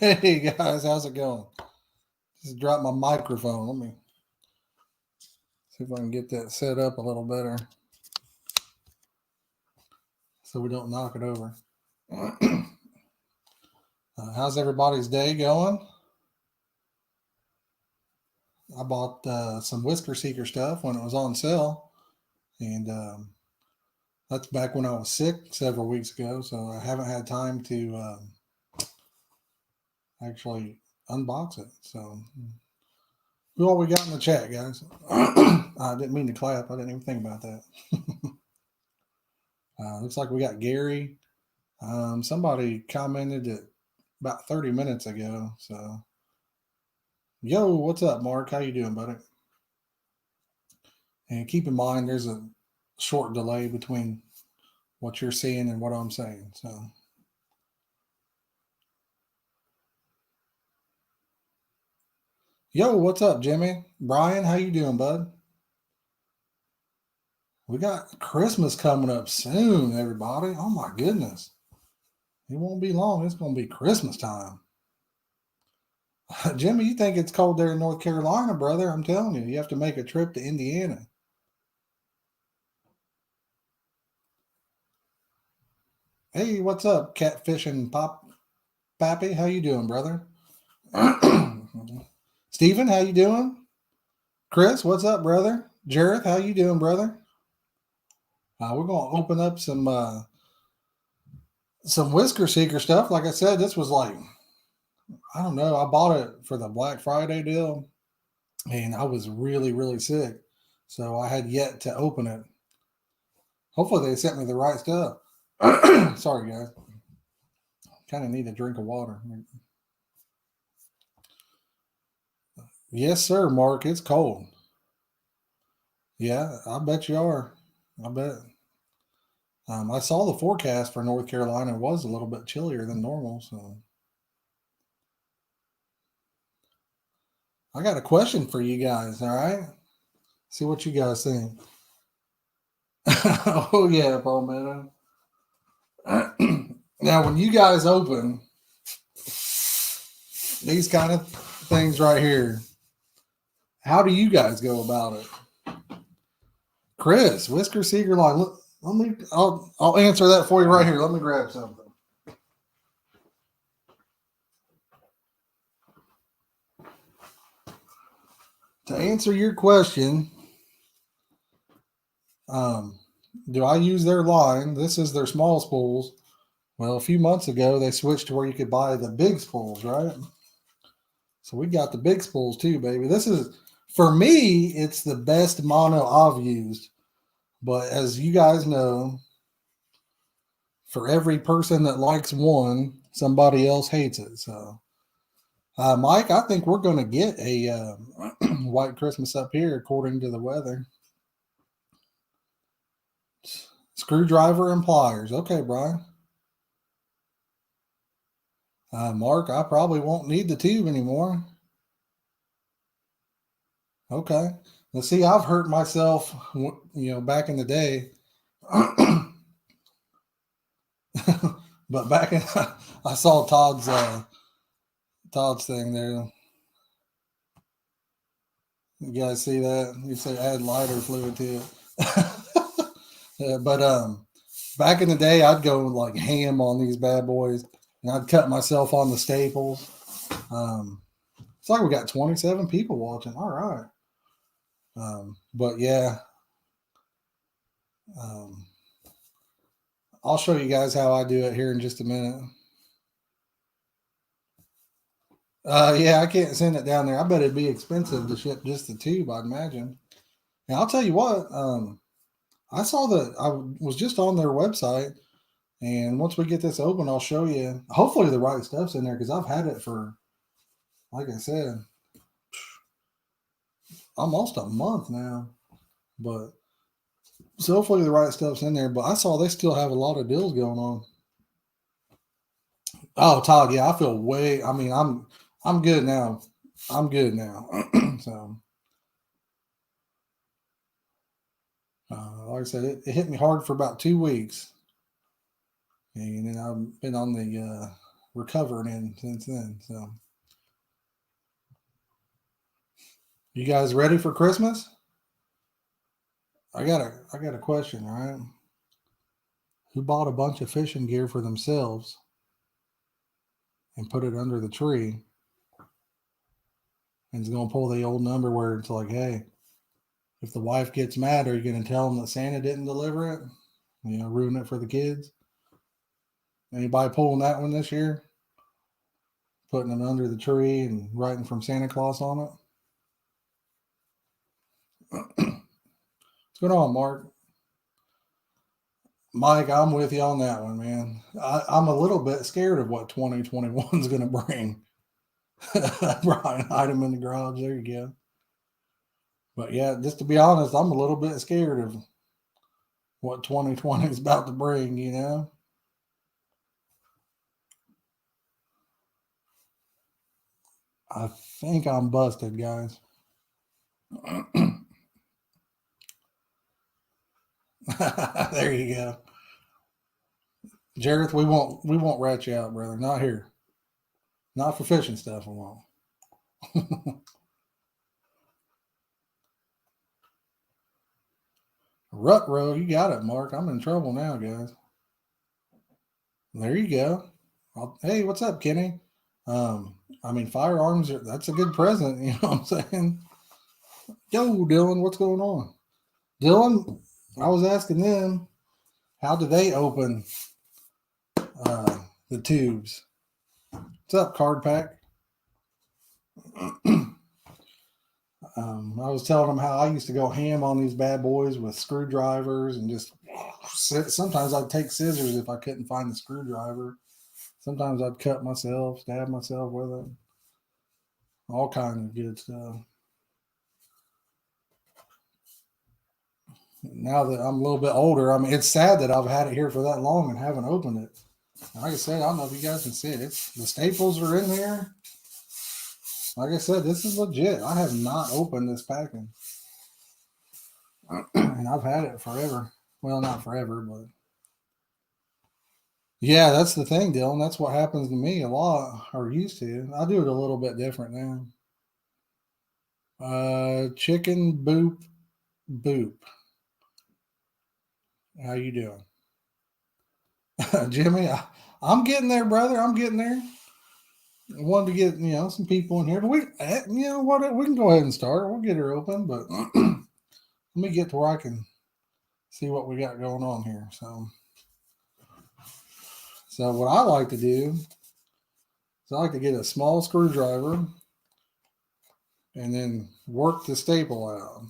Hey guys, how's it going? Just dropped my microphone. Let me see if I can get that set up a little better so we don't knock it over. How's everybody's day going? I bought some Whisker Seeker stuff when it was on sale, and that's back when I was sick several weeks ago, so I haven't had time to actually unbox it. So, who all we got in the chat, guys? I didn't mean to clap. I didn't even think about that. Looks like we got Gary. Somebody commented it about 30 minutes ago. So, yo, what's up, Mark? How you doing, buddy? And keep in mind, there's a short delay between what you're seeing and what I'm saying. So, yo, what's up, Jimmy? Brian, how you doing, bud? We got Christmas coming up soon, everybody. Oh my goodness. It won't be long. It's going to be Christmas time. Jimmy, you think it's cold there in North Carolina, brother? I'm telling you, you have to make a trip to Indiana. Hey, what's up, Catfish and Pappy? How you doing, brother? Steven, how you doing? Chris, what's up, brother? Jareth, how you doing, brother? We're going to open up some Whisker Seeker stuff. Like I said, this was like, I don't know. I bought it for the Black Friday deal, and I was really, really sick. So I had yet to open it. Hopefully they sent me the right stuff. Sorry, guys. Kind of need a drink of water. Yes, sir, Mark. It's cold. Yeah, I bet you are. I bet. I saw the forecast for North Carolina. It was a little bit chillier than normal. So I got a question for you guys. All right. See what you guys think. Oh, yeah, Palmetto. Now, when you guys open these kind of things right here, how do you guys go about it? Chris, Whisker Seeker line. Look, I'll answer that for you right here. Let me grab something. To answer your question, do I use their line? This is their small spools. Well, a few months ago, they switched to where you could buy the big spools, right? So we got the big spools too, baby. This is, for me, it's the best mono I've used. But as you guys know, for every person that likes one, somebody else hates it. So, Mike, I think we're going to get a white Christmas up here according to the weather. Screwdriver and pliers. Okay, Brian. Mark, I probably won't need the tube anymore. Okay. Now, see, I've hurt myself, back in the day. But back in, I saw Todd's thing there. You guys see that? You say add lighter fluid to it. Yeah, but back in the day, I'd go like ham on these bad boys, and I'd cut myself on the staples. It's like we got 27 people watching. All right. But yeah, um, I'll show you guys how I do it here in just a minute. Yeah, I can't send it down there. I bet it'd be expensive to ship just the tube, I'd imagine. And I'll tell you what, I saw that I was just on their website, and once we get this open, I'll show you. Hopefully, the right stuff's in there because I've had it for, like I said, almost a month now. But so hopefully the right stuff's in there. But I saw they still have a lot of deals going on. Oh, Todd, yeah, I feel way. I mean, I'm good now. I'm good now. So, like I said, it hit me hard for about 2 weeks, and then I've been on the recovering in since then. So, you guys ready for Christmas? I got a question, right? Who bought a bunch of fishing gear for themselves and put it under the tree and is going to pull the old number where it's like, hey, if the wife gets mad, are you going to tell them that Santa didn't deliver it? Ruin it for the kids? Anybody pulling that one this year? Putting it under the tree and writing from Santa Claus on it? What's going on, Mark? Mike, I'm with you on that one, man. I'm a little bit scared of what 2021 is going to bring. Brian, hide him in the garage. There you go. But yeah, just to be honest, I'm a little bit scared of what 2020 is about to bring. I think I'm busted, guys. There you go. Jareth, we won't rat you out, brother. Not here. Not for fishing stuff, we won't. Rut row, you got it, Mark. I'm in trouble now, guys. There you go. Hey, what's up, Kenny? Firearms that's a good present, you know what I'm saying? Yo, Dylan, what's going on? Dylan, I was asking them, how do they open the tubes? What's up, Card Pack? I was telling them how I used to go ham on these bad boys with screwdrivers and just sometimes I'd take scissors if I couldn't find the screwdriver. Sometimes I'd cut myself, stab myself with it. All kinds of good stuff. Now that I'm a little bit older, it's sad that I've had it here for that long and haven't opened it. Like I said, I don't know if you guys can see it. The staples are in there. Like I said, this is legit. I have not opened this packing. And I've had it forever. Well, not forever, but yeah, that's the thing, Dylan. That's what happens to me a lot, or used to. I do it a little bit different now. Chicken boop boop. How you doing? Jimmy, I'm getting there, brother. I'm getting there. I wanted to get some people in here, but what, we can go ahead and start. We'll get her open, but let me get to where I can see what we got going on here. So what I like to do is I like to get a small screwdriver and then work the staple out.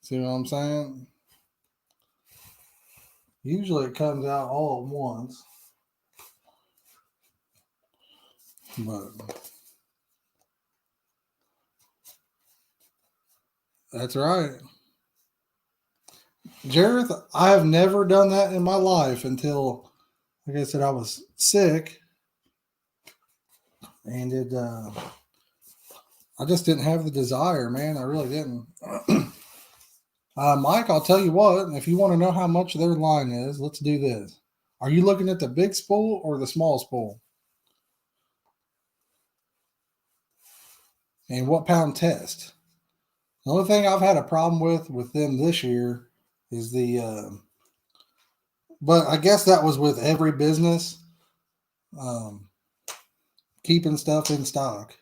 See what I'm saying? Usually it comes out all at once, but that's right. Jareth, I have never done that in my life until, like I said, I was sick, and I just didn't have the desire, man. I really didn't. Mike, I'll tell you what, if you want to know how much their line is, let's do this. Are you looking at the big spool or the small spool? And what pound test? The only thing I've had a problem with them this year is but I guess that was with every business um, keeping stuff in stock.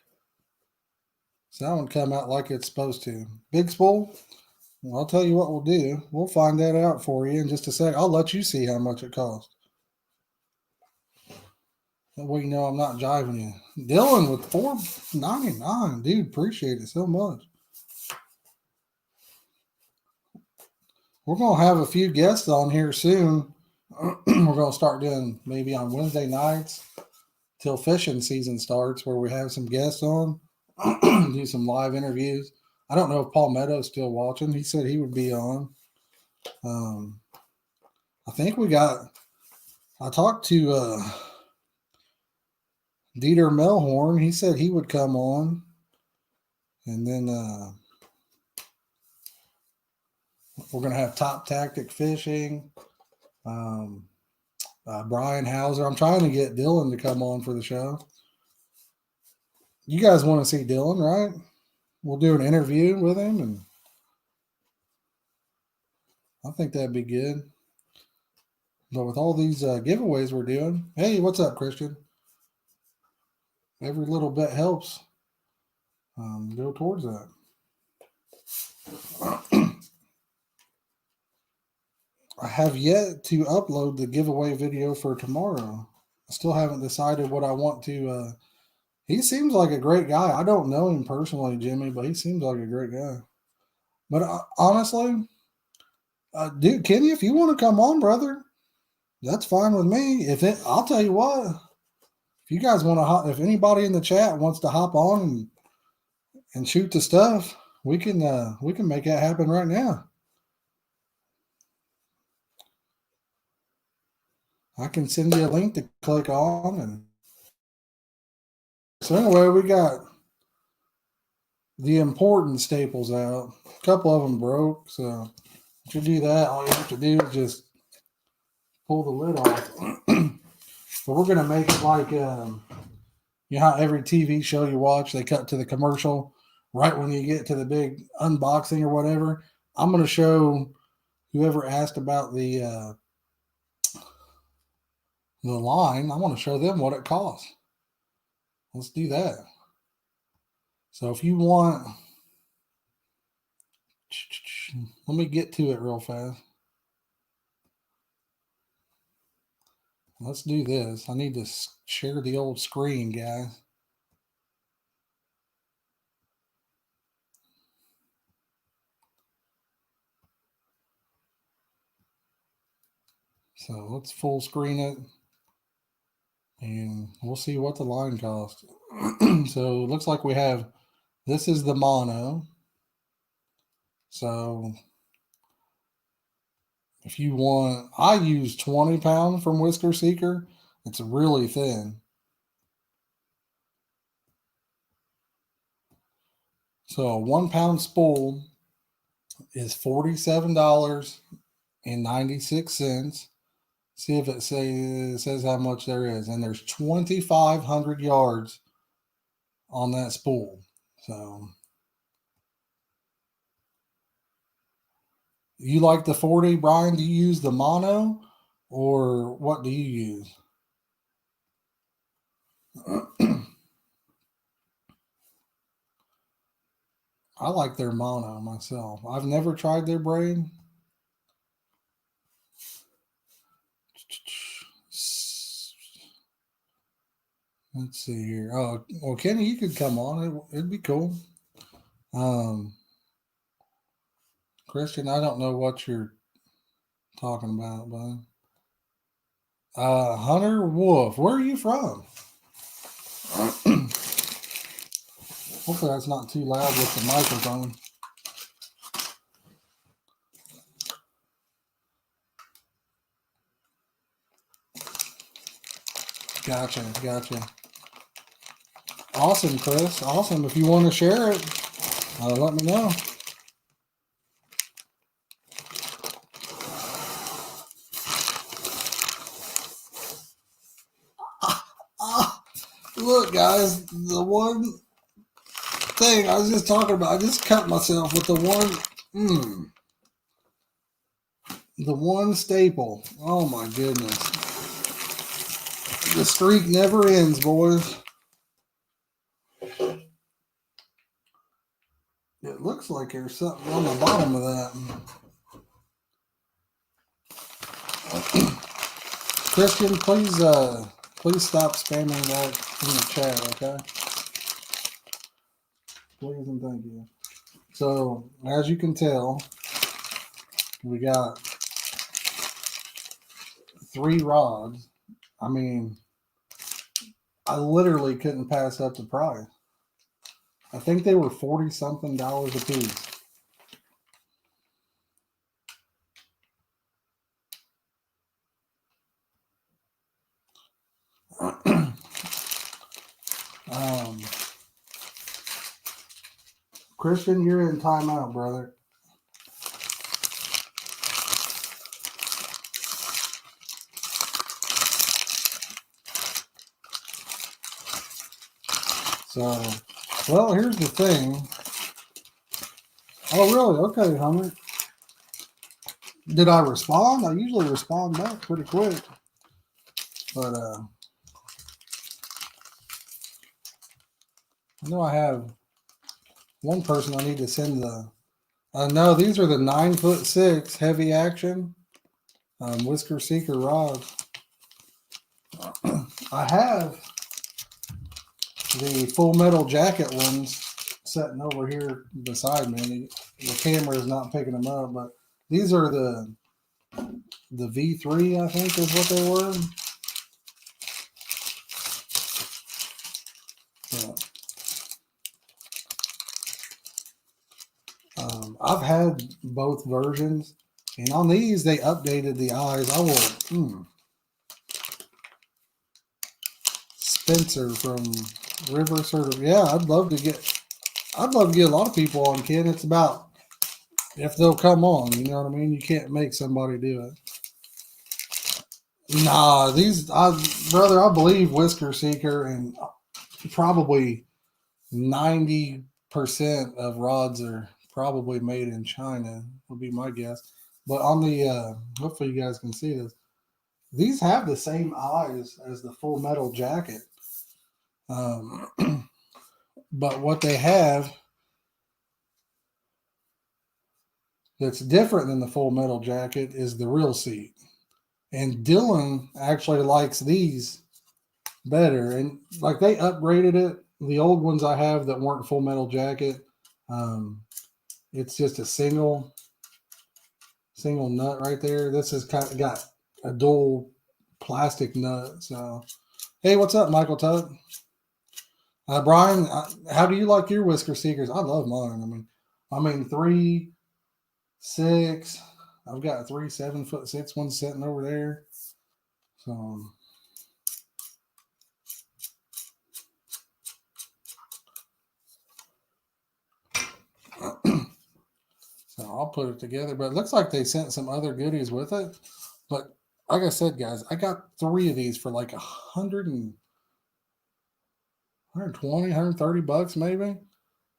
So that one come out like it's supposed to. Big spool? Well, I'll tell you what we'll do. We'll find that out for you in just a sec. I'll let you see how much it costs. That way you know I'm not jiving you. Dylan with $4.99. Dude, appreciate it so much. We're going to have a few guests on here soon. We're going to start doing maybe on Wednesday nights till fishing season starts where we have some guests on, do some live interviews. I don't know if Paul Meadow's still watching. He said he would be on. I think I talked to Dieter Melhorn. He said he would come on. And then we're going to have Top Tactic Fishing. Brian Hauser. I'm trying to get Dylan to come on for the show. You guys want to see Dylan, right? We'll do an interview with him, and I think that'd be good. But with all these giveaways we're doing, hey, what's up, Christian? Every little bit helps. Go towards that. I have yet to upload the giveaway video for tomorrow. I still haven't decided what I want to. He seems like a great guy. I don't know him personally, Jimmy, but he seems like a great guy. But honestly, dude, Kenny, if you want to come on, brother, that's fine with me. I'll tell you what. If you guys want to, if anybody in the chat wants to hop on and shoot the stuff, we can make that happen right now. I can send you a link to click on, and so anyway, we got the important staples out. A couple of them broke, so if you do that, all you have to do is just pull the lid off. But we're gonna make it like you know how every TV show you watch, they cut to the commercial right when you get to the big unboxing or whatever. I'm gonna show whoever asked about the line. I want to show them what it costs. Let's do that. So if you want, let me get to it real fast. Let's do this. I need to share the old screen, guys. So let's full screen it, and we'll see what the line costs. So it looks like we have, this is the mono. So if you want, I use 20 pound from Whisker Seeker. It's really thin. So a 1 pound spool is $47.96. See if it says how much there is. And there's 2,500 yards on that spool. So you like the 40, Brian? Do you use the mono, or what do you use? I like their mono myself. I've never tried their braid. Let's see here. Oh, well, Kenny, you could come on. It'd be cool. Christian, I don't know what you're talking about, bud. Hunter Wolf, where are you from? Hopefully that's not too loud with the microphone. Gotcha. Awesome, Chris. Awesome. If you want to share it, let me know. Look, guys, the one thing I was just talking about, I just cut myself with the one staple. Oh my goodness. The streak never ends, boys. It looks like there's something on the bottom of that. Christian, please stop spamming that in the chat, okay? Please and thank you. So, as you can tell, we got 3 rods. I mean, I literally couldn't pass up the price. I think they were $40-something a piece. Christian, you're in timeout, brother. So, well, here's the thing. Oh, really? Okay, Hummer. Did I respond? I usually respond back pretty quick. But I know I have one person I need to send the. No, these are the 9'6" heavy action Whisker Seeker rods. I have the Full Metal Jacket ones sitting over here beside me. The camera is not picking them up, but these are the V3, I think is what they were. Yeah. I've had both versions, and on these they updated the eyes. I will. Spencer from River Certified. Yeah, I'd love to get a lot of people on, Ken. It's about if they'll come on, you know what I mean? You can't make somebody do it. Nah, brother, I believe Whisker Seeker and probably 90% of rods are probably made in China, would be my guess. But on the hopefully you guys can see this. These have the same eyes as the Full Metal Jacket. But what they have that's different than the Full Metal Jacket is the real seat. And Dylan actually likes these better. And like they upgraded it. The old ones I have that weren't Full Metal Jacket, it's just a single nut right there. This has kind of got a dual plastic nut. So, hey, what's up, Michael Tuck? Brian, how do you like your Whisker Seekers? I love mine. I mean, 3, 6. I've got 3 7'6" ones sitting over there. So, so I'll put it together. But it looks like they sent some other goodies with it. But like I said, guys, I got 3 of these for like 120, 130 bucks maybe.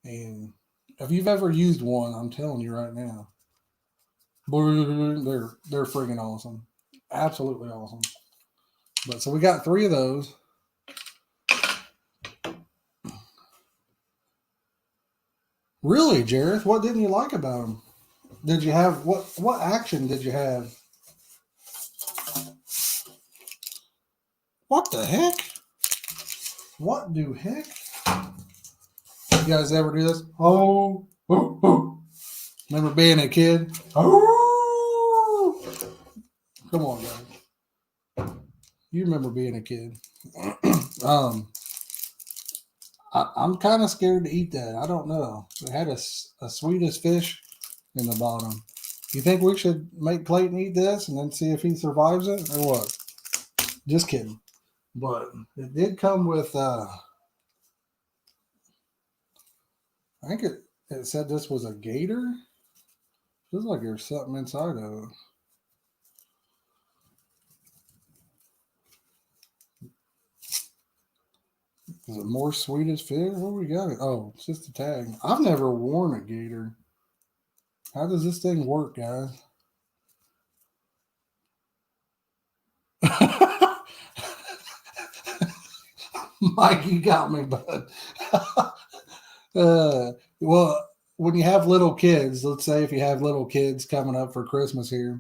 And if you've ever used one, I'm telling you right now, they're friggin' awesome. Absolutely awesome. But so we got 3 of those. Really, Jareth? What didn't you like about them? Did you have what action did you have? What the heck? What do heck? You guys ever do this? Oh, oh, oh. Remember being a kid? Oh, come on, guys. You remember being a kid? I'm kind of scared to eat that. I don't know. It had a Swedish fish in the bottom. You think we should make Clayton eat this and then see if he survives it or what? Just kidding. But it did come with, I think it said this was a gator. Feels like there's something inside of it. Is it more Swedish fish? What we got? Oh, it's just a tag. I've never worn a gator. How does this thing work, guys? Mike, you got me, bud. Well, when you have little kids, let's say if you have little kids coming up for Christmas here,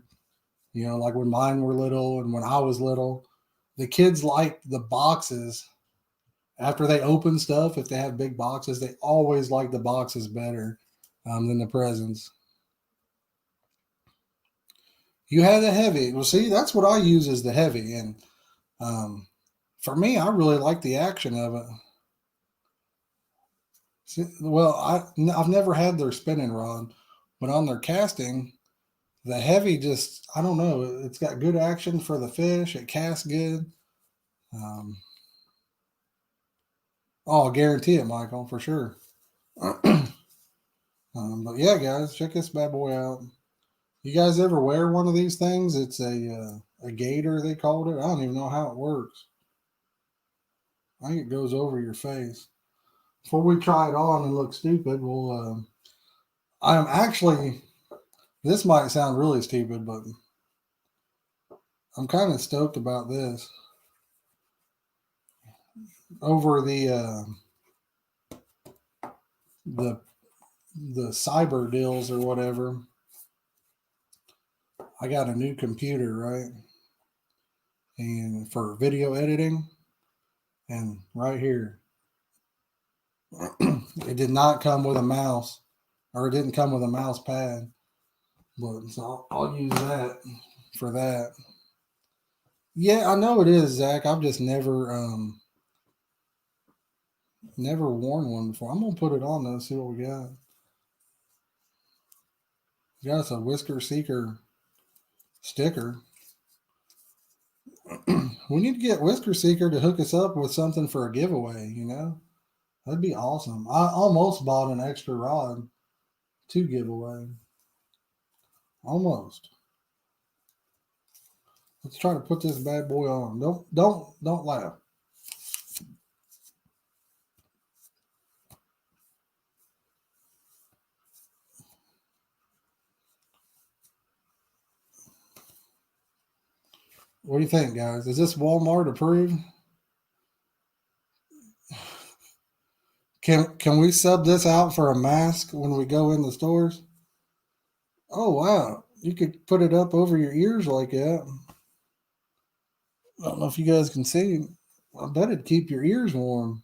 like when mine were little and when I was little, the kids like the boxes. After they open stuff, if they have big boxes, they always like the boxes better than the presents. You have the heavy. Well, see, that's what I use as the heavy. And for me, I really like the action of it. See, well, I've never had their spinning rod, but on their casting, the heavy just, I don't know, it's got good action for the fish. It casts good. Oh, I guarantee it, Michael, for sure. But yeah, guys, check this bad boy out. You guys ever wear one of these things? It's a gator, they called it. I don't even know how it works. I think it goes over your face. before we try it on and look stupid, we'll. I'm actually. This might sound really stupid, but I'm kind of stoked about this. Over the the cyber deals or whatever, I got a new computer, right? And for video editing, and right here, it did not come with a mouse, or it didn't come with a mouse pad. But so I'll use that for that. Yeah, I know it is, Zach. I've just never worn one before. I'm gonna put it on though, see what we got. We got us a Whisker Seeker sticker. We need to get Whisker Seeker to hook us up with something for a giveaway, you know? That'd be awesome. I almost bought an extra rod to give away. Almost. Let's try to put this bad boy on. Don't laugh. What do you think, guys? Is this Walmart approved? Can we sub this out for a mask when we go in the stores? Oh wow. You could put it up over your ears like that. I don't know if you guys can see. I bet it'd keep your ears warm.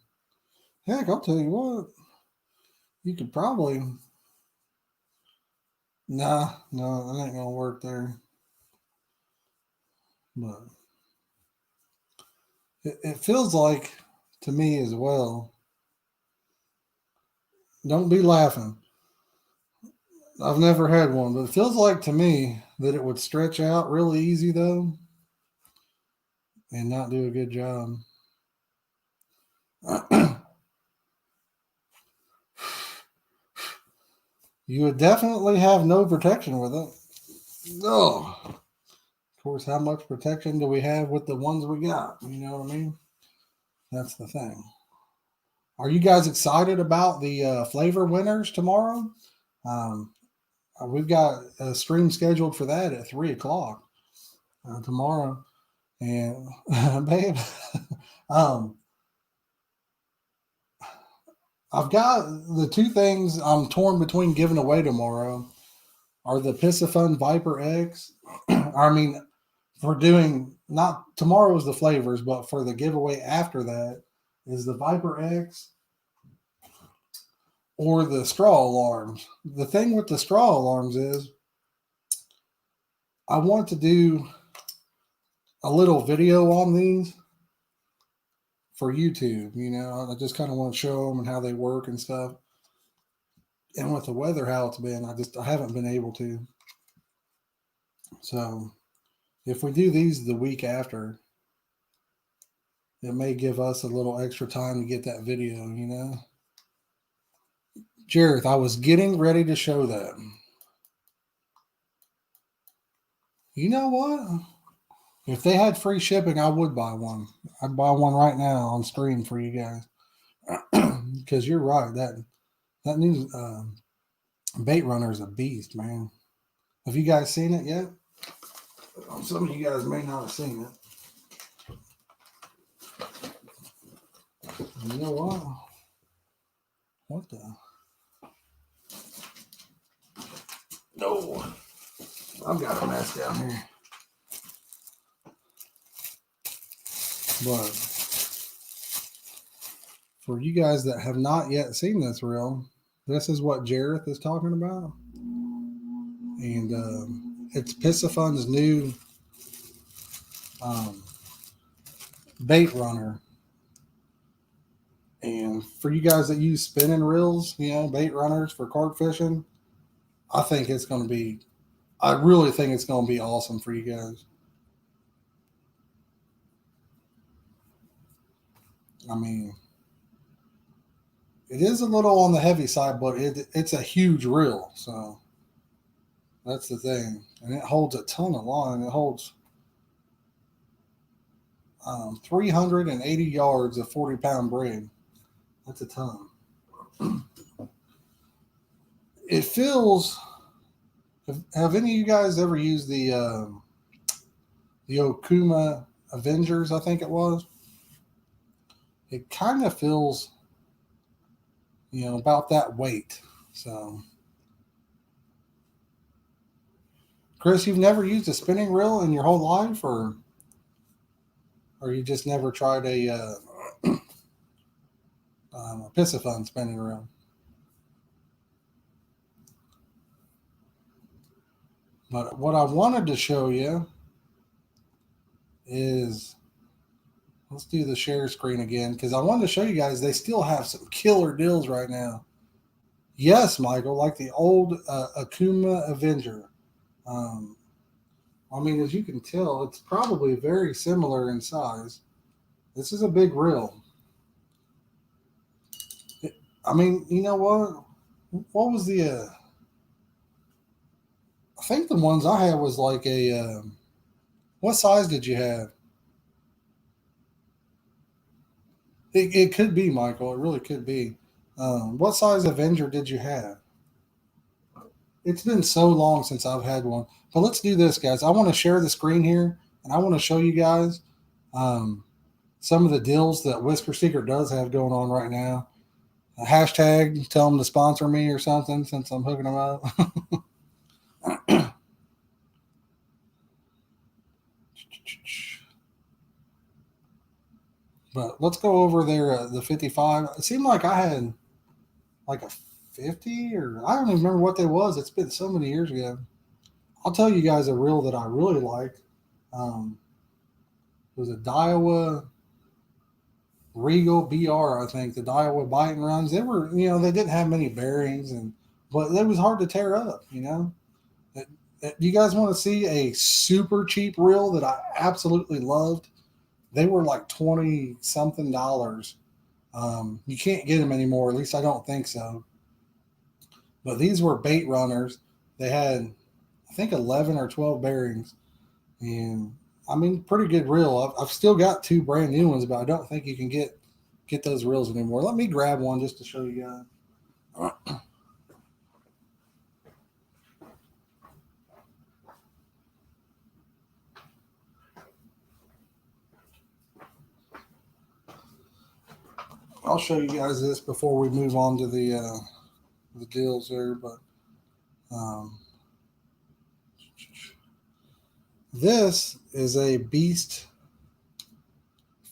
Heck, I'll tell you what. You could probably. Nah, no, that ain't gonna work there. But it feels like to me as well. Don't be laughing. I've never had one, but it feels like to me that it would stretch out really easy though and not do a good job. You would definitely have no protection with it. No. Of course, how much protection do we have with the ones we got? You know what I mean? That's the thing. Are you guys excited about the flavor winners tomorrow? Um, we've got a stream scheduled for that at 3 o'clock tomorrow, and babe, um, I've got the two things I'm torn between giving away tomorrow are the Piscifun Viper eggs. I mean, for doing not tomorrow's the flavors, but for the giveaway after that is the Viper eggs or the straw alarms. The thing with the straw alarms is I want to do a little video on these for YouTube. You know, I just kind of want to show them and how they work and stuff. And with the weather how it's been, I haven't been able to. So if we do these the week after, it may give us a little extra time to get that video. You know, Jareth, I was getting ready to show that. You know what? If they had free shipping, I would buy one. I'd buy one right now on stream for you guys. Because you're right, that new bait runner is a beast, man. Have you guys seen it yet? Some of you guys may not have seen it. You know what? What the? No, I've got a mess down here. But for you guys that have not yet seen this reel, this is what Jareth is talking about. And it's Piscifun's new bait runner. And for you guys that use spinning reels, you know, bait runners for carp fishing, I really think it's going to be awesome for you guys. I mean, it is a little on the heavy side, but it's a huge reel. So that's the thing. And it holds a ton of line. It holds 380 yards of 40-pound braid. That's a ton. It feels. Have any of you guys ever used the Okuma Avengers? I think it was. It kind of feels, about that weight. So, Chris, you've never used a spinning reel in your whole life, or you just never tried a Piscifun spinning reel? But what I wanted to show you is, let's do the share screen again, because I wanted to show you guys they still have some killer deals right now. Yes, Michael, like the old Akuma Avenger. Um, I mean, as you can tell, it's probably very similar in size. This is a big reel. I mean, you know what? What was the? I think the ones I had was like a. What size did you have? It could be, Michael. It really could be. What size Avenger did you have? It's been so long since I've had one. But let's do this, guys. I want to share the screen here, and I want to show you guys um, some of the deals that Whisker Secret does have going on right now. A hashtag, tell them to sponsor me or something since I'm hooking them up. But let's go over there, the 55. It seemed like I had like a 50, or I don't even remember what that was. It's been so many years ago. I'll tell you guys a reel that I really liked. It was a Daiwa Regal BR, I think. The Daiwa bite and runs. They were, they didn't have many bearings, but it was hard to tear up. You guys want to see a super cheap reel that I absolutely loved? They were like 20 something dollars. You can't get them anymore. At least I don't think so. But these were bait runners. They had, I think, 11 or 12 bearings. And I mean, pretty good reel. I've still got two brand new ones, but I don't think you can get those reels anymore. Let me grab one just to show you guys. I'll show you guys this before we move on to the deals there. But um, this is a Beast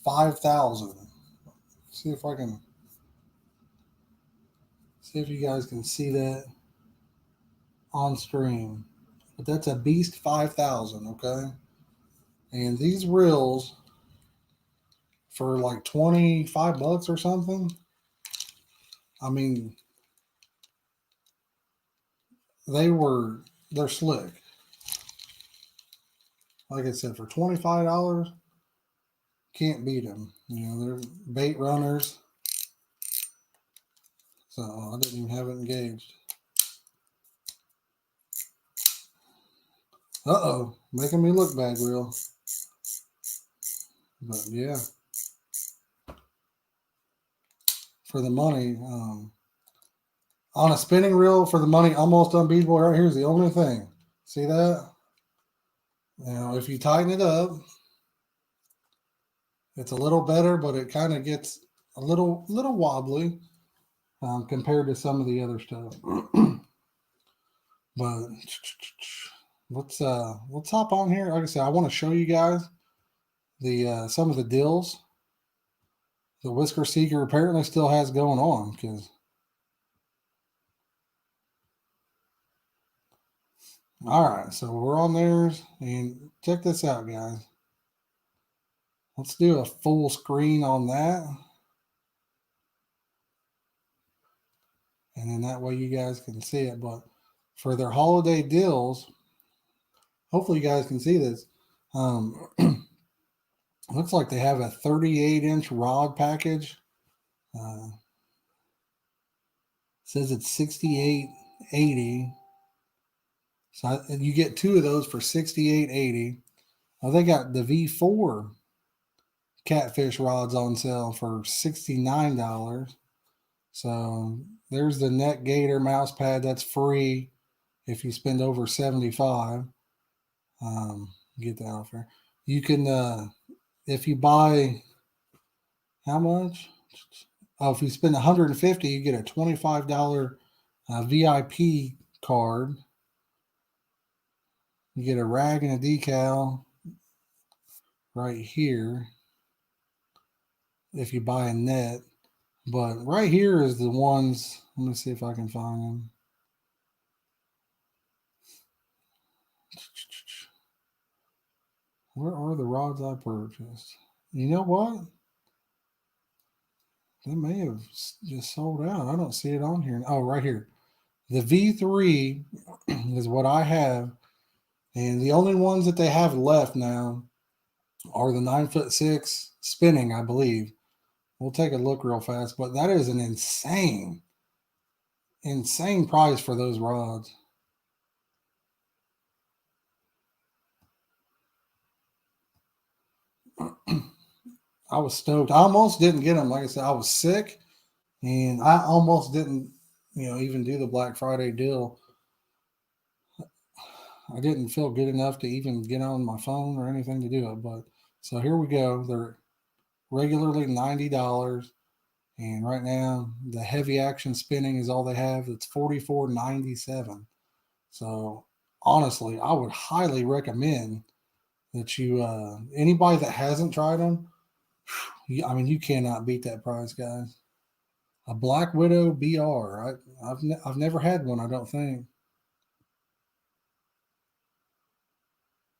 5000. See if I can see if you guys can see that on screen. But that's a Beast 5000, okay? And these reels for like 25 bucks or something. I mean, they're slick. Like I said, for $25, can't beat them. They're bait runners. So I didn't even have it engaged. Uh-oh, making me look bad, real. But yeah, for the money, on a spinning reel for the money, almost unbeatable. Right here's the only thing. See that? Now, if you tighten it up, it's a little better, but it kind of gets a little wobbly compared to some of the other stuff. But let's hop on here. Like I said, I want to show you guys the some of the deals the Whisker Seeker apparently still has going on. Because all right, so we're on theirs, and check this out, guys. Let's do a full screen on that, and then that way you guys can see it. But for their holiday deals, hopefully you guys can see this. Looks like they have a 38-inch rod package. Says it's 68.80. So you get two of those for 68.80. Well, they got the V4 catfish rods on sale for $69. So there's the Net Gator mouse pad. That's free if you spend over 75. Get that offer. You can if you buy how much? Oh, if you spend 150, you get a $25 VIP card. You get a rag and a decal right here if you buy a net. But right here is the ones. Let me see if I can find them. Where are the rods I purchased? You know what? They may have just sold out. I don't see it on here. Oh, right here. The V3 is what I have. And the only ones that they have left now are the 9'6" spinning, I believe. We'll take a look real fast, but that is an insane price for those rods. I was stoked. I almost didn't get them. Like I said, I was sick, and I almost didn't, even do the Black Friday deal. I didn't feel good enough to even get on my phone or anything to do it. But so here we go. They're regularly $90, and right now the heavy action spinning is all they have. It's $44.97. So honestly, I would highly recommend that you anybody that hasn't tried them. I mean, you cannot beat that price, guys. A Black Widow BR. I've never had one. I don't think.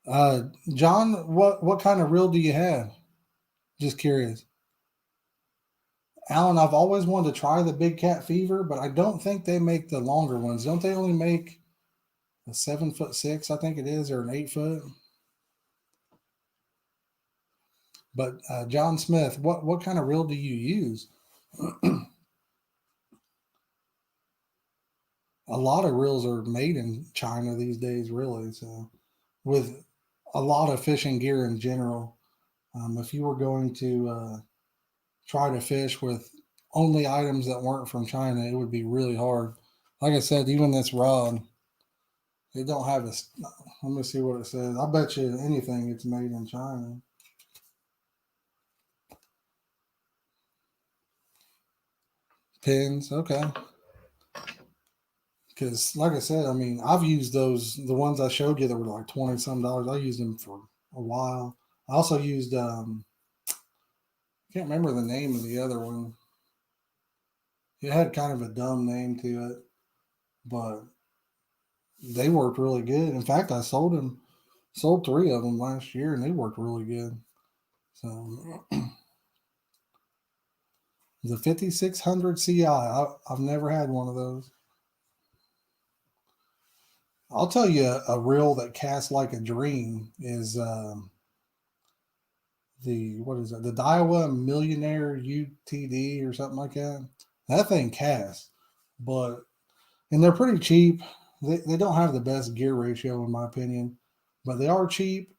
Uh, John, what kind of reel do you have? Just curious. Alan, I've always wanted to try the Big Cat Fever, but I don't think they make the longer ones. Don't they only make a 7'6"? I think it is, or an 8 foot. But John Smith, what kind of reel do you use? A lot of reels are made in China these days, really. So, with a lot of fishing gear in general, if you were going to try to fish with only items that weren't from China, it would be really hard. Like I said, even this rod, it don't have a. Let me see what it says. I bet you anything it's made in China. Pins, okay. Because, like I said, I mean, I've used those, the ones I showed you that were like 20 some dollars. I used them for a while. I also used, can't remember the name of the other one. It had kind of a dumb name to it, but they worked really good. In fact, sold three of them last year, and they worked really good. So the 5600 CI, I've never had one of those. I'll tell you a reel that casts like a dream is the what is it? The Daiwa Millionaire UTD or something like that. That thing casts, but and they're pretty cheap. They don't have the best gear ratio in my opinion, but they are cheap.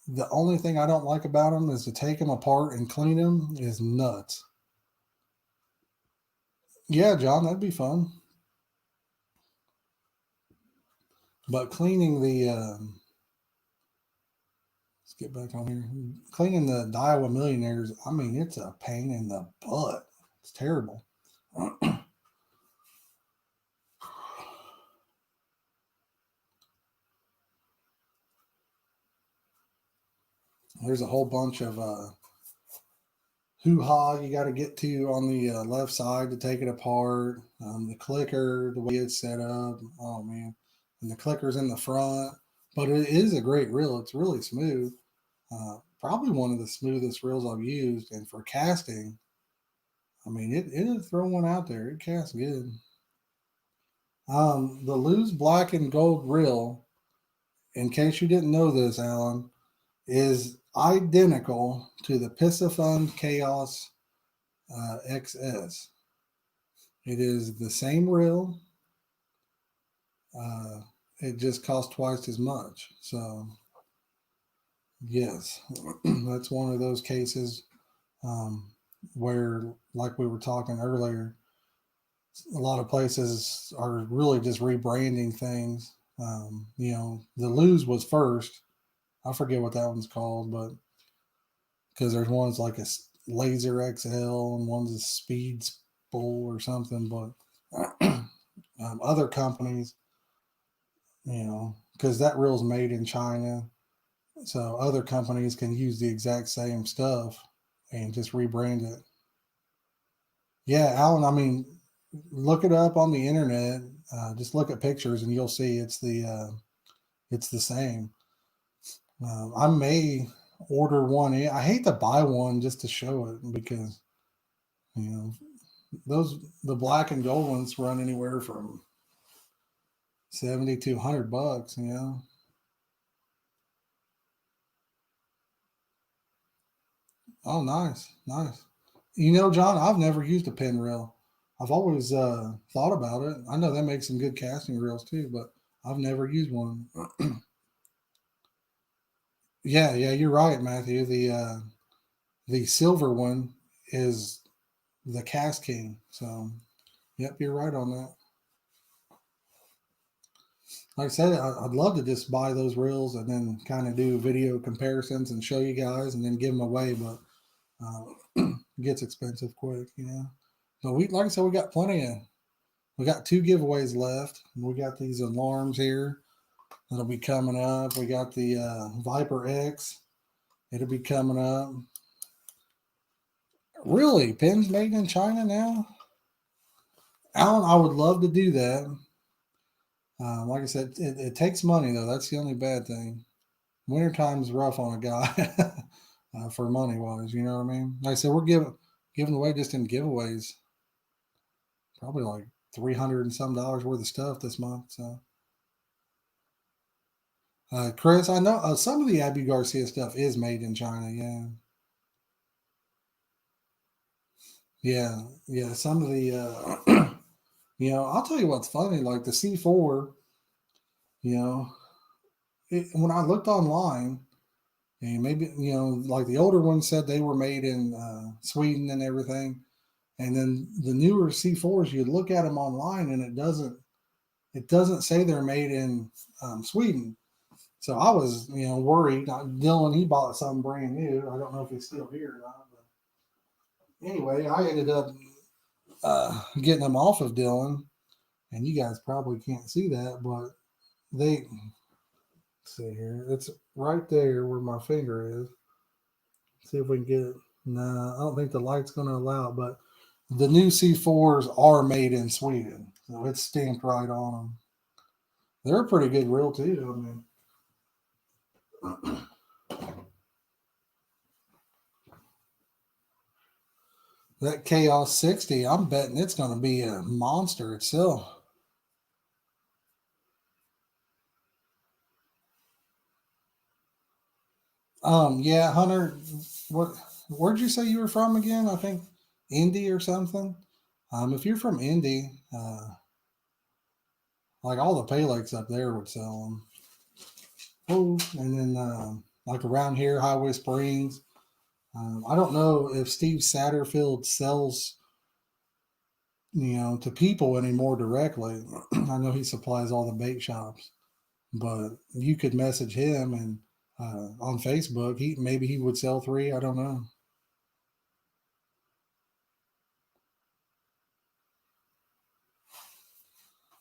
The only thing I don't like about them is to take them apart and clean them is nuts. Yeah, John, that'd be fun. But cleaning the let's get back on here. Cleaning the Daiwa Millionaires, I mean, it's a pain in the butt. It's terrible. There's a whole bunch of hoo ha you got to get to on the left side to take it apart. The clicker, the way it's set up. Oh man, and the clicker's in the front, but it is a great reel. It's really smooth. Probably one of the smoothest reels I've used. And for casting, I mean, it'll throw one out there. It casts good. The Lose Black and Gold reel, in case you didn't know this, Alan, is identical to the Piscifun Chaos XS. It is the same reel. Uh, it just costs twice as much. So, yes, that's one of those cases um, where, like we were talking earlier, A lot of places are really just rebranding things. The Lose was first. I forget what that one's called, but because there's ones like a Laser XL and one's a Speed Spool or something. But other companies, because that reel's made in China, so other companies can use the exact same stuff and just rebrand it. Yeah, Alan. I mean, look it up on the internet. Just look at pictures and you'll see it's the same. I may order one. I hate to buy one just to show it because you know those the black and gold ones run anywhere from 70 to $100. Oh, nice, nice. John, I've never used a pin reel. I've always thought about it. I know they make some good casting reels too, but I've never used one. Yeah, yeah, you're right, Matthew. The silver one is the cast king. So, yep, you're right on that. Like I said, I'd love to just buy those reels and then kind of do video comparisons and show you guys and then give them away, but it gets expensive quick. But like I said, we got two giveaways left. We got these alarms here that'll be coming up. We got the Viper X. It'll be coming up. Really, pins made in China now? Alan, I would love to do that. Like I said, it takes money though. That's the only bad thing. Wintertime's rough on a guy for money wise. You know what I mean? Like I said, we're giving away just in giveaways probably like $300 and some dollars worth of stuff this month. So, Chris, I know some of the Abu Garcia stuff is made in China. Yeah, yeah, yeah. Some of the, I'll tell you what's funny. Like the C4, you know, when I looked online, and maybe like the older ones said they were made in Sweden and everything, and then the newer C4s, you look at them online and it doesn't say they're made in Sweden. So I was worried. Dylan, he bought something brand new. I don't know if he's still here or not. But anyway, I ended up getting them off of Dylan, and you guys probably can't see that, but they see here. It's right there where my finger is. See if we can get it. No, I don't think the light's going to allow it, but the new C4s are made in Sweden, so it's stamped right on them. They're a pretty good reel too. I mean, that Chaos 60, I'm betting it's going to be a monster itself. Yeah, Hunter, what? Where'd you say you were from again? I think Indy or something. If you're from Indy, like all the pay lakes up there would sell them. Oh, and then like around here, Highway Springs. I don't know if Steve Satterfield sells, to people anymore directly. I know he supplies all the bait shops, but you could message him and on Facebook. Maybe he would sell three. I don't know.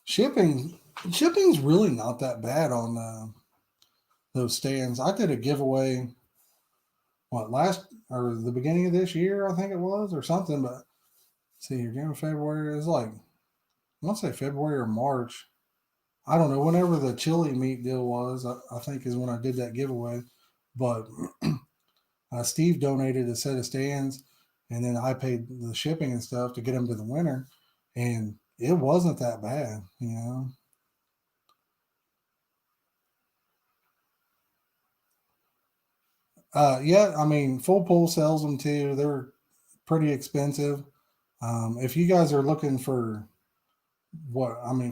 Shipping, shipping's really not that bad on those stands. I did a giveaway last or the beginning of this year, I think it was, or something. But see here, January, February. It was like I want to say February or March. I don't know. Whenever the chili meat deal was, I think is when I did that giveaway. But Steve donated a set of stands, and then I paid the shipping and stuff to get them to the winner, and it wasn't that bad. Yeah, I mean, Full Pool sells them too. They're pretty expensive. If you guys are looking for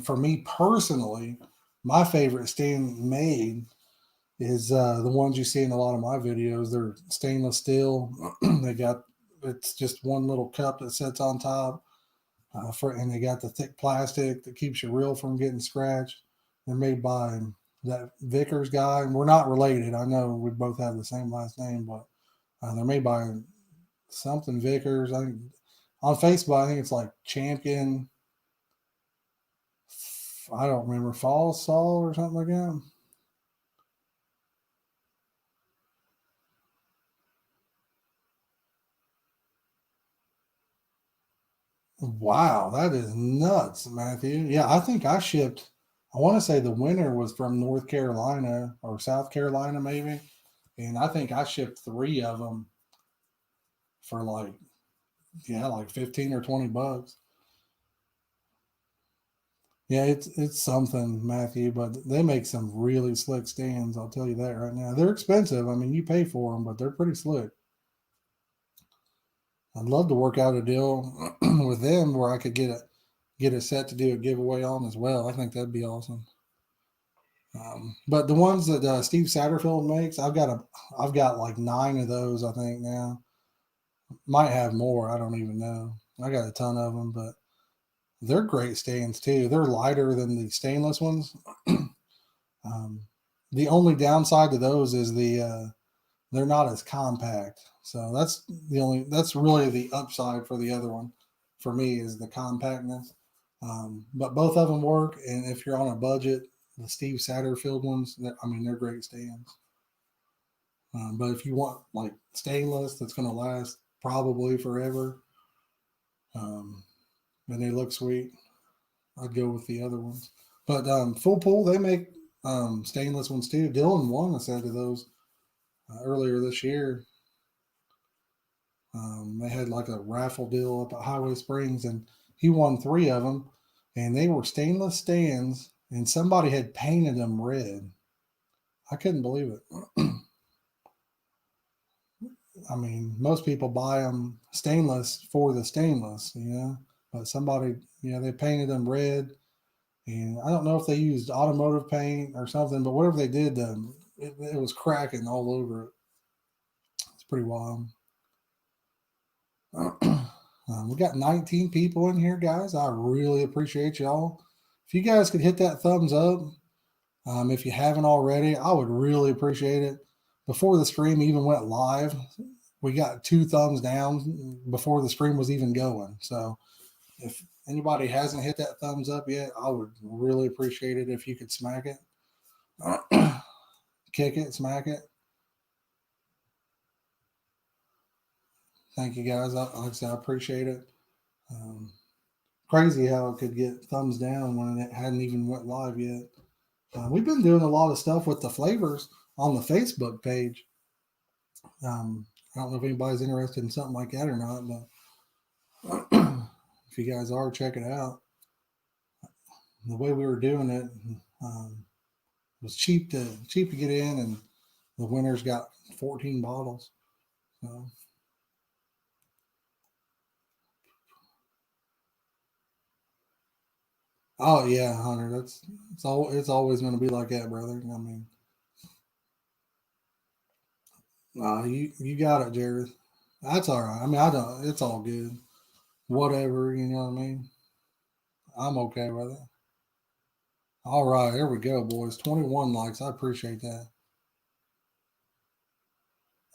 for me personally, my favorite stand made is the ones you see in a lot of my videos. They're stainless steel. They got it's just one little cup that sits on top. and they got the thick plastic that keeps your reel from getting scratched. They're made by that Vickers guy, and we're not related. I know we both have the same last name, but they're made by something Vickers. I think on Facebook, I think it's like Champion. I don't remember Fall Saul or something like that. Wow, that is nuts, Matthew. Yeah, I think I shipped. I want to say the winner was from North Carolina or South Carolina, maybe, and I think I shipped three of them for like, yeah, like 15 or 20 bucks. Yeah, it's something, Matthew, but they make some really slick stands. I'll tell you that right now. They're expensive. I mean, you pay for them, but they're pretty slick. I'd love to work out a deal with them where I could get a set to do a giveaway on as well. I think that'd be awesome. But the ones that Steve Satterfield makes, I've got like nine of those. I think now might have more. I don't even know. I got a ton of them, but they're great stands too. They're lighter than the stainless ones. um, the only downside to those is they're not as compact. So that's really the upside for the other one. For me, is the compactness. But both of them work, and if you're on a budget, the Steve Satterfield ones, I mean, they're great stands. But if you want like stainless, that's going to last probably forever, um, and they look sweet, I'd go with the other ones. But Full Pool, they make stainless ones too. Dylan won a set of those earlier this year. They had like a raffle deal up at Highway Springs, and he won three of them, and they were stainless stands, and somebody had painted them red. I couldn't believe it. I mean, most people buy them stainless for the stainless, but somebody, they painted them red, and I don't know if they used automotive paint or something, but whatever they did, it was cracking all over it. It's pretty wild. We got 19 people in here, guys. I really appreciate y'all. If you guys could hit that thumbs up, if you haven't already, I would really appreciate it. Before the stream even went live, we got two thumbs down before the stream was even going. So if anybody hasn't hit that thumbs up yet, I would really appreciate it if you could smack it, kick it, smack it. Thank you guys. Like I said, I appreciate it. Um, Crazy how it could get thumbs down when it hadn't even went live yet. We've been doing a lot of stuff with the flavors on the Facebook page. I don't know if anybody's interested in something like that or not, but if you guys are, check it out. The way we were doing it was cheap to get in, and the winners got 14 bottles. So, oh yeah, Hunter, it's always going to be like that, brother. I mean, you got it, Jared. That's all right. I mean, I don't. It's all good. Whatever, you know what I mean. I'm okay with it. All right, here we go, boys. 21 likes. I appreciate that.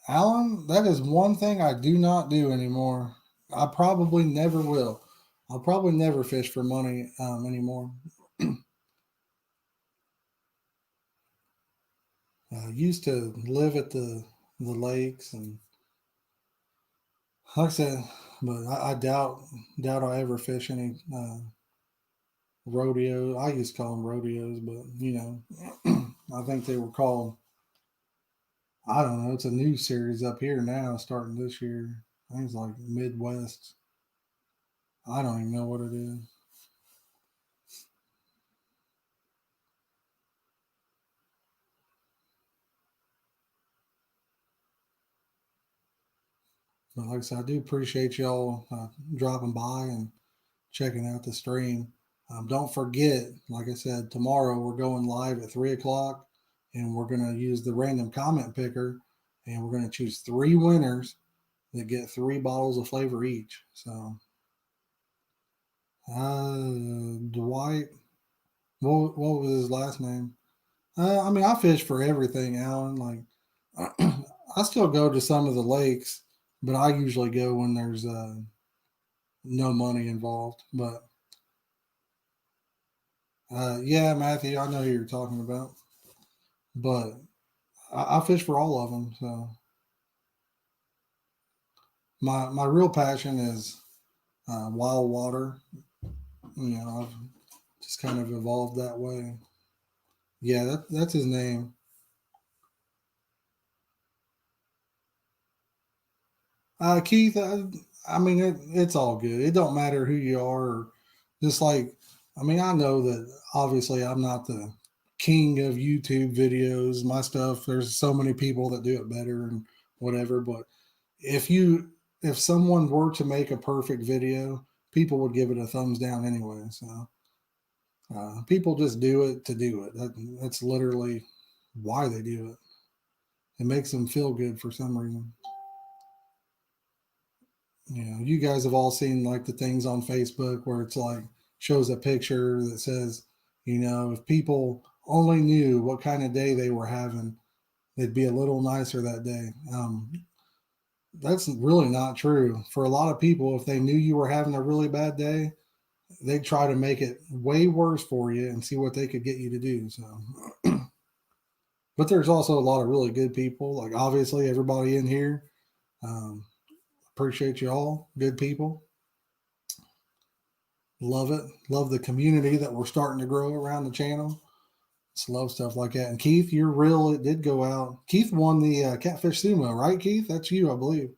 Alan, that is one thing I do not do anymore. I probably never will. I'll probably never fish for money anymore. Used to live at the lakes, and like I said, but I doubt I ever fish any rodeo. I used to call them rodeos, but I think they were called. I don't know. It's a new series up here now, starting this year. I think it's like Midwest. I don't even know what it is. But like I said, I do appreciate y'all dropping by and checking out the stream. Don't forget, like I said, tomorrow we're going live at 3 o'clock, and we're going to use the random comment picker, and we're going to choose three winners that get three bottles of flavor each. So Dwight. What was his last name? I mean, I fish for everything, Alan. Like, I still go to some of the lakes, but I usually go when there's no money involved. But yeah, Matthew, I know who you're talking about. But I fish for all of them. So my real passion is wild water. You know, I've just kind of evolved that way. Yeah, that's his name. Keith, I mean, it's all good. It don't matter who you are. Or just like, I mean, I know that obviously I'm not the king of YouTube videos. My stuff, there's so many people that do it better and whatever. But if you, if someone were to make a perfect video, people would give it a thumbs down anyway. So people just do it to do it. That's literally why they do it. It makes them feel good for some reason. You know, you guys have all seen like the things on Facebook where it's like shows a picture that says, you know, if people only knew what kind of day they were having, they'd be a little nicer that day. That's really not true. For a lot of people, if they knew you were having a really bad day, they'd try to make it way worse for you and see what they could get you to do. So, but there's also a lot of really good people. Like obviously, everybody in here. Um, appreciate you all, good people. Love it. Love the community that we're starting to grow around the channel. Just love stuff like that. And Keith, you're real. It did go out. Keith won the Catfish Sumo, right, Keith? That's you, I believe.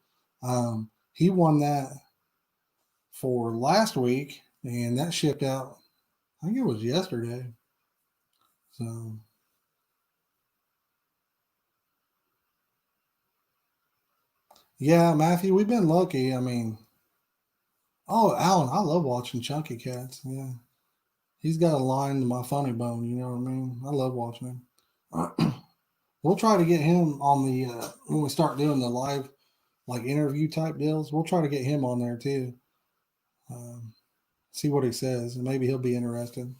He won that for last week, and that shipped out. I think it was yesterday. So yeah, Matthew, we've been lucky. I mean, oh, Alan, I love watching Chunky Cats. Yeah, he's got a line to my funny bone. You know what I mean? I love watching him. We'll try to get him on the when we start doing the live like interview type deals. We'll try to get him on there too. Um, see what he says, and maybe he'll be interested.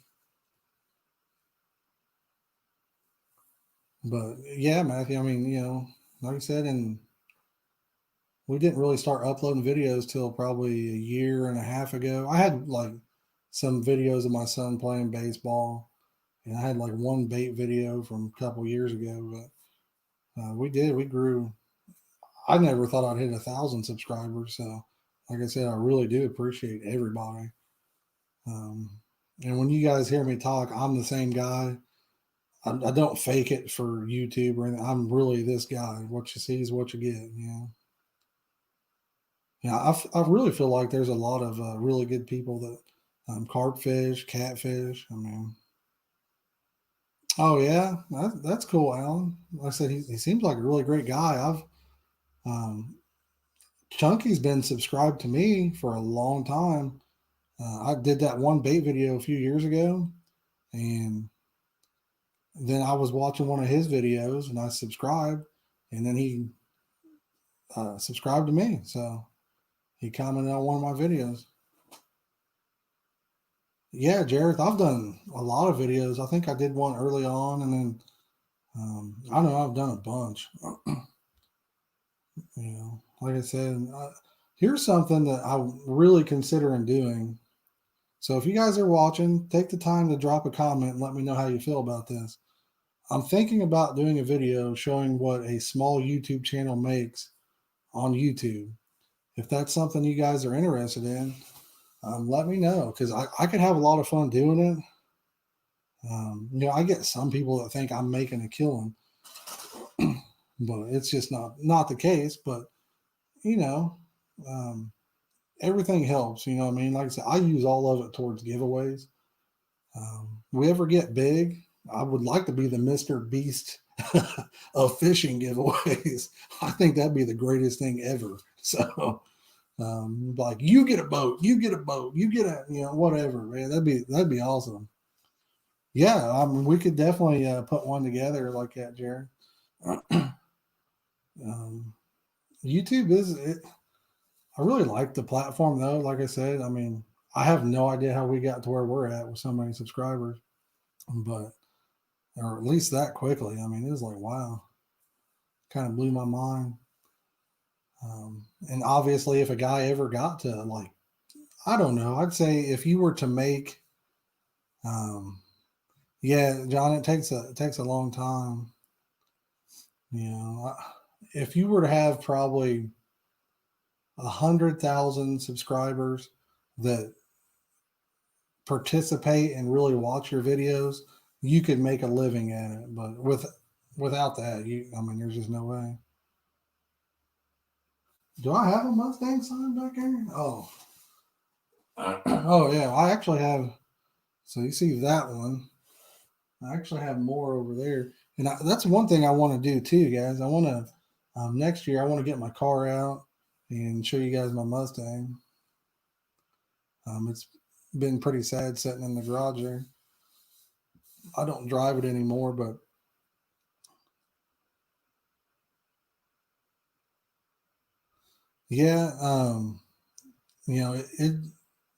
But yeah, Matthew. I mean, you know, like I said, and we didn't really start uploading videos till probably a year and a half ago. I had like some videos of my son playing baseball, and I had like one bait video from a couple years ago. But we grew. I never thought I'd hit 1,000 subscribers. So, like I said, I really do appreciate everybody. Um, and when you guys hear me talk, I'm the same guy. I don't fake it for YouTube or anything. I'm really this guy. What you see is what you get. You know. Yeah, I really feel like there's a lot of really good people that carp fish, catfish. I mean, oh yeah, that's cool, Alan. Like I said, he seems like a really great guy. I've um, Chunky's been subscribed to me for a long time. I did that one bait video a few years ago, and then I was watching one of his videos, and I subscribed, and then he subscribed to me. So he commented on one of my videos. Yeah, Jareth, I've done a lot of videos. I think I did one early on, and then I know I've done a bunch. You know, like I said, here's something that I'm really considering doing. So if you guys are watching, take the time to drop a comment and let me know how you feel about this. I'm thinking about doing a video showing what a small YouTube channel makes on YouTube. If that's something you guys are interested in, let me know because I could have a lot of fun doing it. You know, I get some people that think I'm making a killing, but it's just not the case. But you know, um, everything helps. You know what I mean? Like I said, I use all of it towards giveaways. We ever get big, I would like to be the Mr. Beast of fishing giveaways. I think that'd be the greatest thing ever. So, like you get a boat, you get a boat, you get a whatever, man. That'd be awesome. Yeah, I mean, we could definitely put one together like that, Jared. um, YouTube is it. I really like the platform though. Like I said, I mean, I have no idea how we got to where we're at with so many subscribers, but or at least that quickly. I mean, it was like wow, kind of blew my mind. And obviously, if a guy ever got to like, I don't know, I'd say if you were to make, um, yeah, John, it takes a long time. You know, if you were to have probably 100,000 subscribers that participate and really watch your videos, you could make a living at it. But without that, I mean, there's just no way. Do I have a Mustang sign back here? Oh, oh yeah, I actually have. So you see that one? I actually have more over there, and that's one thing I want to do too, guys. I want to next year. I want to get my car out and show you guys my Mustang. It's been pretty sad sitting in the garage there. I don't drive it anymore, but yeah, it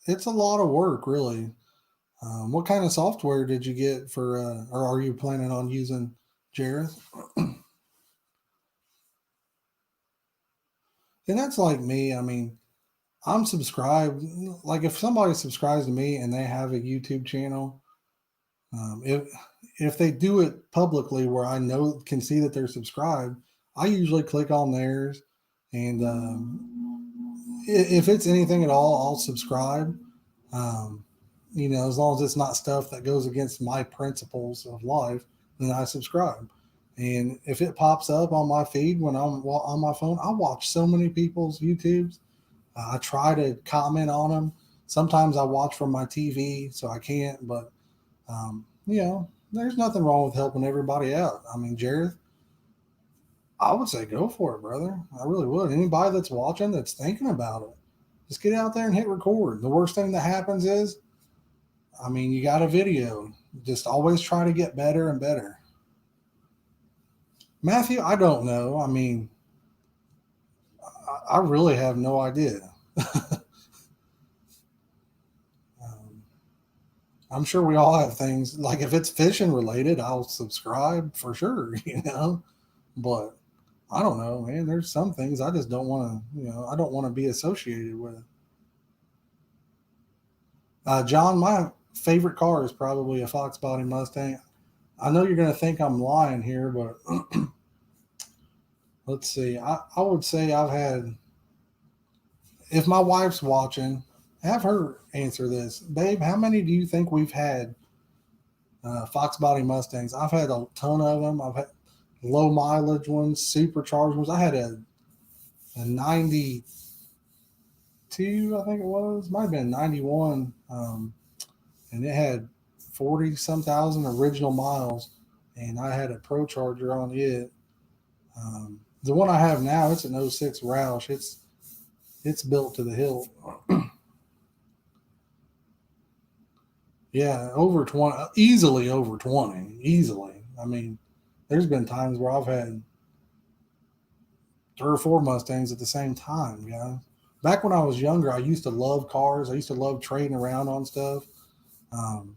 it's a lot of work, really. What kind of software did you get for, or are you planning on using, Jareth? And that's like me. I mean, I'm subscribed. Like if somebody subscribes to me and they have a YouTube channel, if they do it publicly where I know can see that they're subscribed, I usually click on theirs, and if it's anything at all, I'll subscribe. Um, as long as it's not stuff that goes against my principles of life, then I subscribe. And if it pops up on my feed when I'm on my phone, I watch so many people's YouTubes. I try to comment on them. Sometimes I watch from my TV, so I can't. But there's nothing wrong with helping everybody out. I mean, Jared, I would say go for it, brother. I really would. Anybody that's watching that's thinking about it, just get out there and hit record. The worst thing that happens is, I mean, you got a video. Just always try to get better and better. Matthew, I don't know. I mean, I really have no idea. um, I'm sure we all have things like if it's fishing related, I'll subscribe for sure, But I don't know, man. There's some things I just don't want to, I don't want to be associated with. John, my favorite car is probably a Fox Body Mustang. I know you're going to think I'm lying here, but let's see. I would say I've had, if my wife's watching, have her answer this. Babe, how many do you think we've had Fox Body Mustangs? I've had a ton of them. I've had low mileage ones, supercharged ones. I had a 92, I think it was. Might have been 91. And it had 40 some thousand original miles. And I had a Pro Charger on it. The one I have now, it's an '06 Roush. It's built to the hilt. Yeah, over 20, easily over 20, easily. I mean, there's been times where I've had 3 or 4 Mustangs at the same time. Back when I was younger, I used to love cars. I used to love trading around on stuff. Um,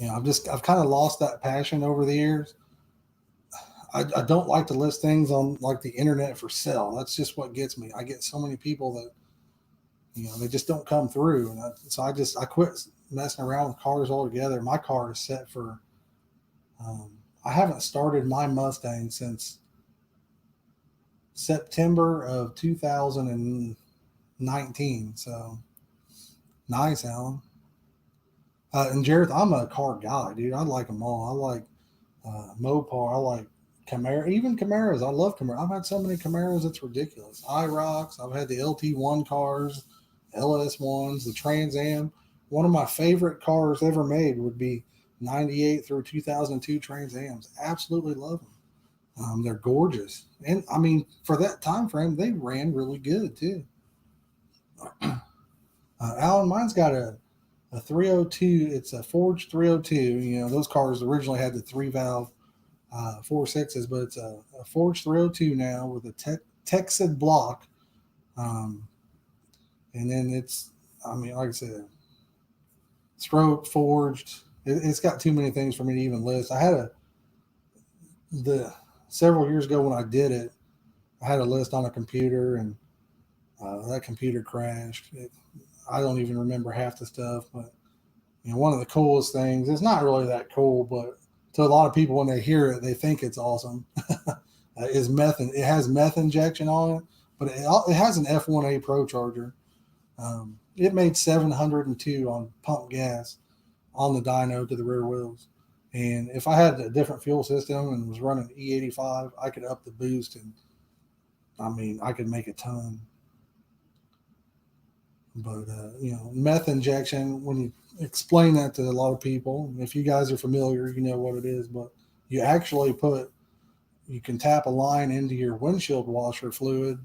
I've kind of lost that passion over the years. I don't like to list things on like the internet for sale. That's just what gets me. I get so many people that they just don't come through, and so I quit messing around with cars altogether. My car is set for. I haven't started my Mustang since September of 2019. So nice, Alan. And Jared, I'm a car guy, dude. I like them all. I like Mopar. I like Camaro, even Camaros. I love Camaro. I've had so many Camaros, it's ridiculous. IROCs. I've had the LT1 cars, LS1s, the Trans Am. One of my favorite cars ever made would be 98 through 2002 Trans Ams. Absolutely love them. They're gorgeous, and I mean for that time frame, they ran really good too. Alan, mine's got a 302. It's a forged 302. Those cars originally had the 3 valve 4.6s, but it's a forged 302 now with a Texan block, and then it's I mean, like I said, stroked, forged. It's got too many things for me to even list. I had the several years ago when I did it, I had a list on a computer, and that computer crashed. I don't even remember half the stuff, but one of the coolest things. It's not really that cool, but to a lot of people when they hear it, they think it's awesome. Is meth? It has meth injection on it, but it has an F1A Pro charger. It made 702 on pump gas on the dyno to the rear wheels. And if I had a different fuel system and was running E85, I could up the boost, and I mean, I could make a ton. But meth injection. When you explain that to a lot of people, if you guys are familiar, you know what it is. But you actually you can tap a line into your windshield washer fluid,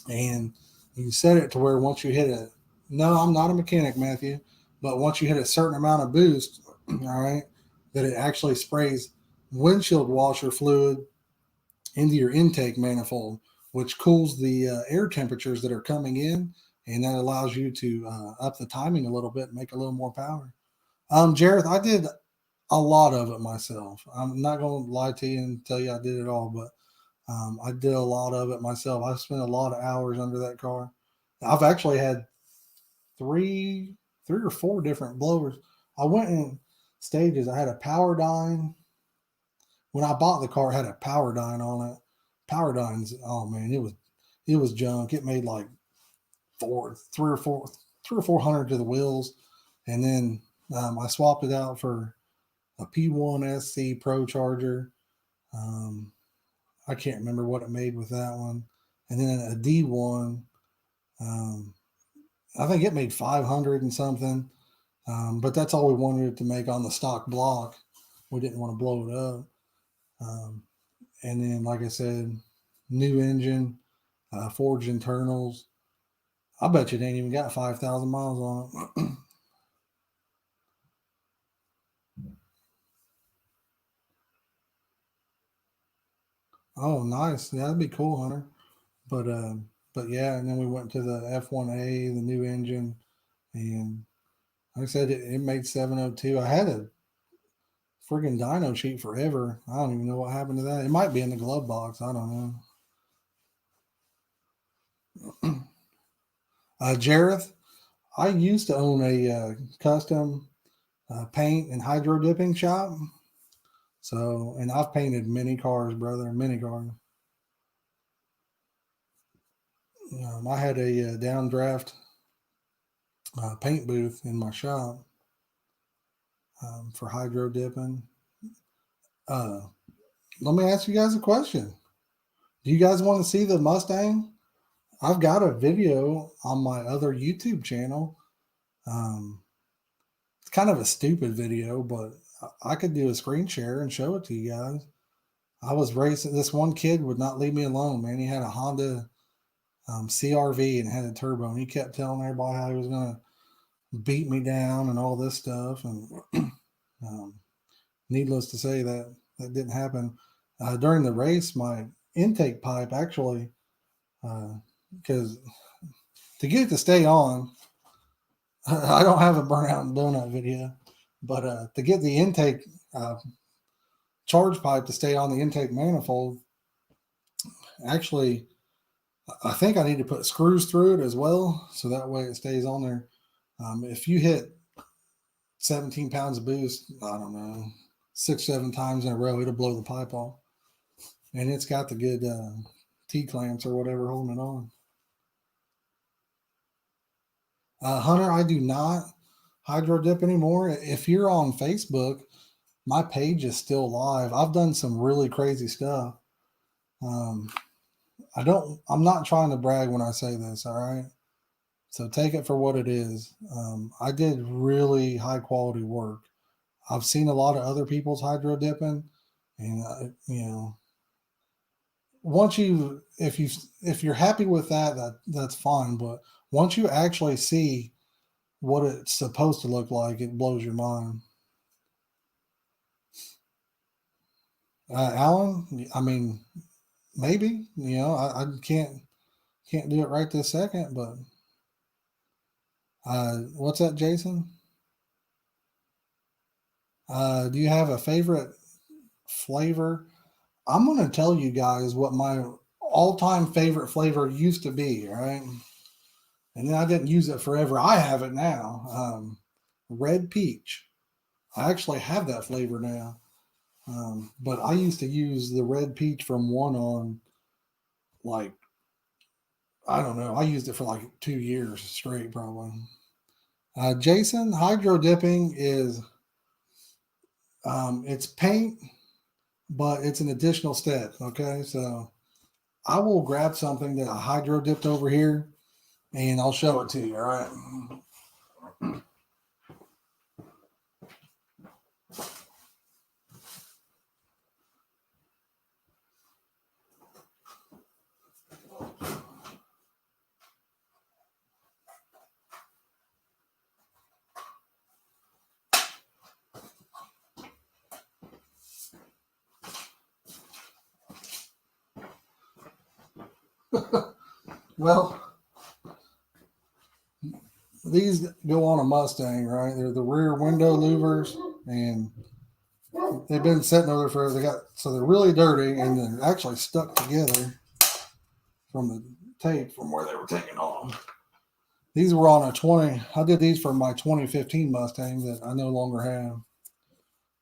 and you set it to where once you hit a no, I'm not a mechanic, Matthew, but once you hit a certain amount of boost, all right, that it actually sprays windshield washer fluid into your intake manifold, which cools the air temperatures that are coming in, and that allows you to up the timing a little bit and make a little more power. Jareth, I did a lot of it myself. I'm not going to lie to you and tell you I did it all, but I did a lot of it myself. I spent a lot of hours under that car. I've actually had three or four different blowers. I went in stages. I had a power dyne. When I bought the car, it had a power dyne on it. Power dynes, oh man, it was junk. It made like three or 400 to the wheels, and then I swapped it out for a P1 SC Pro charger. Um, I can't remember what it made with that one, and then a D1. Um, I think it made 500 and something, but that's all we wanted it to make on the stock block. We didn't want to blow it up. Um, and then, like I said, new engine, forged internals. I bet you it ain't even got 5,000 miles on it. Oh, nice. Yeah, that'd be cool, Hunter. But yeah, and then we went to the F1A, the new engine, and like I said, it made 702. I had a friggin' dyno sheet forever. I don't even know what happened to that. It might be in the glove box. I don't know. Jareth, I used to own a custom paint and hydro dipping shop. So, and I've painted many cars, brother, many cars. I had a downdraft paint booth in my shop for hydro dipping. Uh, Let me ask you guys a question. Do you guys want to see the Mustang? I've got a video on my other YouTube channel. Um, it's kind of a stupid video, but I could do a screen share and show it to you guys. I was racing. This one kid would not leave me alone, man. He had a Honda CRV and had a turbo, and he kept telling everybody how he was going to beat me down and all this stuff. And um, needless to say, that didn't happen. During the race, my intake pipe actually, because to get it to stay on, I don't have a burnout donut video, but to get the intake uh, charge pipe to stay on the intake manifold, actually, I think I need to put screws through it as well, so that way it stays on there. If you hit 17 pounds of boost, I don't know, 6, 7 times in a row, it'll blow the pipe off. And it's got the good T clamps or whatever holding it on. Hunter, I do not hydro dip anymore. If you're on Facebook, my page is still live. I've done some really crazy stuff. Um, I'm not trying to brag when I say this, all right? So take it for what it is. I did really high quality work. I've seen a lot of other people's hydro dipping, and once if you're happy with that, that's fine. But once you actually see what it's supposed to look like, it blows your mind. Alan, I mean, maybe I can't do it right this second, but What's that, Jason? Do you have a favorite flavor? I'm going to tell you guys what my all-time favorite flavor used to be, right? And then I didn't use it forever. I have it now. Red peach. I actually have that flavor now. But I used to use the red peach from one on, like, I don't know. I used it for like 2 years straight, probably. Jason, hydro dipping is it's paint, but it's an additional step. Okay, so I will grab something that I hydro dipped over here, and I'll show it to you. All right. Well, these go on a Mustang, right? They're the rear window louvers, and they've been sitting over there forever. They're really dirty, and they're actually stuck together from the tape from where they were taken off. These were on a 20. I did these for my 2015 Mustang that I no longer have.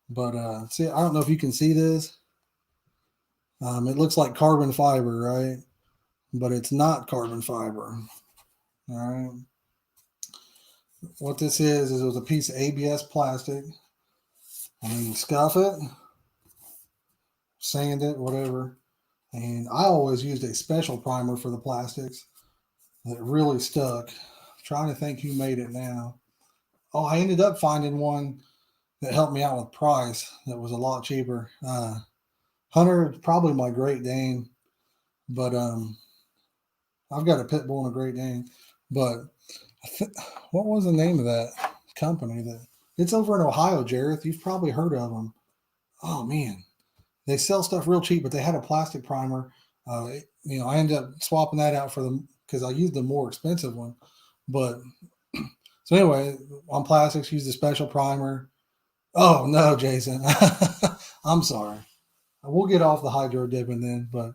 But see, I don't know if you can see this. It looks like carbon fiber, right? But it's not carbon fiber. All right. What this is it was a piece of ABS plastic, and then you scuff it, sand it, whatever. And I always used a special primer for the plastics that really stuck. I'm trying to think who made it now. Oh, I ended up finding one that helped me out with price that was a lot cheaper. Hunter is probably my Great Dane, but I've got a pit bull and a Great Dane. But what was the name of that company? That it's over in Ohio, Jareth. You've probably heard of them. Oh man, they sell stuff real cheap, but they had a plastic primer. I ended up swapping that out for them because I used the more expensive one. But so anyway, on plastics, use the special primer. Oh no, Jason, I'm sorry. We'll get off the hydro dipping then, but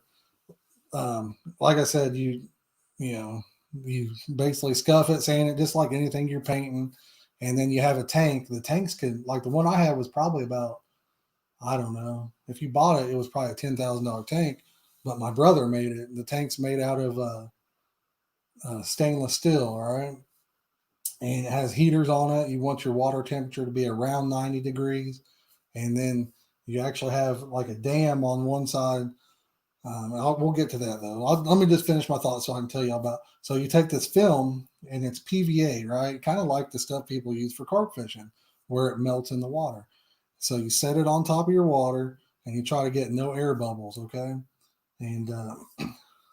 like I said, you know you basically scuff it, sand it, just like anything you're painting, and then you have a tank. The tanks could like the one I had was probably about I don't know if you bought it, it was probably a $10,000 tank, but my brother made it. The tank's made out of stainless steel, all right, and it has heaters on it. You want your water temperature to be around 90 degrees, and then you actually have like a dam on one side. We'll get to that though. Let me just finish my thoughts so I can tell you about. So you take this film and it's PVA, right? Kind of like the stuff people use for carp fishing, where it melts in the water. So you set it on top of your water and you try to get no air bubbles, okay? And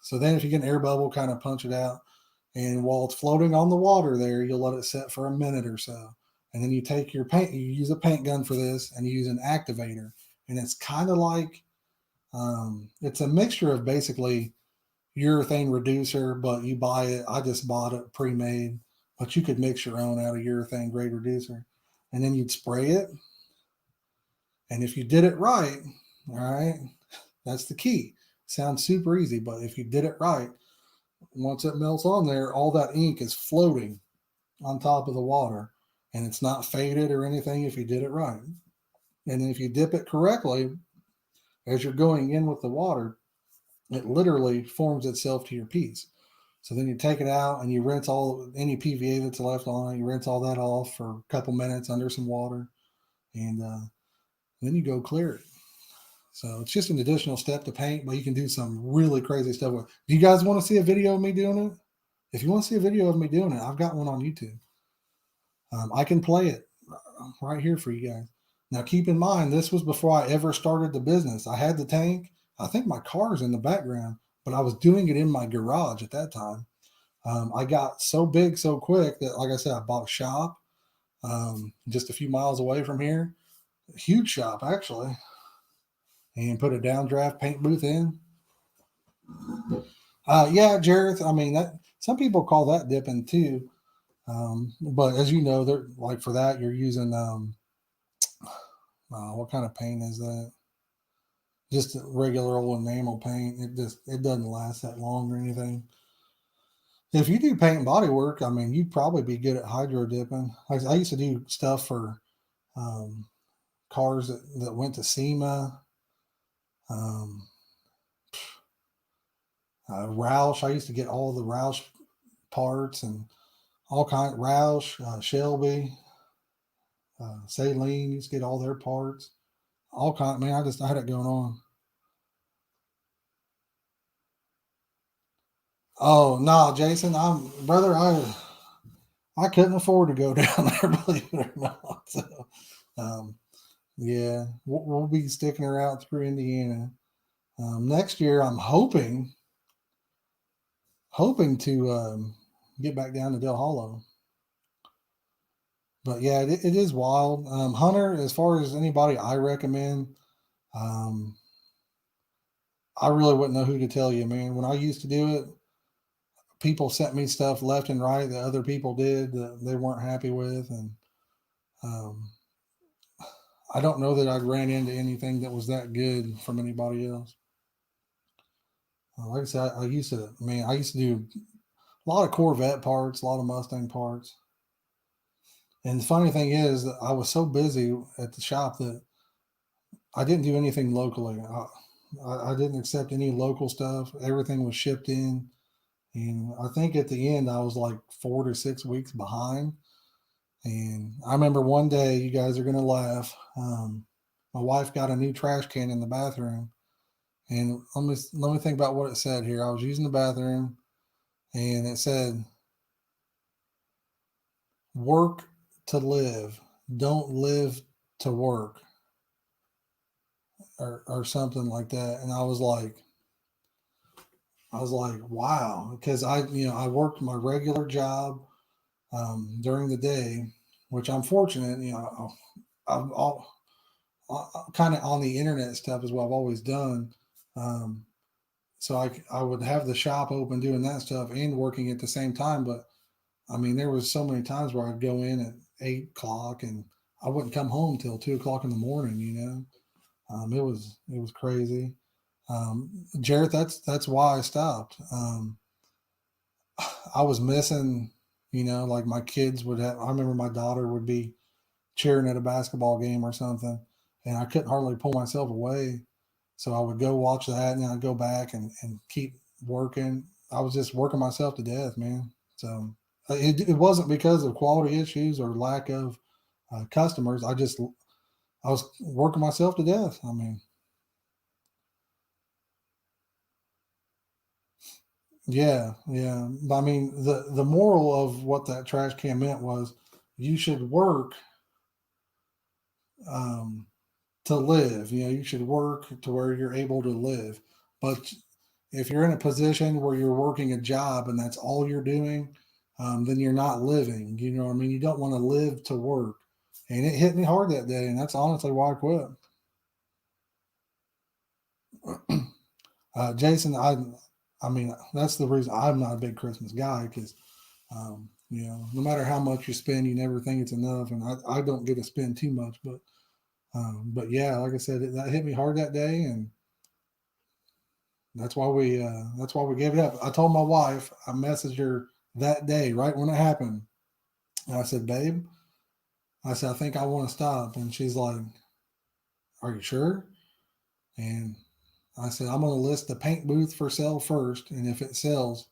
so then if you get an air bubble, kind of punch it out. And while it's floating on the water there, you'll let it set for a minute or so. And then you take your paint, you use a paint gun for this and you use an activator. And it's kind of like it's a mixture of basically urethane reducer, but you buy it. I just bought it pre-made, but you could mix your own out of urethane grade reducer, and then you'd spray it. And if you did it right, all right, that's the key. Sounds super easy, but if you did it right, once it melts on there, all that ink is floating on top of the water, and it's not faded or anything if you did it right. And then if you dip it correctly, as you're going in with the water, it literally forms itself to your piece. So then you take it out and you rinse all any PVA that's left on it. You rinse all that off for a couple minutes under some water, and then you go clear it. So it's just an additional step to paint, but you can do some really crazy stuff with. Do you guys want to see a video of me doing it? If you want to see a video of me doing it, I've got one on YouTube. I can play it right here for you guys. Now, keep in mind, this was before I ever started the business. I had the tank. I think my car's in the background, but I was doing it in my garage at that time. I got so big so quick that, like I said, I bought a shop just a few miles away from here, a huge shop actually, and put a downdraft paint booth in. Yeah, Jareth. I mean, that some people call that dipping too. But as you know, they're like for that you're using what kind of paint is that? Just regular old enamel paint. It doesn't last that long or anything. If you do paint and body work, I mean, you'd probably be good at hydro dipping. I used to do stuff for um, cars that went to SEMA, um, Roush. I used to get all the Roush parts and all kind Roush, Shelby, Saline. Used to get all their parts. All kind. Man, I had it going on. Oh no, Jason, I'm brother. I couldn't afford to go down there, believe it or not. So, um, yeah, we'll be sticking her out through Indiana. Next year, I'm hoping to get back down to Del Hollow. But yeah, it is wild. Hunter, as far as anybody I recommend, um, I really wouldn't know who to tell you, man. When I used to do it, people sent me stuff left and right that other people did that they weren't happy with, and um, I don't know that I ran into anything that was that good from anybody else. Like I said, I used to, man, I used to do a lot of Corvette parts, a lot of Mustang parts. And the funny thing is that I was so busy at the shop that I didn't do anything locally. I didn't accept any local stuff. Everything was shipped in. And I think at the end, I was like 4 to 6 weeks behind. And I remember one day, you guys are going to laugh. My wife got a new trash can in the bathroom. And let me think about what it said here. I was using the bathroom and it said, work to live, don't live to work, or something like that. And I was like, wow, because I worked my regular job during the day, which I'm fortunate, I'm all kind of on the internet stuff is what I've always done. Um, so I would have the shop open doing that stuff and working at the same time. But I mean, there was so many times where I'd go in at 8 o'clock and I wouldn't come home till 2 o'clock in the morning. It was crazy. Jarrett, that's why I stopped. I was missing, like my kids would have. I remember my daughter would be cheering at a basketball game or something, and I couldn't hardly pull myself away. So I would go watch that, and then I'd go back and keep working. I was just working myself to death, man. So it wasn't because of quality issues or lack of customers. I was working myself to death. I mean, yeah, yeah. I mean, the moral of what that trash can meant was you should work um, to live. You should work to where you're able to live. But if you're in a position where you're working a job and that's all you're doing, then you're not living. You know what I mean? You don't want to live to work. And it hit me hard that day, and that's honestly why I quit. Jason, I mean, that's the reason I'm not a big Christmas guy because, no matter how much you spend, you never think it's enough, and I don't get to spend too much, but yeah, like I said, that hit me hard that day, and that's why we gave it up. I told my wife, I messaged her that day, right when it happened, and I said, "Babe," I said, "I think I want to stop," and she's like, "Are you sure?" And I said, "I'm going to list the paint booth for sale first, and if it sells,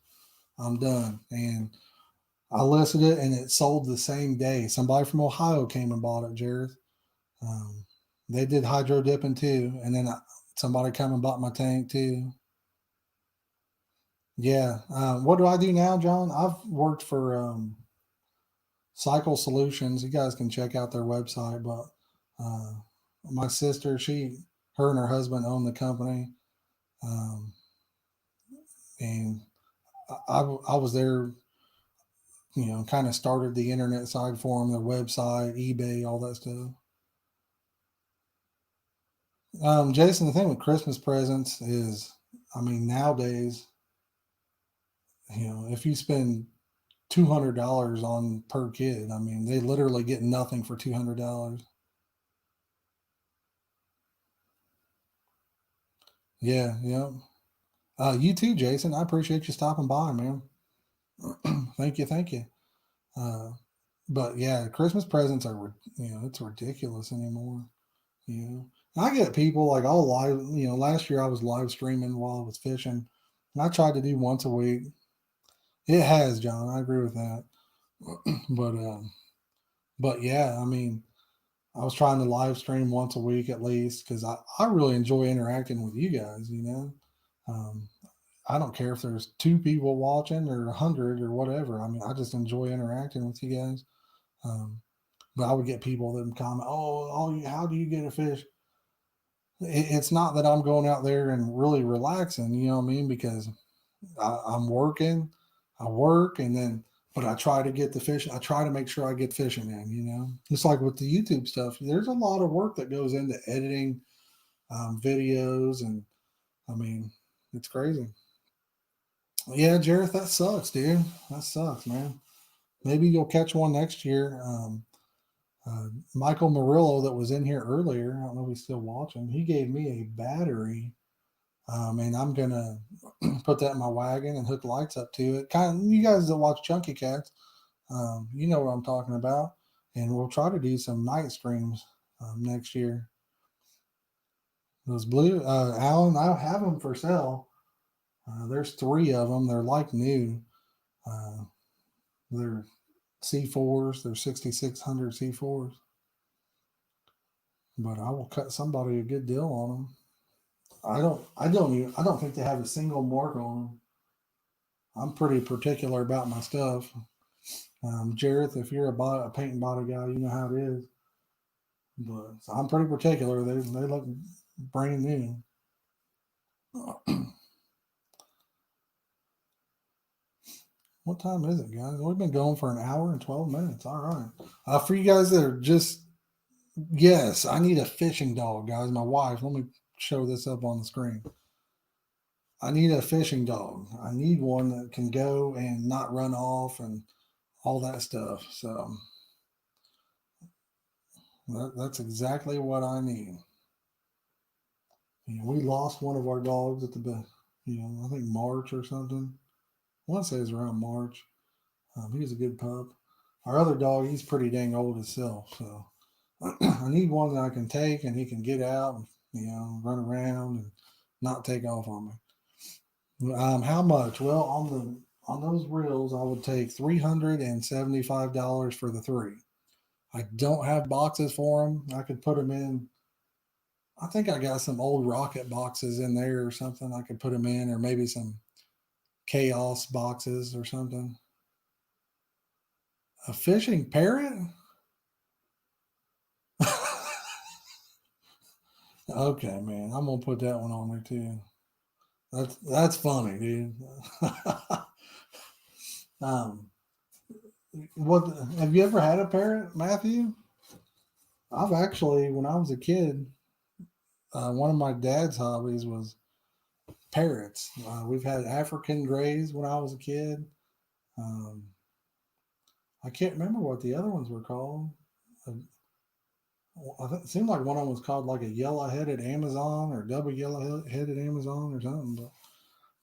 I'm done." And I listed it, and it sold the same day. Somebody from Ohio came and bought it, Jared. Um, they did hydro dipping too, and then somebody come and bought my tank too. Yeah. What do I do now, John? I've worked for Cycle Solutions. You guys can check out their website. But uh, my sister, her and her husband own the company, um, and I was there. Kind of started the internet side for them, their website, eBay, all that stuff. Jason, the thing with Christmas presents is, I mean, nowadays, if you spend $200 on per kid. I mean, they literally get nothing for $200. Yeah, yeah. You too, Jason. I appreciate you stopping by, man. Thank you, thank you. Uh, but yeah, Christmas presents are it's ridiculous anymore. You know, and I get people like I'll live. Last year I was live streaming while I was fishing, and I tried to do once a week. It has, John. I agree with that. but but yeah, I mean, I was trying to live stream once a week at least because I really enjoy interacting with you guys. Um, I don't care if there's two people watching or 100 or whatever. I mean, I just enjoy interacting with you guys. Um, but I would get people that would comment, "Oh, how do you get a fish?" It's not that I'm going out there and really relaxing. You know what I mean? Because I'm working, I work, and then but I try to get the fish. I try to make sure I get fishing in. Just like with the YouTube stuff, there's a lot of work that goes into editing videos, and I mean, it's crazy. Yeah, Jareth, that sucks, dude. That sucks, man. Maybe you'll catch one next year. Michael Murillo, that was in here earlier, I don't know if he's still watching. He gave me a battery, and I'm gonna put that in my wagon and hook lights up to it. Kind of, you guys that watch Chunky Cats, you know what I'm talking about. And we'll try to do some night streams next year. Those blue, Alan, I have them for sale. There's three of them. They're like new. Uh, they're C4s. They're 6600 C4s. But I will cut somebody a good deal on them. I don't think they have a single mark on them. I'm pretty particular about my stuff. Jareth, if you're a paint and bottle guy, you know how it is. But so I'm pretty particular. They look brand new. What time is it, guys? We've been going for an hour and 12 minutes. All right. For you guys that are just yes, I need a fishing dog, guys. My wife. Let me show this up on the screen. I need a fishing dog. I need one that can go and not run off and all that stuff. So that's exactly what I need. We lost one of our dogs at I think March or something. I want to say it was around March. He was a good pup. Our other dog, he's pretty dang old himself. So I need one that I can take and he can get out and, run around and not take off on me. How much? Well, on those reels, I would take $375 for the three. I don't have boxes for them. I could put them in. I think I got some old rocket boxes in there or something. I could put them in, or maybe some chaos boxes or something. A fishing parrot? Okay, man. I'm gonna put that one on there too. That's funny, dude. um, what have you ever had a parrot, Matthew? I've actually, when I was a kid, one of my dad's hobbies was parrots. We've had African grays when I was a kid. Um, I can't remember what the other ones were called. Uh, it seemed like one of them was called like a yellow-headed Amazon or double yellow-headed Amazon or something.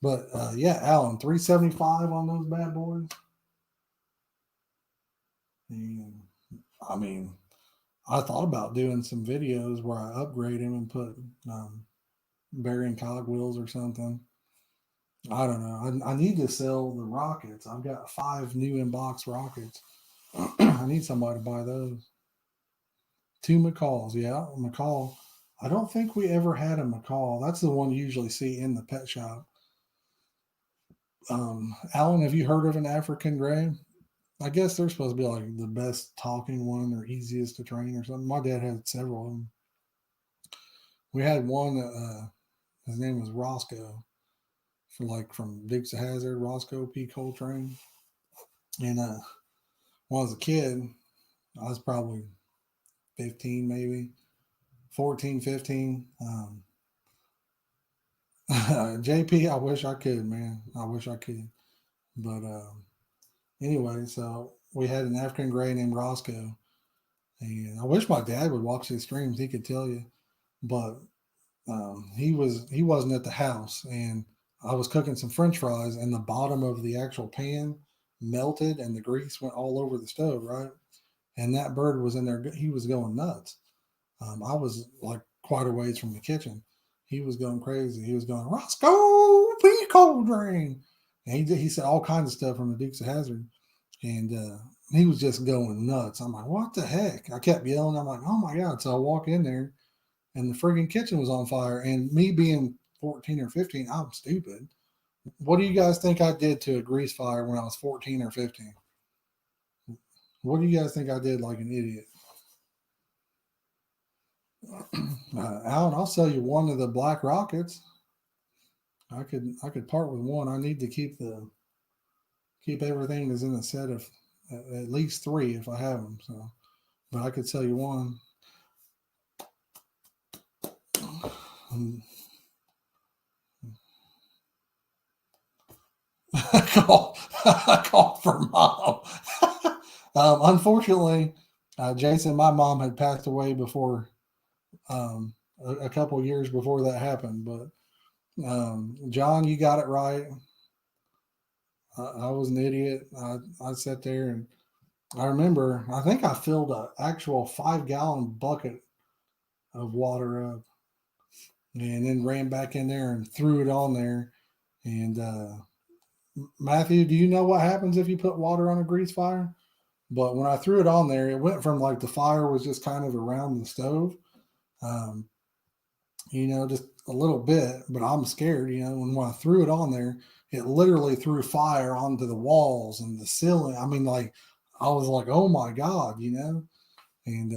But yeah, Alan, 375 on those bad boys. And I mean, I thought about doing some videos where I upgrade him and put bearing cogwheels or something. I don't know. I need to sell the rockets. I've got 5 new in-box rockets. I need somebody to buy those. 2 McCalls, yeah, McCall. I don't think we ever had a McCall. That's the one you usually see in the pet shop. Alan, have you heard of an African gray? I guess they're supposed to be like the best talking one or easiest to train or something. My dad had several of them. We had one. His name was Roscoe, for like from Dukes of Hazard, Roscoe P. Coltrane. And when I was a kid, I was probably 15, maybe 14, 15. JP, I wish I could, man. I wish I could. But anyway, so we had an African gray named Roscoe, and I wish my dad would watch these streams. He could tell you, but he wasn't at the house, and I was cooking some French fries, and the bottom of the actual pan melted, and the grease went all over the stove, right? And that bird was in there. He was going nuts. I was like quite a ways from the kitchen. He was going crazy. He was going, Roscoe, please cold drain. And he said all kinds of stuff from the Dukes of Hazzard, and he was just going nuts. I'm like, what the heck? I kept yelling. I'm like, oh my god! So I walk in there, and the friggin' kitchen was on fire. And me being 14 or 15, I'm stupid. What do you guys think I did to a grease fire when I was 14 or 15? What do you guys think I did like an idiot? Alan, I'll sell you one of the black rockets. I could part with one. I need to keep everything that's in a set of at least three if I have them. So, but I could sell you one. I called for mom. Unfortunately, Jason, my mom had passed away before a couple years before that happened. But John, you got it right. I was an idiot. I sat there and I remember. I think I filled an actual 5 gallon bucket of water up, and then ran back in there and threw it on there. And Matthew, do you know what happens if you put water on a grease fire? But when I threw it on there, it went from like the fire was just kind of around the stove, um, just a little bit. But I'm scared, when I threw it on there, it literally threw fire onto the walls and the ceiling. I mean, like, I was like, oh my God. And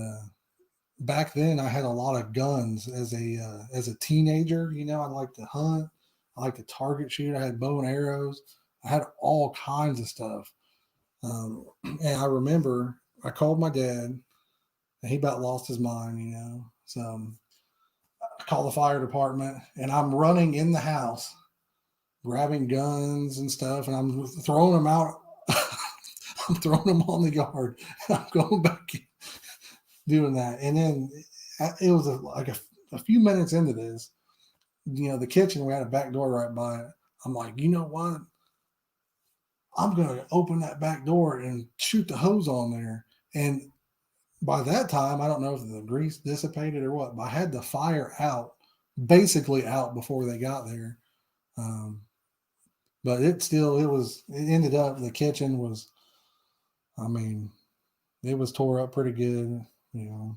back then I had a lot of guns as a teenager. I like to hunt, I like to target shoot. I had bow and arrows. I had all kinds of stuff. And I remember I called my dad, and he about lost his mind. So I called the fire department, and I'm running in the house, grabbing guns and stuff, and I'm throwing them out. I'm throwing them on the yard, and I'm going back in, doing that. And then it was like a few minutes into this, the kitchen, we had a back door right by it. I'm like, you know what? I'm going to open that back door and shoot the hose on there. And by that time, I don't know if the grease dissipated or what, but I had the fire out, basically out before they got there. Um, but it ended up, the kitchen was, I mean, it was tore up pretty good, you know.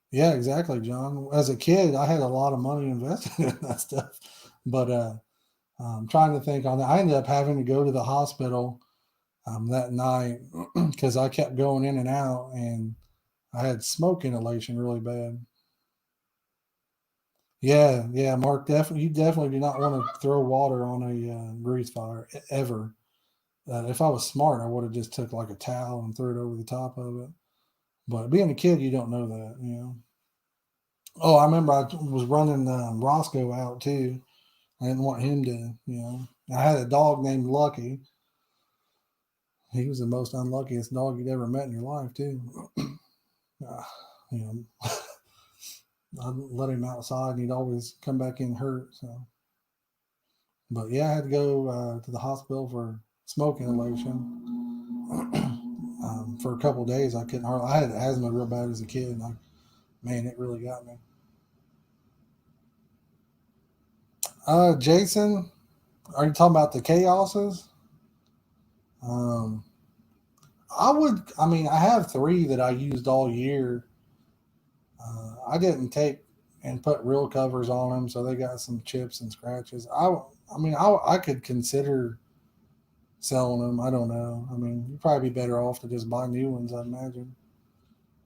Yeah, exactly, John. As a kid, I had a lot of money invested in that stuff. But I'm trying to think on that. I ended up having to go to the hospital that night because I kept going in and out, and I had smoke inhalation really bad. Yeah, yeah, Mark. Definitely, you definitely do not want to throw water on a grease fire ever. If I was smart, I would have just took like a towel and threw it over the top of it. But being a kid, you don't know that. Oh, I remember I was running Roscoe out too. I didn't want him to. I had a dog named Lucky. He was the most unluckiest dog you'd ever met in your life too. uh, you know, I'd let him outside, and he'd always come back in hurt. So, but yeah, I had to go to the hospital for smoke inhalation for a couple of days. I couldn't hardly. I had asthma real bad as a kid, and man, it really got me. Jason, are you talking about the chaoses? Um, I would. I mean, I have three that I used all year. I didn't take and put real covers on them, so they got some chips and scratches. I could consider selling them. I don't know. I mean, you'd probably be better off to just buy new ones, I imagine.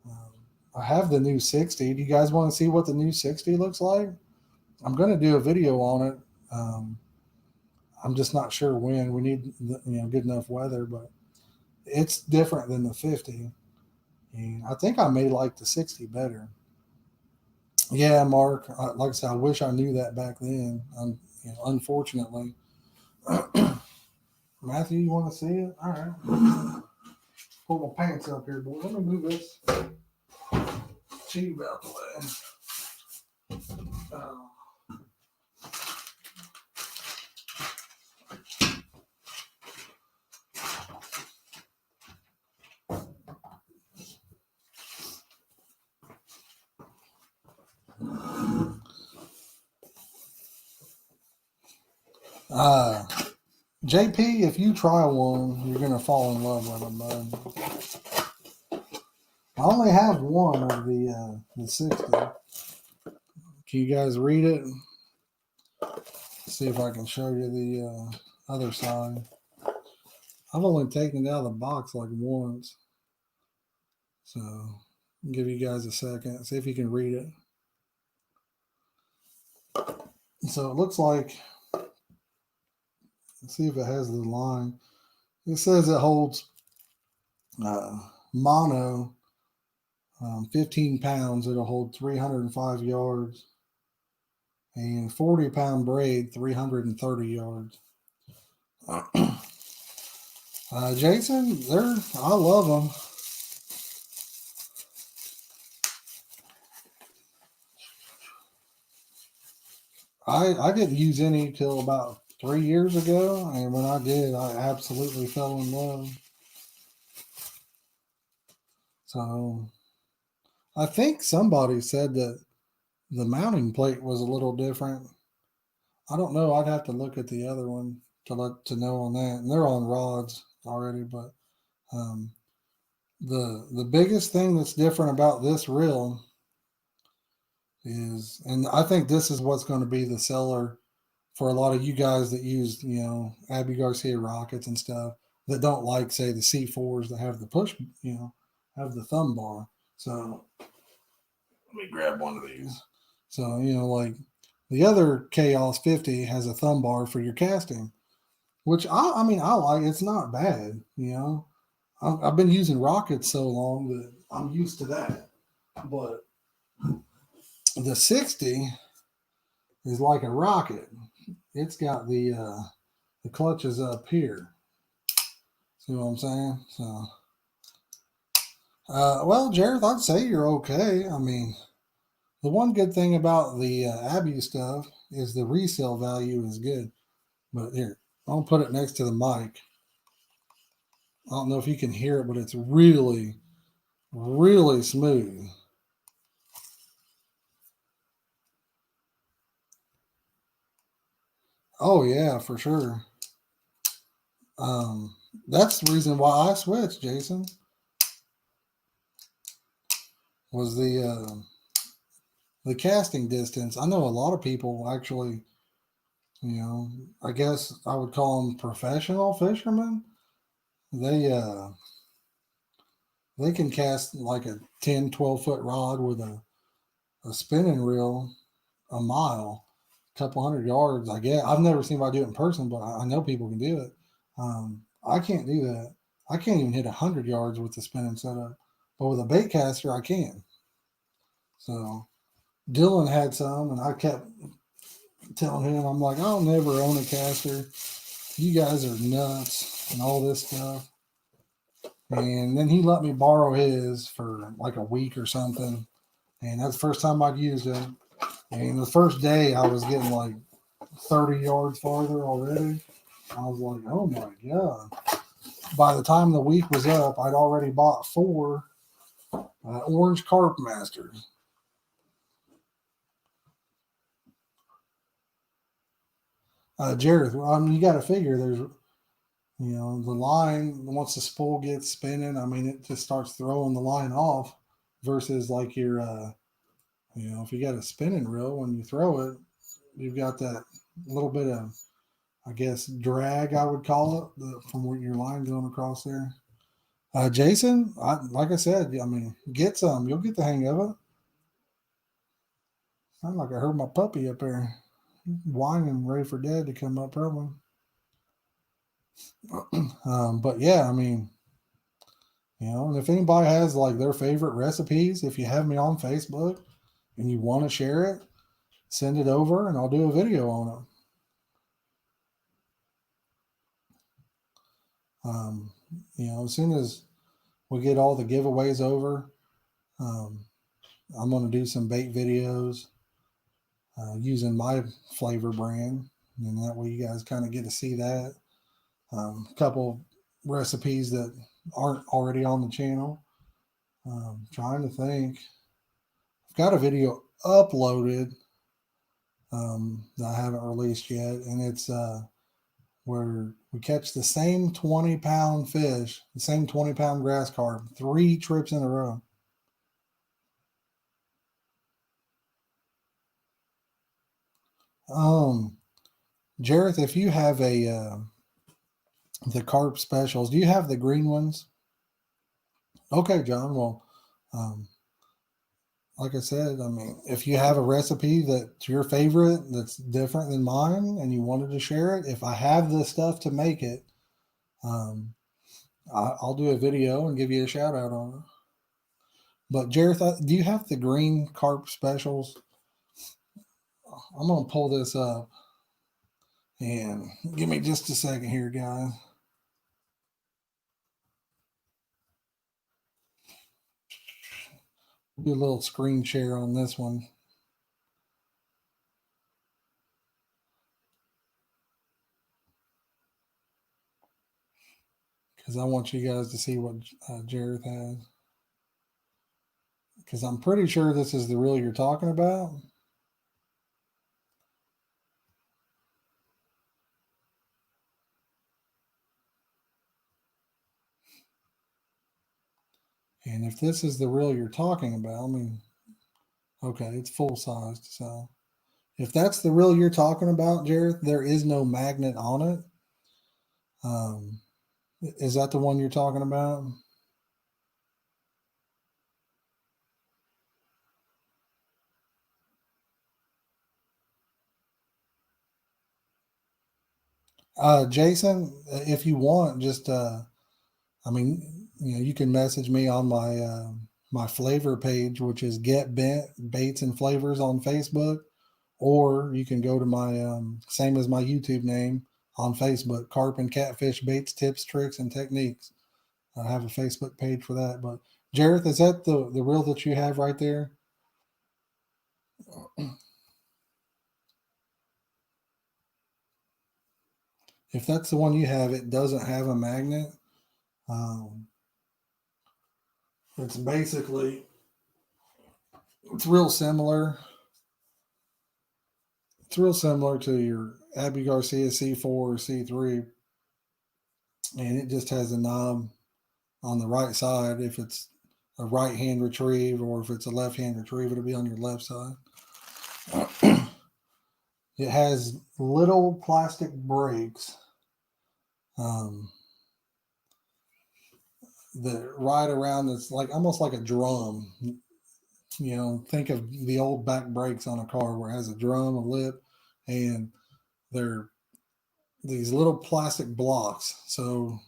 Um, I have the new 60. Do you guys want to see what the new 60 looks like? I'm going to do a video on it. Um, I'm just not sure when. We need good enough weather, but it's different than the 50. And I think I may like the 60 better. Yeah, Mark. Like I said, I wish I knew that back then. Unfortunately, Matthew, you want to see it? All right. Pull my pants up here, boy. Let me move this tube out the way. Uh, uh, JP, if you try one, you're gonna fall in love with them, bud. I only have one of the 60. Can you guys read it? See if I can show you the other side. I've only taken it out of the box like once, so I'll give you guys a second. See if you can read it. So it looks like. Let's see if it has the line. It says it holds uh, mono 15 pounds. It'll hold 305 yards, and 40-pound braid 330 yards. Jason, I love them. I didn't use any till about 3 years ago, and when I did, I absolutely fell in love. So I think somebody said that the mounting plate was a little different. I don't know. I'd have to look at the other one to know on that. And they're on rods already, but um, the biggest thing that's different about this reel is, and I think this is what's going to be the seller for a lot of you guys that use, Abby Garcia rockets and stuff that don't like, say, the C4s that have the push, have the thumb bar. So let me grab one of these. So, like the other Chaos 50 has a thumb bar for your casting, which I mean, I like. It's not bad, I've been using rockets so long that I'm used to that. But the 60 is like a rocket. It's got the clutches up here. See what I'm saying? So, well, Jared, I'd say you're okay. I mean, the one good thing about the Abbey stuff is the resale value is good. But here, I'll put it next to the mic. I don't know if you can hear it, but it's really, really smooth. Oh yeah, for sure. Um, that's the reason why I switched, Jason. Was the casting distance. I know a lot of people actually, I guess I would call them professional fishermen. They uh they can cast like a 10, 12 foot rod with a spinning reel a mile, a couple hundred yards. I guess I've never seen anybody do it in person, but I know people can do it. I can't do that. I can't even hit 100 yards with the spinning setup, but with a bait caster, I can. So Dylan had some, and I kept telling him, I'm like, I'll never own a caster. You guys are nuts and all this stuff. And then he let me borrow his for like a week or something. And that's the first time I'd used it. And the first day I was getting like 30 yards farther already. I was like, oh my God. By the time the week was up, I'd already bought 4 orange carp masters. Jared, I mean, you got to figure there's, the line, once the spool gets spinning, I mean, it just starts throwing the line off versus like your, if you got a spinning reel, when you throw it, you've got that little bit of, I guess, drag, I would call it, from where your line going across there. Jason, like I said, I mean, get some. You'll get the hang of it. Sound like I heard my puppy up there whining, ready for Dad to come up early. But yeah, I mean, and if anybody has like their favorite recipes, if you have me on Facebook and you want to share it, send it over and I'll do a video on it. Um, as soon as we get all the giveaways over, um, I'm going to do some bait videos using my flavor brand, and that way you guys kind of get to see that. A couple recipes that aren't already on the channel. Trying to think. I've got a video uploaded that I haven't released yet, and it's where we catch the same 20-pound fish, the same 20-pound grass carp, 3 trips in a row. Um, Jareth, if you have the carp specials, do you have the green ones? Okay, John. Well, um, like I said, I mean, if you have a recipe that's your favorite that's different than mine and you wanted to share it, if I have the stuff to make it, um, I'll do a video and give you a shout out on it. But Jareth, do you have the green carp specials? I'm gonna pull this up and give me just a second here, guys. Do a little screen share on this one because I want you guys to see what Jareth has. Because I'm pretty sure this is the reel you're talking about. And if this is the reel you're talking about, I mean, okay, it's full sized. So if that's the reel you're talking about, Jareth, there is no magnet on it. Um, is that the one you're talking about? Jason, if you want, just I mean, you can message me on my flavor page, which is Get Bent Baits and Flavors on Facebook, or you can go to my same as my YouTube name on Facebook, Carp and Catfish Baits Tips, Tricks, and Techniques. I have a Facebook page for that. But Jareth, is that the reel that you have right there? If that's the one you have, it doesn't have a magnet. Um, it's basically it's real similar. It's real similar to your Abby Garcia C4 or C3, and it just has a knob on the right side. If it's a right hand retrieve or if it's a left hand retrieve, it'll be on your left side. It has little plastic brakes um, that ride around. It's like almost like a drum. Think of the old back brakes on a car where it has a drum, a lip, and they're these little plastic blocks. So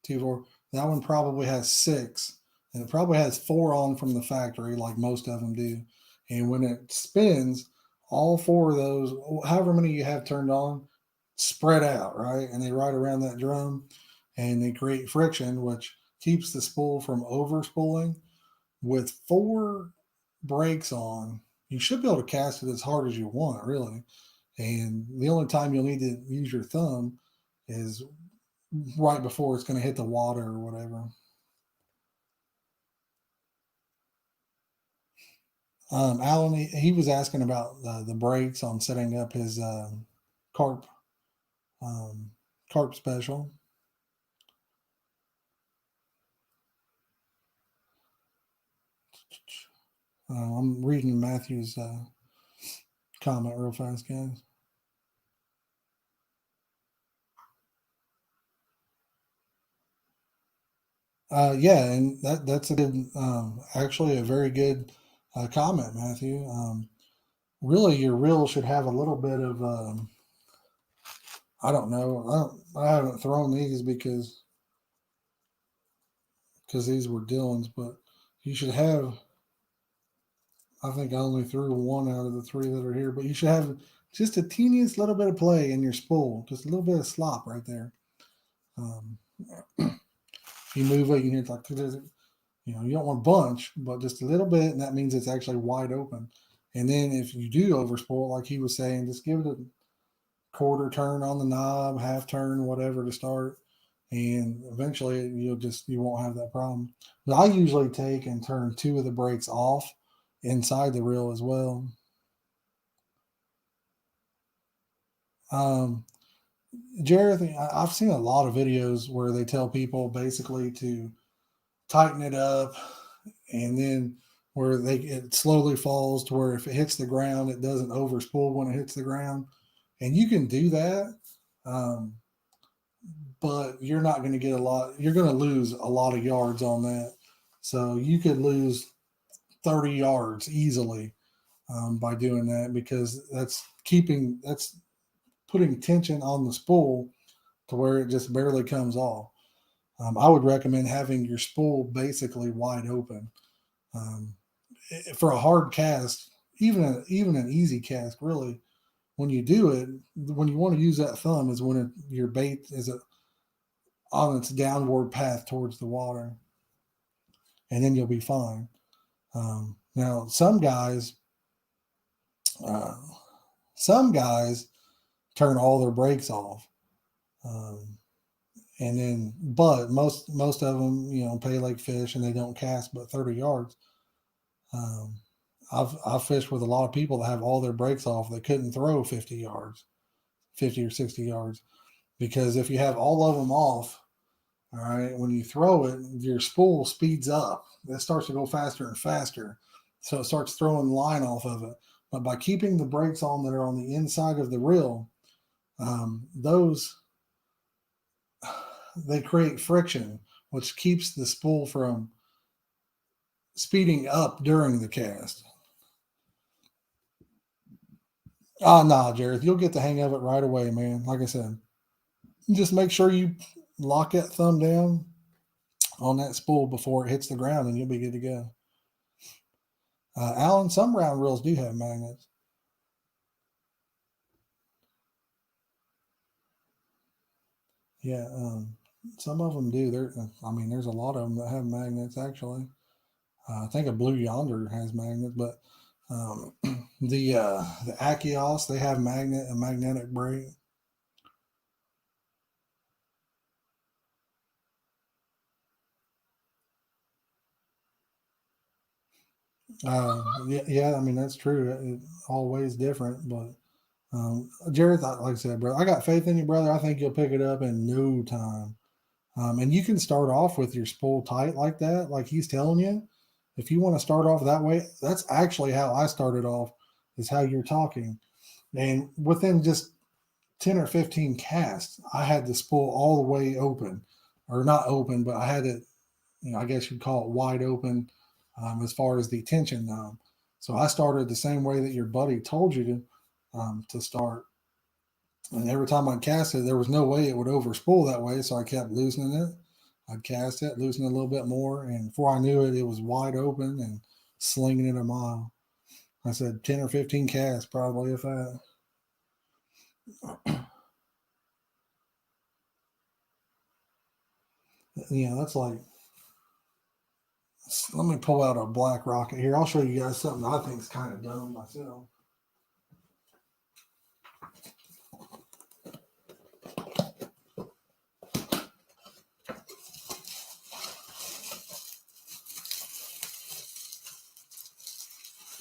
T4, that one probably has 6, and it probably has 4 on from the factory, like most of them do. And when it spins, all 4 of those, however many you have turned on, spread out, right? And they ride around that drum and they create friction, which keeps the spool from over spooling. With 4 brakes on, you should be able to cast it as hard as you want, really. And the only time you'll need to use your thumb is right before it's going to hit the water or whatever. Alan, he was asking about the brakes on setting up his carp um, carp special. I'm reading Matthew's comment real fast, guys. Yeah, and that's a good, actually a very good comment, Matthew. Really, your reel should have a little bit of, I don't know, I haven't thrown these because these were Dylan's, but you should have. I think I only threw 1 out of the 3 that are here, but you should have just a teeniest little bit of play in your spool, just a little bit of slop right there. You move it, you hear it's like, you don't want a bunch, but just a little bit, and that means it's actually wide open. And then if you do overspoil, like he was saying, just give it a quarter turn on the knob, half turn, whatever to start, and eventually you won't have that problem. But I usually take and turn two of the brakes off inside the reel as well. Um, Jared, I've seen a lot of videos where they tell people basically to tighten it up, and then where it slowly falls to where if it hits the ground, it doesn't overspool when it hits the ground, and you can do that. Um, but you're not going to get a lot. You're going to lose a lot of yards on that. So you could lose 30 yards easily by doing that, because that's putting tension on the spool to where it just barely comes off. I would recommend having your spool basically wide open. Um, for a hard cast, even an easy cast, really, when you do it, when you want to use that thumb is when your bait is on its downward path towards the water, and then you'll be fine. Now, uh, some guys turn all their brakes off, um, and then but most of them, pay like fish and they don't cast but 30 yards. Um, I've fished with a lot of people that have all their brakes off that couldn't throw 50 yards, 50 or 60 yards, because if you have all of them off, all right, when you throw it, your spool speeds up. It starts to go faster and faster. So it starts throwing line off of it. But by keeping the brakes on that are on the inside of the reel, those they create friction, which keeps the spool from speeding up during the cast. Ah, nah, Jared, you'll get the hang of it right away, man. Like I said, just make sure you lock that thumb down on that spool before it hits the ground, and you'll be good to go. Alan, some round reels do have magnets. Yeah, some of them do. There's a lot of them that have magnets actually. I think a Blue Yonder has magnets, but um, the Achios, they have a magnetic brake. Yeah, yeah, that's true. Always different, but Jared, like I said, brother, I got faith in you, brother. I think you'll pick it up in no time. And you can start off with your spool tight like that, like he's telling you. If you want to start off that way, that's actually how I started off, is how you're talking. And within just 10 or 15 casts, I had the spool all the way open, or not open, but I had it, I guess you'd call it wide open, as far as the tension knob. So I started the same way that your buddy told you to start. And every time I cast it, there was no way it would overspool that way. So I kept loosening it. I'd cast it, loosen it a little bit more. And before I knew it, it was wide open and slinging it a mile. I said 10 or 15 casts, probably, if that. That's like, let me pull out a black rocket here. I'll show you guys something I think is kind of dumb myself.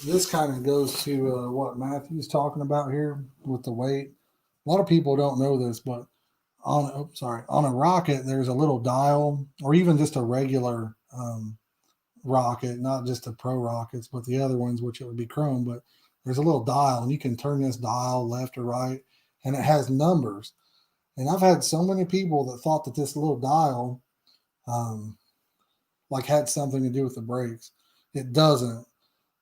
This kind of goes to what Matthew's talking about here with the weight. A lot of people don't know this, but on a rocket, there's a little dial, or even just a regular rocket, not just the pro rockets, but the other ones, which it would be chrome. But there's a little dial, and you can turn this dial left or right, and it has numbers. And I've had so many people that thought that this little dial, um, like, had something to do with the brakes. It doesn't.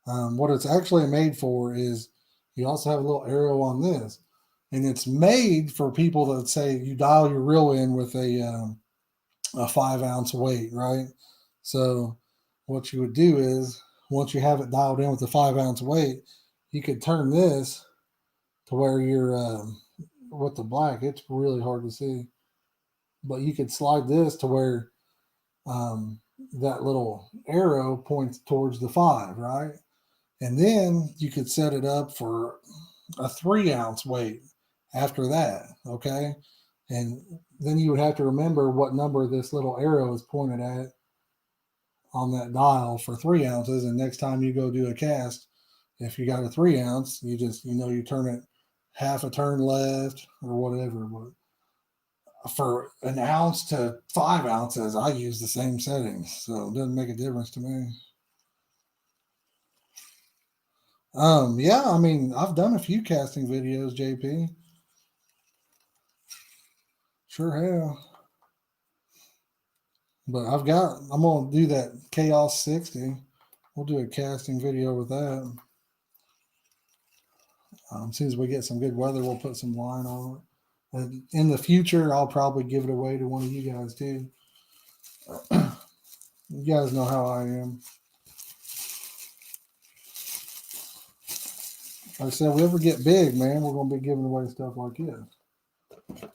What it's actually made for is you also have a little arrow on this, and it's made for people that say you dial your reel in with a 5 ounce weight, right? So what you would do is, once you have it dialed in with the 5 ounce weight, you could turn this to where you're with the black. It's really hard to see. but you could slide this to where that little arrow points towards the 5, right? And then you could set it up for a 3 ounce weight after that, okay? And then you would have to remember what number this little arrow is pointed at on that dial for 3 ounces. And next time you go do a cast, if you got a 3 ounce, you just, you turn it half a turn left or whatever. But for an ounce to 5 ounces, I use the same settings. So it doesn't make a difference to me. Yeah, I mean, I've done a few casting videos, JP. Sure have. But I'm gonna do that Chaos 60. We'll do a casting video with that. As soon as we get some good weather, we'll put some line on it. And in the future, I'll probably give it away to one of you guys too. You guys know how I am. Like I said, if we ever get big, man, we're gonna be giving away stuff like this,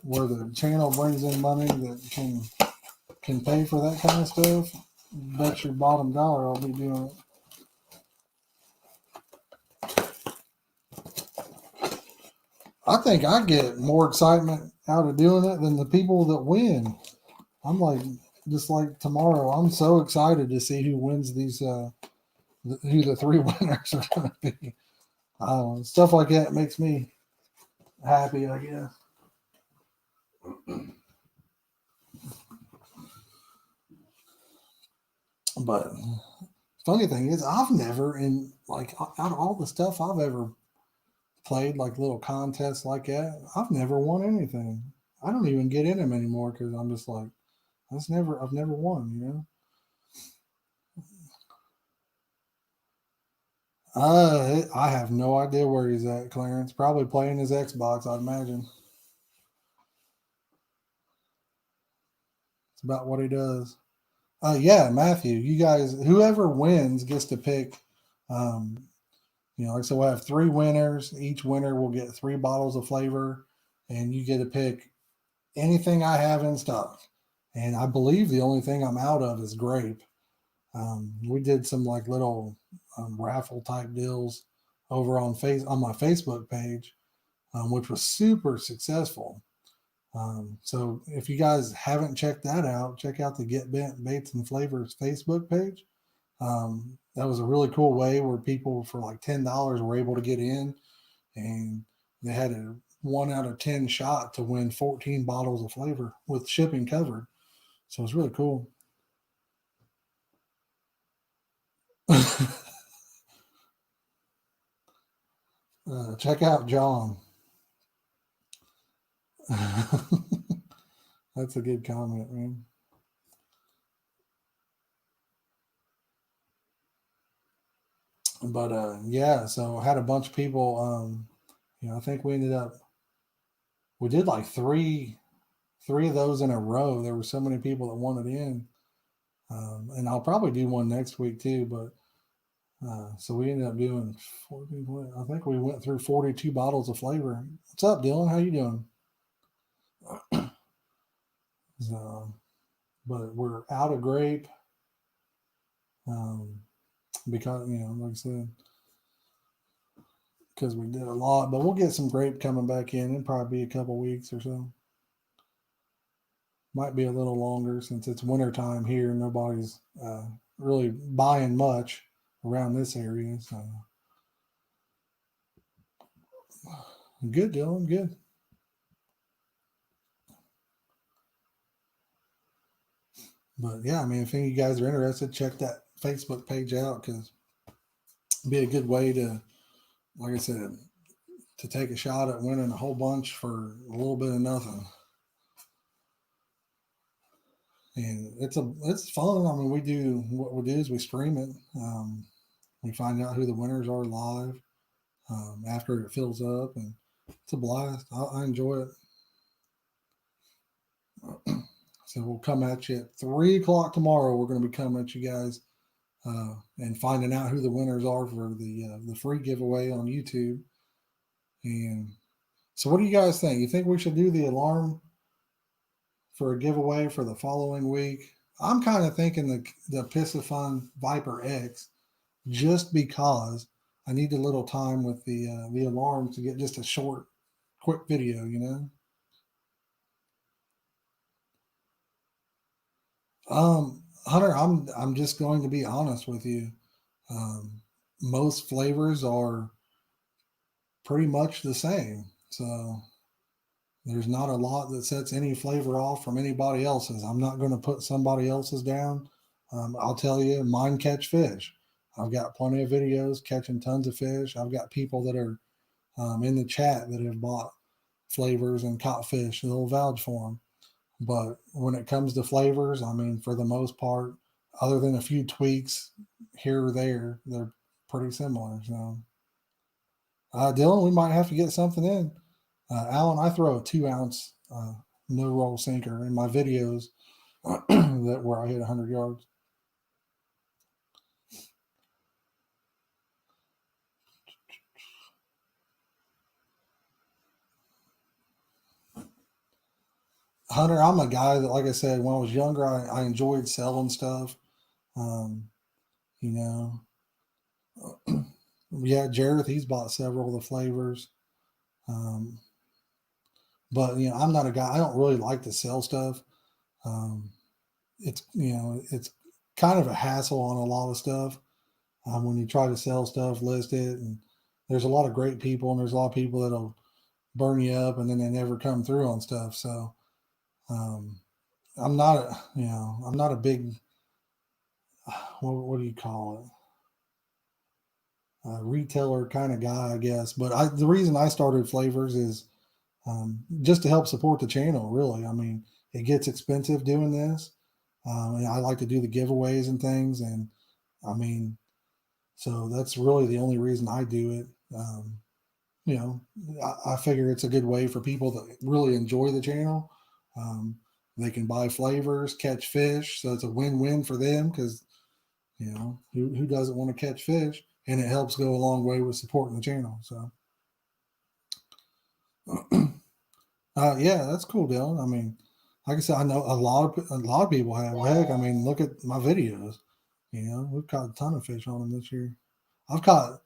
where the channel brings in money that can pay for that kind of stuff. Bet your bottom dollar I'll be doing it. I think I get more excitement out of doing it than the people that win. I'm like, just like tomorrow, I'm so excited to see who wins these, who the 3 winners are going to be. Stuff like that makes me happy, I guess. But funny thing is, I've never, out of all the stuff I've ever played, like little contests like that, I've never won anything. I don't even get in them anymore because I'm just like, I've never won. I have no idea where he's at, Clarence. Probably playing his Xbox, I'd imagine. It's about what he does. Yeah, Matthew, you guys, whoever wins gets to pick. Um, like I said, we'll have 3 winners. Each winner will get 3 bottles of flavor, and you get to pick anything I have in stock. And I believe the only thing I'm out of is grape. We did some like little raffle type deals over on my Facebook page, which was super successful. So if you guys haven't checked that out, check out the Get Bent Baits and Flavors Facebook page. That was a really cool way where people for like $10 were able to get in, and they had a 1 out of 10 shot to win 14 bottles of flavor with shipping covered. So it's really cool. Check out John. That's a good comment, man. But yeah, so I had a bunch of people. I think we did like three of those in a row. There were so many people that wanted in, and I'll probably do one next week too. But so we ended up doing 14. I think we went through 42 bottles of flavor. What's up, Dylan? How you doing? So, but we're out of grape um, because like I said, because we did a lot. But we'll get some grape coming back in. It'll probably be a couple weeks or so. Might be a little longer since it's winter time here. Nobody's really buying much around this area. So good, Dylan. Good. But yeah, I mean, if any of you guys are interested, check that Facebook page out because it'd be a good way to, like I said, to take a shot at winning a whole bunch for a little bit of nothing. And it's fun. I mean, what we do is we stream it. We find out who the winners are live after it fills up, and it's a blast. I enjoy it. So we'll come at you at 3 o'clock tomorrow. We're going to be coming at you guys and finding out who the winners are for the free giveaway on YouTube. And so, what do you guys think? You think we should do the alarm for a giveaway for the following week. I'm kind of thinking the Piscifun Viper X, just because I need a little time with the alarm to get just a short, quick video. Hunter, I'm just going to be honest with you. Um, Most flavors are pretty much the same, so there's not a lot that sets any flavor off from anybody else's. I'm not going to put somebody else's down. I'll tell you, mine catch fish. I've got plenty of videos catching tons of fish. I've got people that are in the chat that have bought flavors and caught fish. They'll vouch for them. But when it comes to flavors, I mean, for the most part, other than a few tweaks here or there, they're pretty similar. So, Dylan, we might have to get something in. Alan, I throw a 2 ounce no roll sinker in my videos that where I hit 100 yards. Hunter, I'm a guy that, like I said, when I was younger, I enjoyed selling stuff. Um, you know, yeah, Jareth, he's bought several of the flavors. Um, but I'm not a guy. I don't really like to sell stuff. Um, it's kind of a hassle on a lot of stuff when you try to sell stuff, list it, and there's a lot of great people, and there's a lot of people that'll burn you up, and then they never come through on stuff. So um, I'm not a big what do you call it? Retailer kind of guy, I guess. But the reason I started Flavors is just to help support the channel. Really, I mean, it gets expensive doing this, and I like to do the giveaways and things, and I mean, so that's really the only reason I do it. You know, I figure it's a good way for people that really enjoy the channel. Um, they can buy flavors, catch fish, so it's a win-win for them because who doesn't want to catch fish, and it helps go a long way with supporting the channel. So, yeah, that's cool, Dylan. I mean, like I said, I know a lot of people have. Well, heck, I mean, look at my videos. We've caught a ton of fish on them this year. I've caught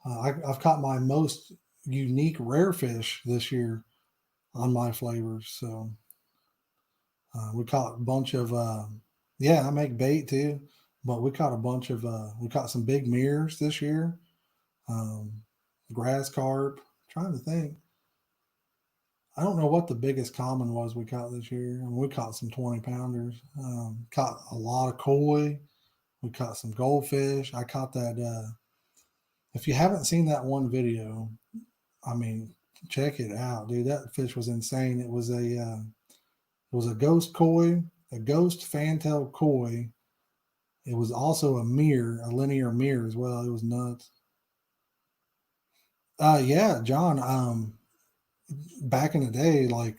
I've caught my most unique rare fish this year on my flavors. So we caught a bunch of yeah, I make bait too, but we caught some big mirrors this year. Um, Grass carp. Trying to think. I don't know what the biggest common was we caught this year. I mean, we caught some 20 pounders. Caught a lot of koi. We caught some goldfish. I caught that. If you haven't seen that one video, I mean, check it out, dude. That fish was insane. It was a ghost koi, a ghost fantail koi. It was also a mirror, a linear mirror as well. It was nuts. Yeah, John. Back in the day, like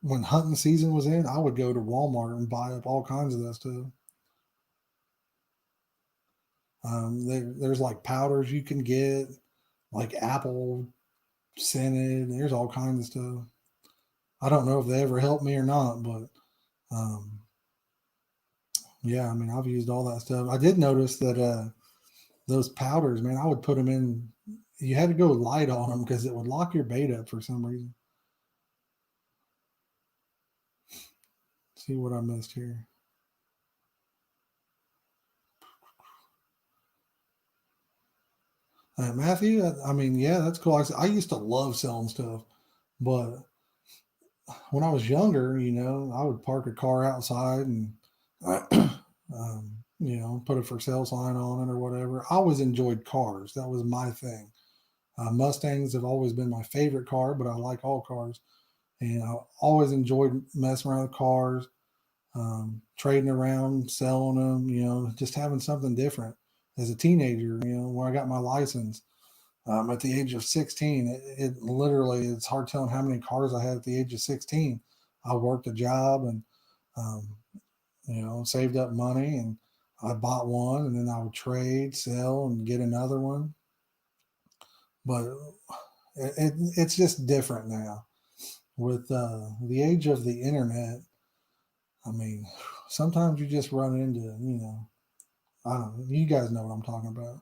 when hunting season was in, I would go to Walmart and buy up all kinds of that stuff. There's like powders you can get, like apple scented. There's all kinds of stuff. I don't know if they ever helped me or not, but um, yeah, I mean, I've used all that stuff. I did notice that those powders, man, I would put them in. You had to go light on them because it would lock your bait up for some reason. See what I missed here. Matthew, I mean, yeah, that's cool. I used to love selling stuff, but when I was younger, I would park a car outside and, put a for sale sign on it or whatever. I always enjoyed cars. That was my thing. Mustangs have always been my favorite car, but I like all cars. And I always enjoyed messing around with cars, trading around, selling them, just having something different. As a teenager, when I got my license, at the age of 16, it literally, it's hard telling how many cars I had at the age of 16. I worked a job and, um, saved up money and I bought one and then I would trade, sell, and get another one. But it's just different now with the age of the internet. I mean, sometimes you just run into, I don't know. You guys know what I'm talking about.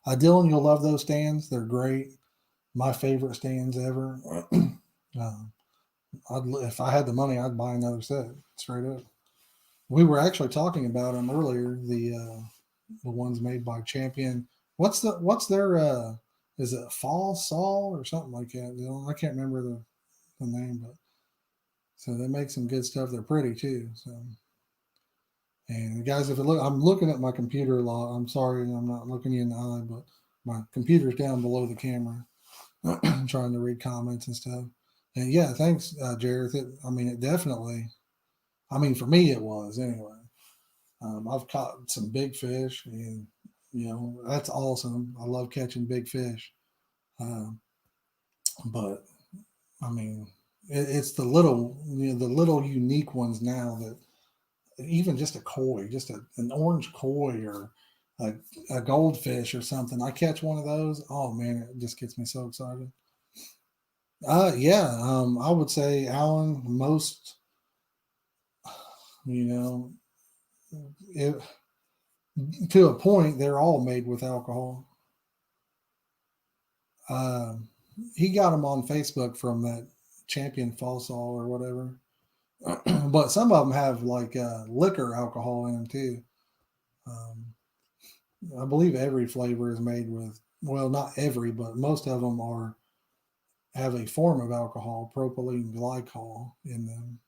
Dylan, you'll love those stands. They're great. My favorite stands ever. um, if I had the money, I'd buy another set straight up. We were actually talking about them earlier. The ones made by Champion. What's their is it Fall Sol or something like that? I can't remember the name, but so they make some good stuff. They're pretty too. So and guys, if it look, I'm looking at my computer a lot. I'm sorry, I'm not looking you in the eye, but my computer's down below the camera. Trying to read comments and stuff. And yeah, thanks, Jareth. I mean, it definitely. I mean, for me, it was anyway. I've caught some big fish, and that's awesome. I love catching big fish, um, but I mean, it's the little, the little unique ones now that even just a koi, just an orange koi or a, a goldfish or something. I catch one of those. Oh man, it just gets me so excited. Yeah, I would say, Alan, most, you know, it, to a point, they're all made with alcohol. Um, he got them on Facebook from that Champion Fossil or whatever. But some of them have like liquor alcohol in them too. Um, I believe every flavor is made with, well, not every, but most of them are have a form of alcohol, propylene glycol in them.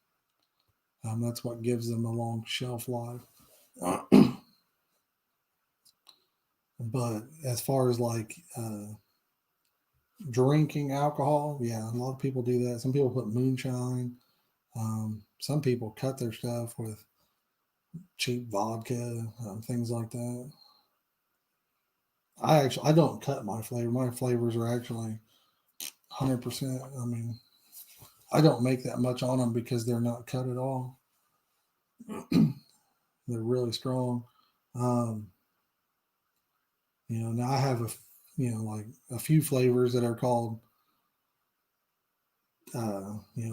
That's what gives them a long shelf life. But as far as like drinking alcohol, yeah, a lot of people do that. Some people put moonshine. Some people cut their stuff with cheap vodka, things like that. I don't cut my flavor. My flavors are actually 100%. I mean, I don't make that much on them because they're not cut at all. They're really strong. Um, now I have like a few flavors that are called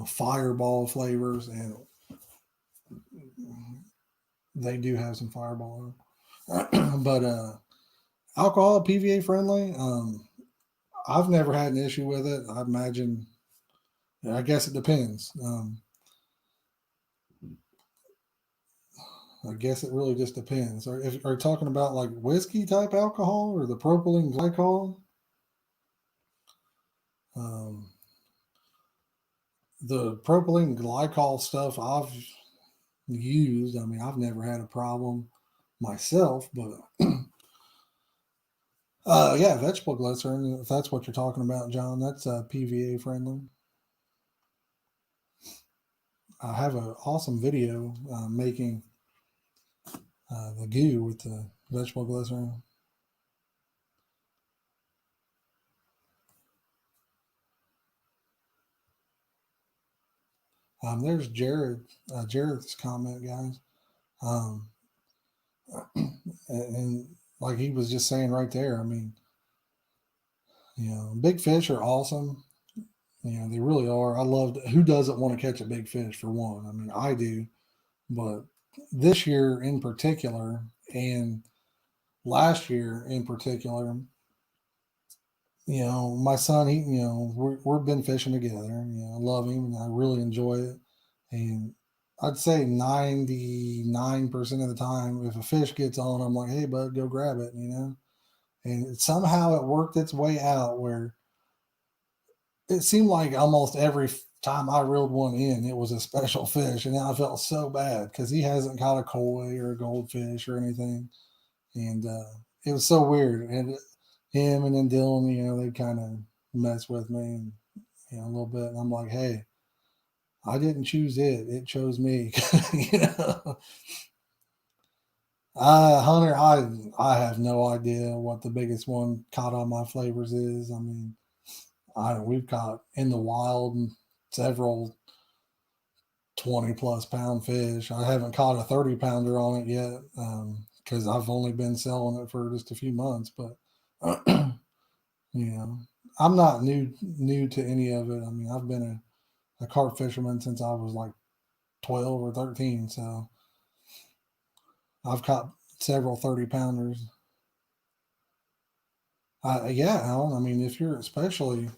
fireball flavors, and they do have some fireball in them. But alcohol PVA friendly. I've never had an issue with it. I imagine. I guess it depends. I guess it really just depends. Are you talking about like whiskey type alcohol or the propylene glycol? Um, the propylene glycol stuff I've used. I mean, I've never had a problem myself, but yeah, vegetable glycerin. If that's what you're talking about, John, that's PVA friendly. I have an awesome video making the goo with the vegetable glycerin. There's Jared's comment, guys. Um, and like he was just saying right there, I mean, big fish are awesome. They really are. I love. Who doesn't want to catch a big fish for one? I mean, I do. But this year in particular, and last year in particular, my son, we've been fishing together. I love him and I really enjoy it. And I'd say 99% of the time, if a fish gets on, I'm like, hey, bud, go grab it. And somehow it worked its way out where it seemed like almost every time I reeled one in, it was a special fish. And I felt so bad because he hasn't caught a koi or a goldfish or anything. And it was so weird. And him and then Dylan, they kind of mess with me and, a little bit. And I'm like, hey, I didn't choose it. It chose me. you know, Hunter, I have no idea what the biggest one caught on my flavors is. I mean, we've caught in the wild several 20+ pound fish. I haven't caught a 30 pounder on it yet because I've only been selling it for just a few months. But you know, I'm not new to any of it. I mean, I've been a carp fisherman since I was like 12 or 13. So I've caught several 30-pounders. Yeah, Alan, I mean, if you're especially,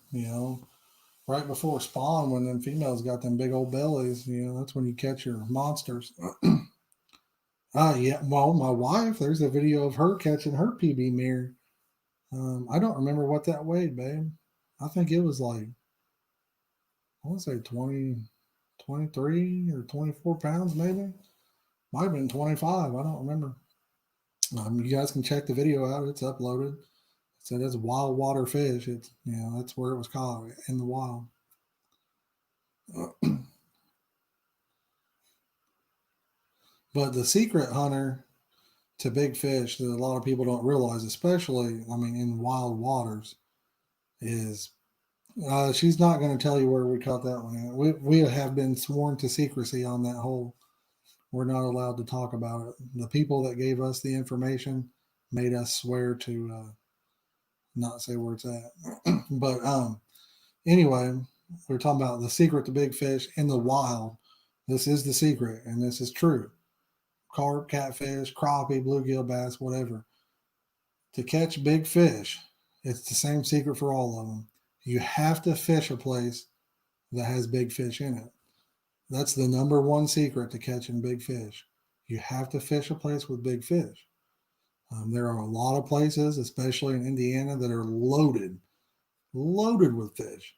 right before spawn when them females got them big old bellies, that's when you catch your monsters. Yeah, well, my wife, there's a video of her catching her PB mirror. I don't remember what that weighed, babe. I think it was like, I want to say 20, 23 or 24 pounds, maybe. Might have been 25. I don't remember. You guys can check the video out. It's uploaded. So that's wild water fish. It's, that's where it was caught, in the wild. But the secret, Hunter, to big fish that a lot of people don't realize, especially, I mean, in wild waters, is she's not going to tell you where we caught that one at. We have been sworn to secrecy on that hole. We're not allowed to talk about it. The people that gave us the information made us swear to not say where it's at. But anyway, we're talking about the secret to big fish in the wild. This is the secret, and this is true. Carp, catfish, crappie, bluegill, bass, whatever. To catch big fish, it's the same secret for all of them. You have to fish a place that has big fish in it. That's the number one secret to catching big fish. You have to fish a place with big fish. There are a lot of places, especially in Indiana, that are loaded with fish,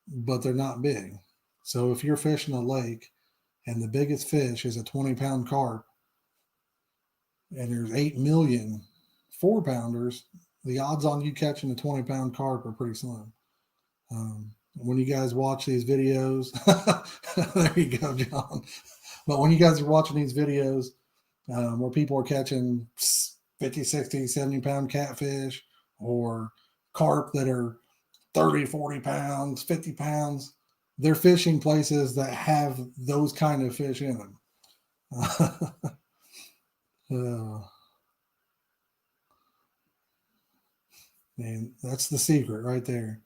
but they're not big. So if you're fishing a lake and the biggest fish is a 20-pound carp and there's 8 million 4-pounders, the odds on you catching a 20-pound carp are pretty slim. When you guys watch these videos, there you go, John. But when you guys are watching these videos where people are catching 50, 60, 70-pound catfish or carp that are 30, 40 pounds, 50 pounds, they're fishing places that have those kind of fish in them. And that's the secret right there.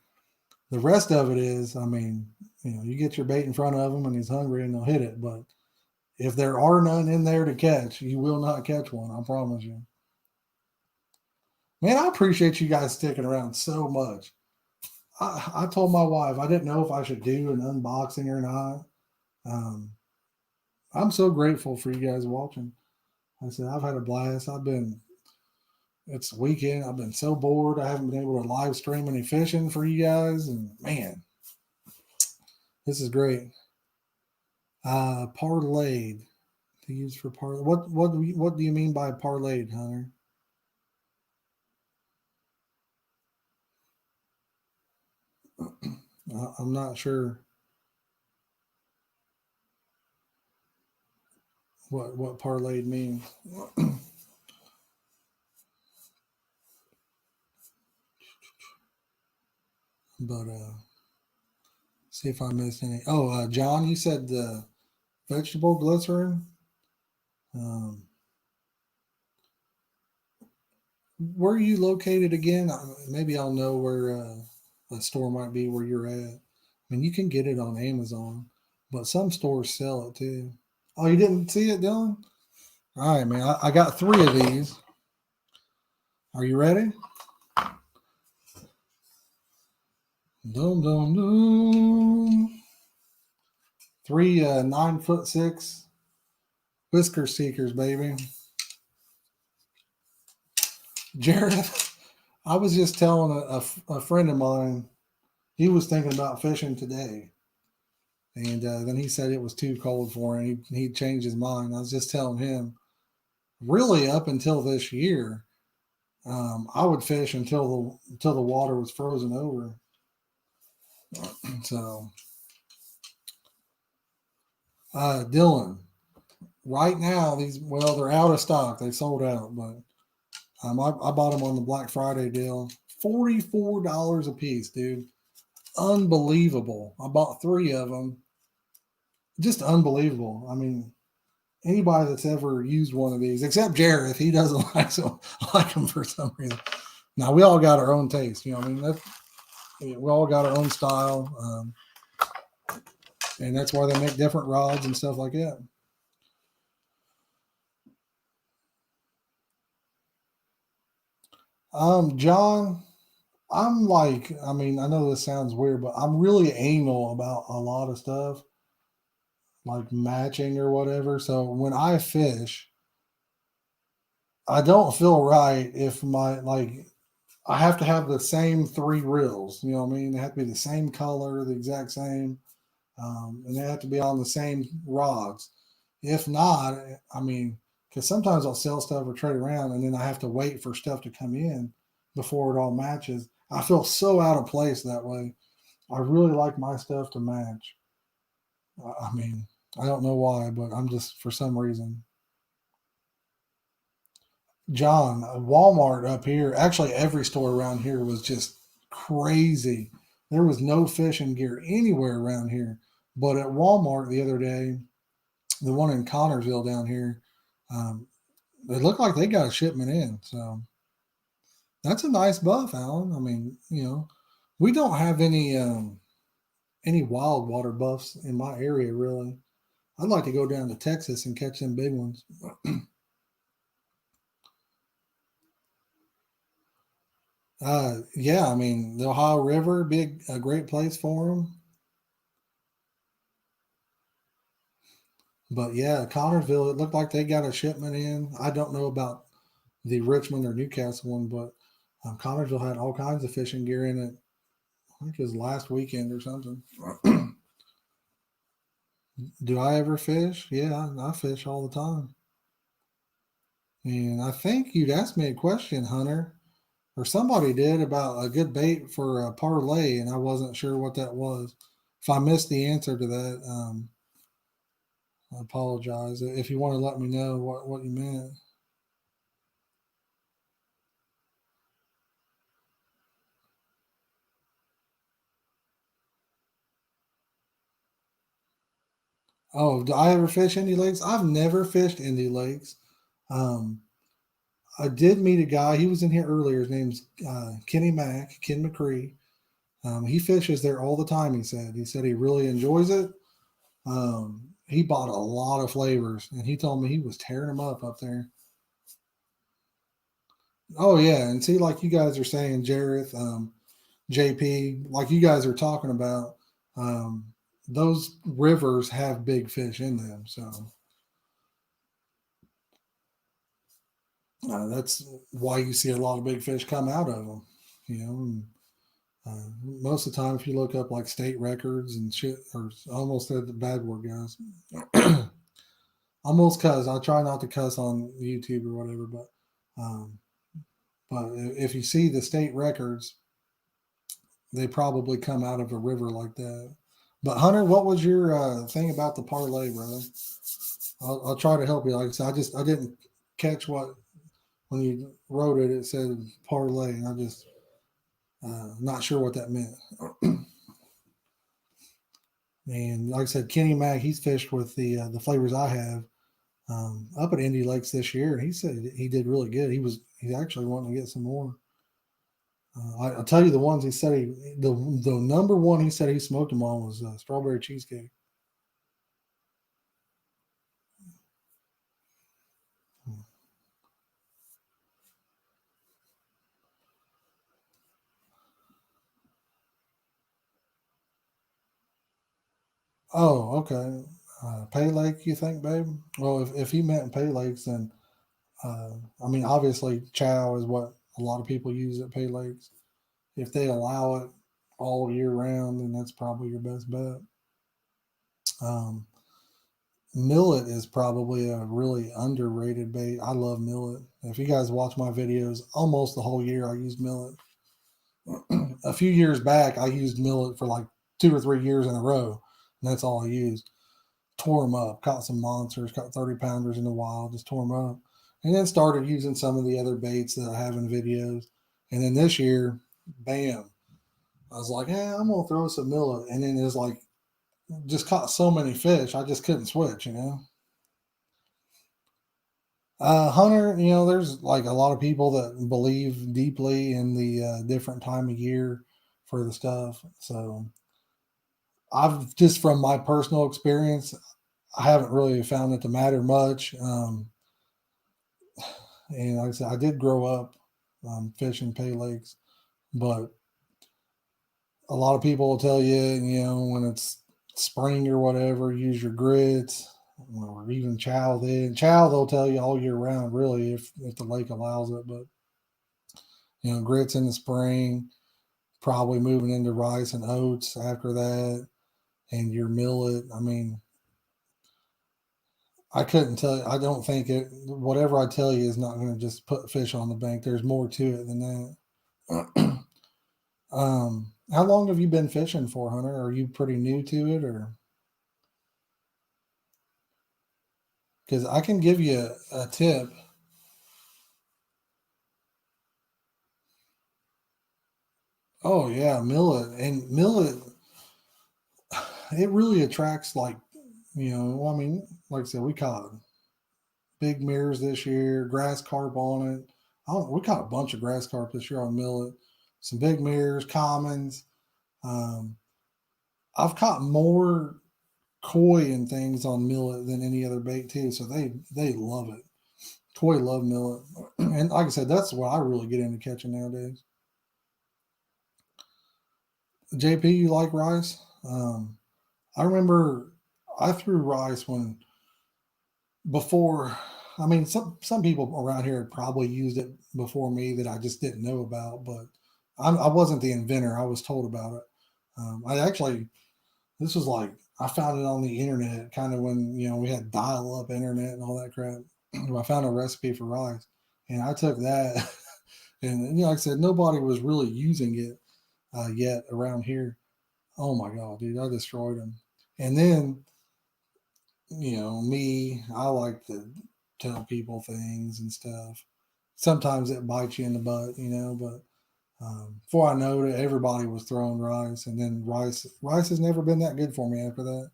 The rest of it is, I mean, you get your bait in front of him and he's hungry and they'll hit it. But if there are none in there to catch, you will not catch one. I promise you. Man, I appreciate you guys sticking around so much. I told my wife I didn't know if I should do an unboxing or not. I'm so grateful for you guys watching. I said, I've had a blast. It's the weekend. I've been so bored. I haven't been able to live stream any fishing for you guys. And man, this is great. Parlayed. To use for parlay. What do you mean by parlayed, Hunter? I'm not sure what parlayed means. But see if I missed any. Oh, John, you said the vegetable glycerin. Where are you located again? Maybe I'll know where a store might be where you're at. I mean, you can get it on Amazon, but some stores sell it too. Oh, you didn't see it, Dylan? All right, man. I got 3 of these. Are you ready? Dum dum dum. 3 9'6" Whisker seekers, baby. Jared, I was just telling a friend of mine, he was thinking about fishing today. And then he said it was too cold for him. He changed his mind. I was just telling him, really up until this year, I would fish until the water was frozen over. So, Dylan, right now they're out of stock. They sold out, but I bought them on the Black Friday deal, $44 a piece, dude. Unbelievable. I bought 3 of them. Just unbelievable. I mean, anybody that's ever used one of these, except Jared, he doesn't like them for some reason. Now we all got our own taste, I mean, we all got our own style. and that's why they make different rods and stuff like that. John, I'm like, I mean, I know this sounds weird, but I'm really anal about a lot of stuff, like matching or whatever. So when I fish, I don't feel right if my like I have to have the same three reels. You know what I mean? They have to be the same color, the exact same, and they have to be on the same rods. If not, I mean, because sometimes I'll sell stuff or trade around, and then I have to wait for stuff to come in before it all matches. I feel so out of place that way. I really like my stuff to match. I mean, I don't know why, but I'm just for some reason. John, Walmart up here, actually every store around here was just crazy. There was no fishing gear anywhere around here. But at Walmart the other day, the one in Connorsville down here, um, it looked like they got a shipment in. So that's a nice buff, Alan. I mean, we don't have any wild water buffs in my area really. I'd like to go down to Texas and catch them big ones. Yeah, I mean the Ohio River, big a great place for them. But yeah, Connorsville, it looked like they got a shipment in. I don't know about the Richmond or Newcastle one, but Connorsville had all kinds of fishing gear in it. I think it was last weekend or something. Do I ever fish? Yeah, I fish all the time. And I think you'd asked me a question, Hunter, or somebody did about a good bait for a parlay, and I wasn't sure what that was. If I missed the answer to that, I apologize. If you want to let me know what you meant. Oh, do I ever fish Indy Lakes? I've never fished Indy Lakes. Um, I did meet a guy. He was in here earlier. His name's Kenny Mack, Ken McCree. He fishes there all the time. He said he really enjoys it. He bought a lot of flavors, and he told me he was tearing them up there. Oh yeah, and see, like you guys are saying, Jareth, JP, like you guys are talking about, um, those rivers have big fish in them. So that's why you see a lot of big fish come out of them. You know, and, most of the time, if you look up like state records and shit, or almost said the bad word, guys. Almost cuss. I try not to cuss on YouTube or whatever, um, but if you see the state records, they probably come out of a river like that. But Hunter, what was your thing about the parlay, brother? I'll try to help you. Like I said, I didn't catch what when you wrote it. It said parlay, and I just not sure what that meant. And like I said, Kenny Mack, he's fished with the flavors I have up at Indy Lakes this year, and he said he did really good. He's actually wanting to get some more. I'll tell you the ones he said the number one he said he smoked them on was strawberry cheesecake. Oh, okay. Pay Lake, you think, babe? Well, if he meant Pay Lakes, then uh, I mean, obviously, chow is what a lot of people use at Pay Lakes. If they allow it all year round, then that's probably your best bet. Um, Millet is probably a really underrated bait. I love millet. If you guys watch my videos, almost the whole year I use millet. A few years back, I used millet for like 2 or 3 years in a row, and that's all I used. Tore them up, caught some monsters, caught 30 pounders in the wild, just tore them up. And then started using some of the other baits that I have in videos. And then this year, bam, I was like, yeah, I'm going to throw some millet. And then it's like, just caught so many fish, I just couldn't switch. Hunter, there's like a lot of people that believe deeply in the different time of year for the stuff. So I've just from my personal experience, I haven't really found it to matter much. And like I said, I did grow up fishing pay lakes, but a lot of people will tell you, when it's spring or whatever, use your grits or even chow. Chow they'll tell you all year round, really, if the lake allows it. But grits in the spring, probably moving into rice and oats after that, and your millet. I mean, I couldn't tell you. I don't think it. Whatever I tell you is not going to just put fish on the bank. There's more to it than that. How long have you been fishing for, Hunter? Are you pretty new to it, or because I can give you a tip? Oh yeah, millet. It really attracts I mean, like I said, we caught big mirrors this year, grass carp on it. We caught a bunch of grass carp this year on millet. Some big mirrors, commons. Um, I've caught more koi and things on millet than any other bait too, so they love it. Koi love millet, and like I said, that's what I really get into catching nowadays. JP, you like rice? I remember I threw rice when before. I mean, some people around here had probably used it before me that I just didn't know about, but I wasn't the inventor. I was told about it. I actually this was like I found it on the internet, kind of when we had dial-up internet and all that crap. I found a recipe for rice, and I took that, and like I said, nobody was really using it yet around here. Oh my god, dude, I destroyed them. And then me, I like to tell people things and stuff. Sometimes it bites you in the butt, but before I know it, everybody was throwing rice, and then rice has never been that good for me after that.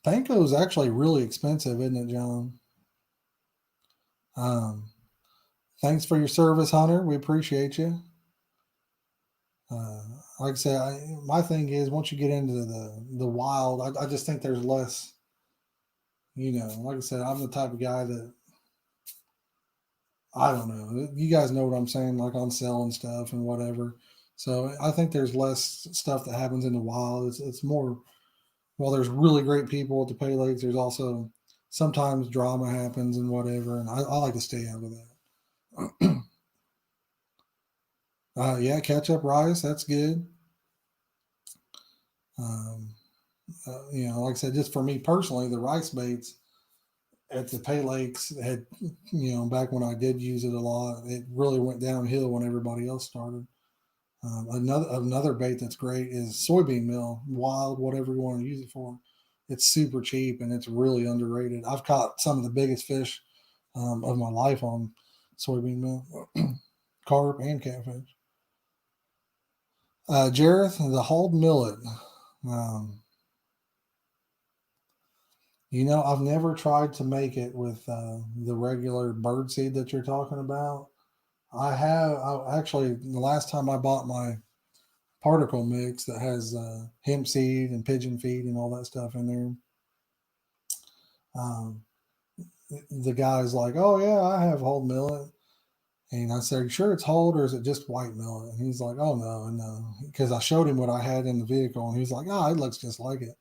Panko is actually really expensive, isn't it, John? Um, Thanks for your service, Hunter. We appreciate you. Uh, like I said, my thing is once you get into the wild, I just think there's less. Like I said, I'm the type of guy that I don't know. You guys know what I'm saying, like on selling stuff and whatever. So I think there's less stuff that happens in the wild. It's more. Well, there's really great people at the pay lakes. There's also sometimes drama happens and whatever, and I like to stay out of that. Yeah, ketchup rice, that's good. Um, like I said, just for me personally, the rice baits at the pay lakes had, back when I did use it a lot, it really went downhill when everybody else started. Another bait that's great is soybean meal, wild, whatever you want to use it for. It's super cheap and it's really underrated. I've caught some of the biggest fish of my life on soybean meal, carp and catfish. Jareth, the hulled millet. Um, I've never tried to make it with the regular bird seed that you're talking about. Actually, the last time I bought my particle mix that has hemp seed and pigeon feed and all that stuff in there. Um, the guy's like, "Oh yeah, I have whole millet," and I said, "Sure, it's whole, or is it just white millet?" And he's like, "Oh no, no," because I showed him what I had in the vehicle, and he's like, "Oh, it looks just like it."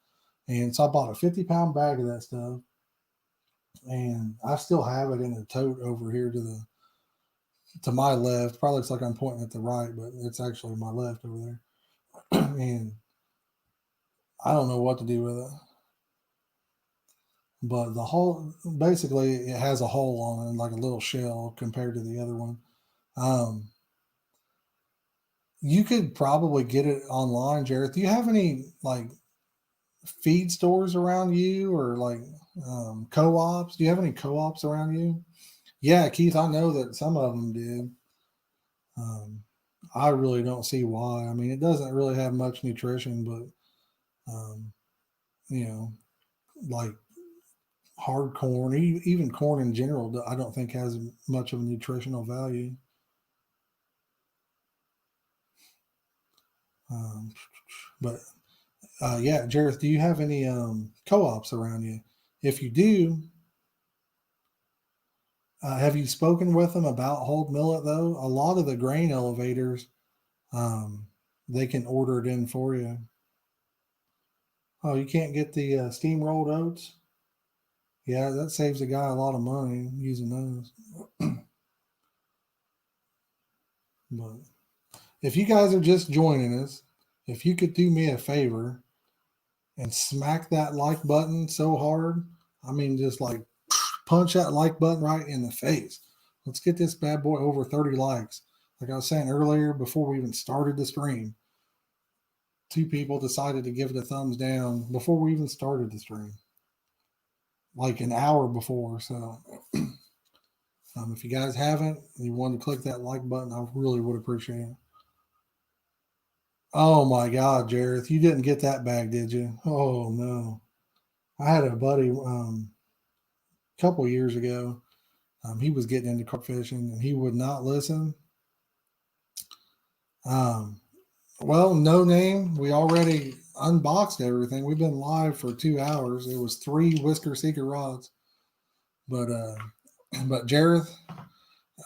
And so I bought a 50-pound bag of that stuff, and I still have it in a tote over here to my left. Probably looks like I'm pointing at the right, but it's actually my left over there. And I don't know what to do with it. But the hole, basically, it has a hole on it, like a little shell compared to the other one. Um, you could probably get it online, Jared. Do you have any like feed stores around you or like co-ops? Do you have any co-ops around you? Yeah, Keith, I know that some of them did. Um, I really don't see why. I mean, it doesn't really have much nutrition, but um, you know, like hard corn, even corn in general, I don't think has much of a nutritional value. Um, but yeah, Jareth, do you have any co-ops around you? If you do, have you spoken with them about whole millet though? A lot of the grain elevators, um, they can order it in for you. Oh, you can't get the steam rolled oats? Yeah, that saves a guy a lot of money using those. But if you guys are just joining us, if you could do me a favor and smack that like button so hard, I mean, just like punch that like button right in the face. Let's get this bad boy over 30 likes. Like I was saying earlier, before we even started the stream, two people decided to give it a thumbs down before we even started the stream, like an hour before. So, if you guys haven't, and you want to click that like button, I really would appreciate it. Oh my God, Jareth, you didn't get that bag, did you? Oh no. I had a buddy a couple years ago. He was getting into carp fishing and he would not listen. Um, well, no name. We already unboxed everything. We've been live for 2 hours. It was three Whisker Seeker rods. But but Jareth,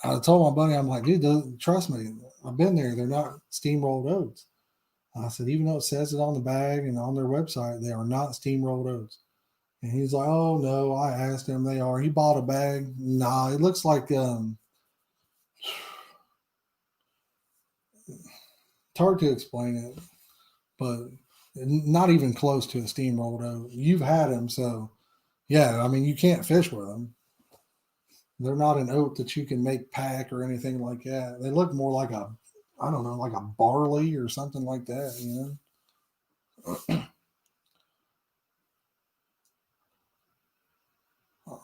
I told my buddy, I'm like, dude, trust me, I've been there. They're not steamrolled oats. I said, even though it says it on the bag and on their website, they are not steamrolled oats. And he's like, oh no, I asked him, they are. He bought a bag. Nah, it looks like it's hard to explain it, but not even close to a steamrolled oat. You've had them, so yeah. I mean, you can't fish with them. They're not an oat that you can make pack or anything like that. They look more like I don't know, like a barley or something like that.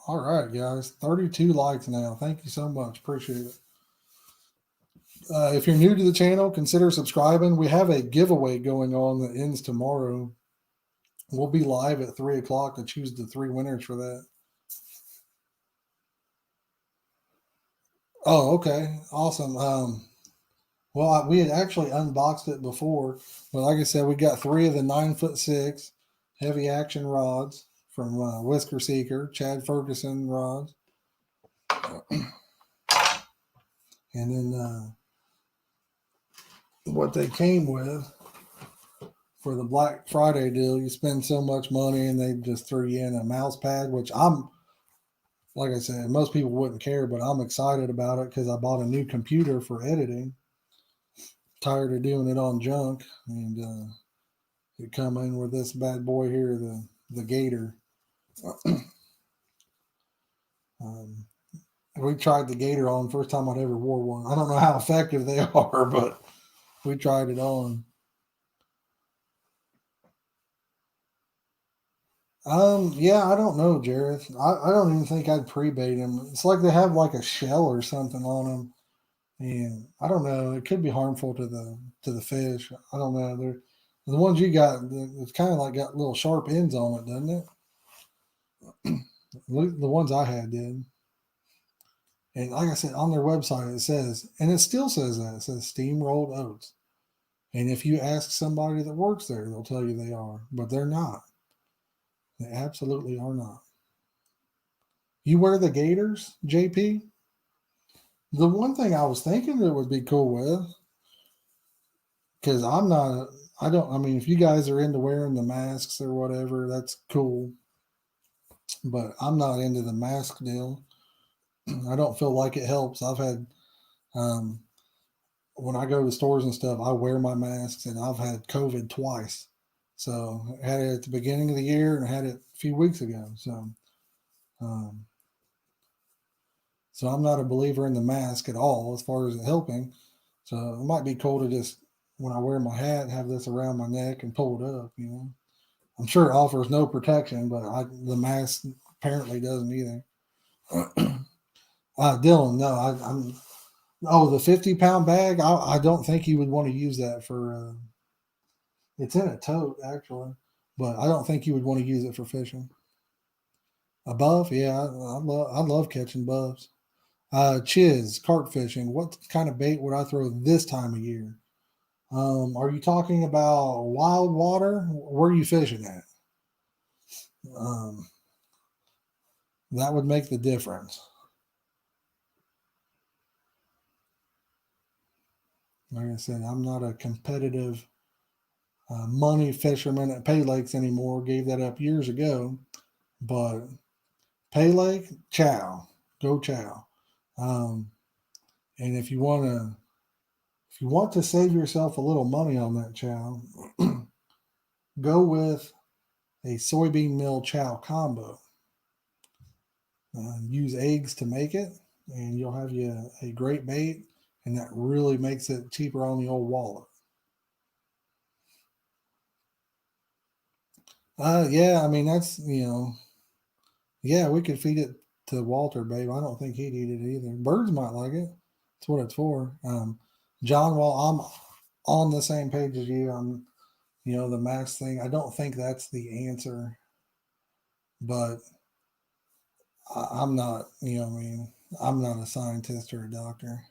All right, guys, 32 likes now. Thank you so much. Appreciate it. If you're new to the channel, consider subscribing. We have a giveaway going on that ends tomorrow. We'll be live at 3 o'clock to choose the three winners for that. Oh, okay. Awesome. Well, we had actually unboxed it before, but like I said, we got three of the 9'6" heavy action rods from Whisker Seeker, Chad Ferguson rods. And then what they came with for the Black Friday deal, you spend so much money and they just threw you in a mouse pad, which I'm, like I said, most people wouldn't care, but I'm excited about it because I bought a new computer for editing. Tired of doing it on junk, and it come in with this bad boy here, the Gator. Um, we tried the Gator on first time I'd ever wore one. I don't know how effective they are, but we tried it on. Yeah, I don't know, Jareth. I don't even think I'd pre-bait them. It's like they have like a shell or something on them, and I don't know. It could be harmful to the fish. I don't know. They're the ones you got. It's kind of like got little sharp ends on it, doesn't it? The ones I had did. And like I said, on their website, it says, and it still says that it says steamrolled oats. And if you ask somebody that works there, they'll tell you they are, but they're not. They absolutely are not. You wear the gaiters, JP? The one thing I was thinking that would be cool with, because I'm not, I don't, I mean, if you guys are into wearing the masks or whatever, that's cool. But I'm not into the mask deal. I don't feel like it helps. I've had, um, when I go to stores and stuff, I wear my masks, and I've had COVID twice. So I had it at the beginning of the year, and I had it a few weeks ago. Um, so I'm not a believer in the mask at all as far as it helping. So it might be cool to just when I wear my hat, have this around my neck and pull it up. I'm sure it offers no protection, but the mask apparently doesn't either. Dylan, no, I'm. Oh, the 50-pound bag. I don't think you would want to use that for. It's in a tote actually, but I don't think you would want to use it for fishing. A buff, yeah, I love catching buffs. Chiz, carp fishing. What kind of bait would I throw this time of year? Are you talking about wild water? Where are you fishing at? Um, that would make the difference. Like I said, I'm not a competitive money fisherman at Pay Lakes anymore. Gave that up years ago. But Pay Lake, chow, go chow. Um, and if you want to save yourself a little money on that chow, go with a soybean meal chow combo. Use eggs to make it, and you'll have you a great bait, and that really makes it cheaper on the old wallet. Yeah, I mean that's yeah, we could feed it to Walter, babe. I don't think he'd eat it either. Birds might like it. That's what it's for. John, while I'm on the same page as you, the max thing. I don't think that's the answer, but I'm not. I mean, I'm not a scientist or a doctor.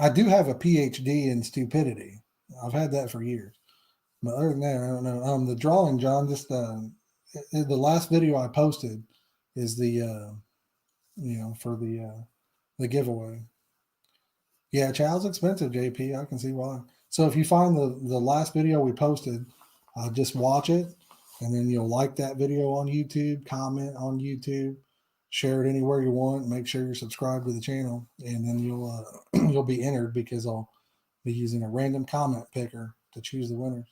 I do have a PhD in stupidity. I've had that for years. But other than that, I don't know. The drawing, John, just the last video I posted is for the giveaway. Yeah, chow's expensive, JP. I can see why. So if you find the last video we posted, just watch it, and then you'll like that video on YouTube, comment on YouTube, share it anywhere you want. Make sure you're subscribed to the channel, and then you'll you'll be entered because I'll be using a random comment picker to choose the winners.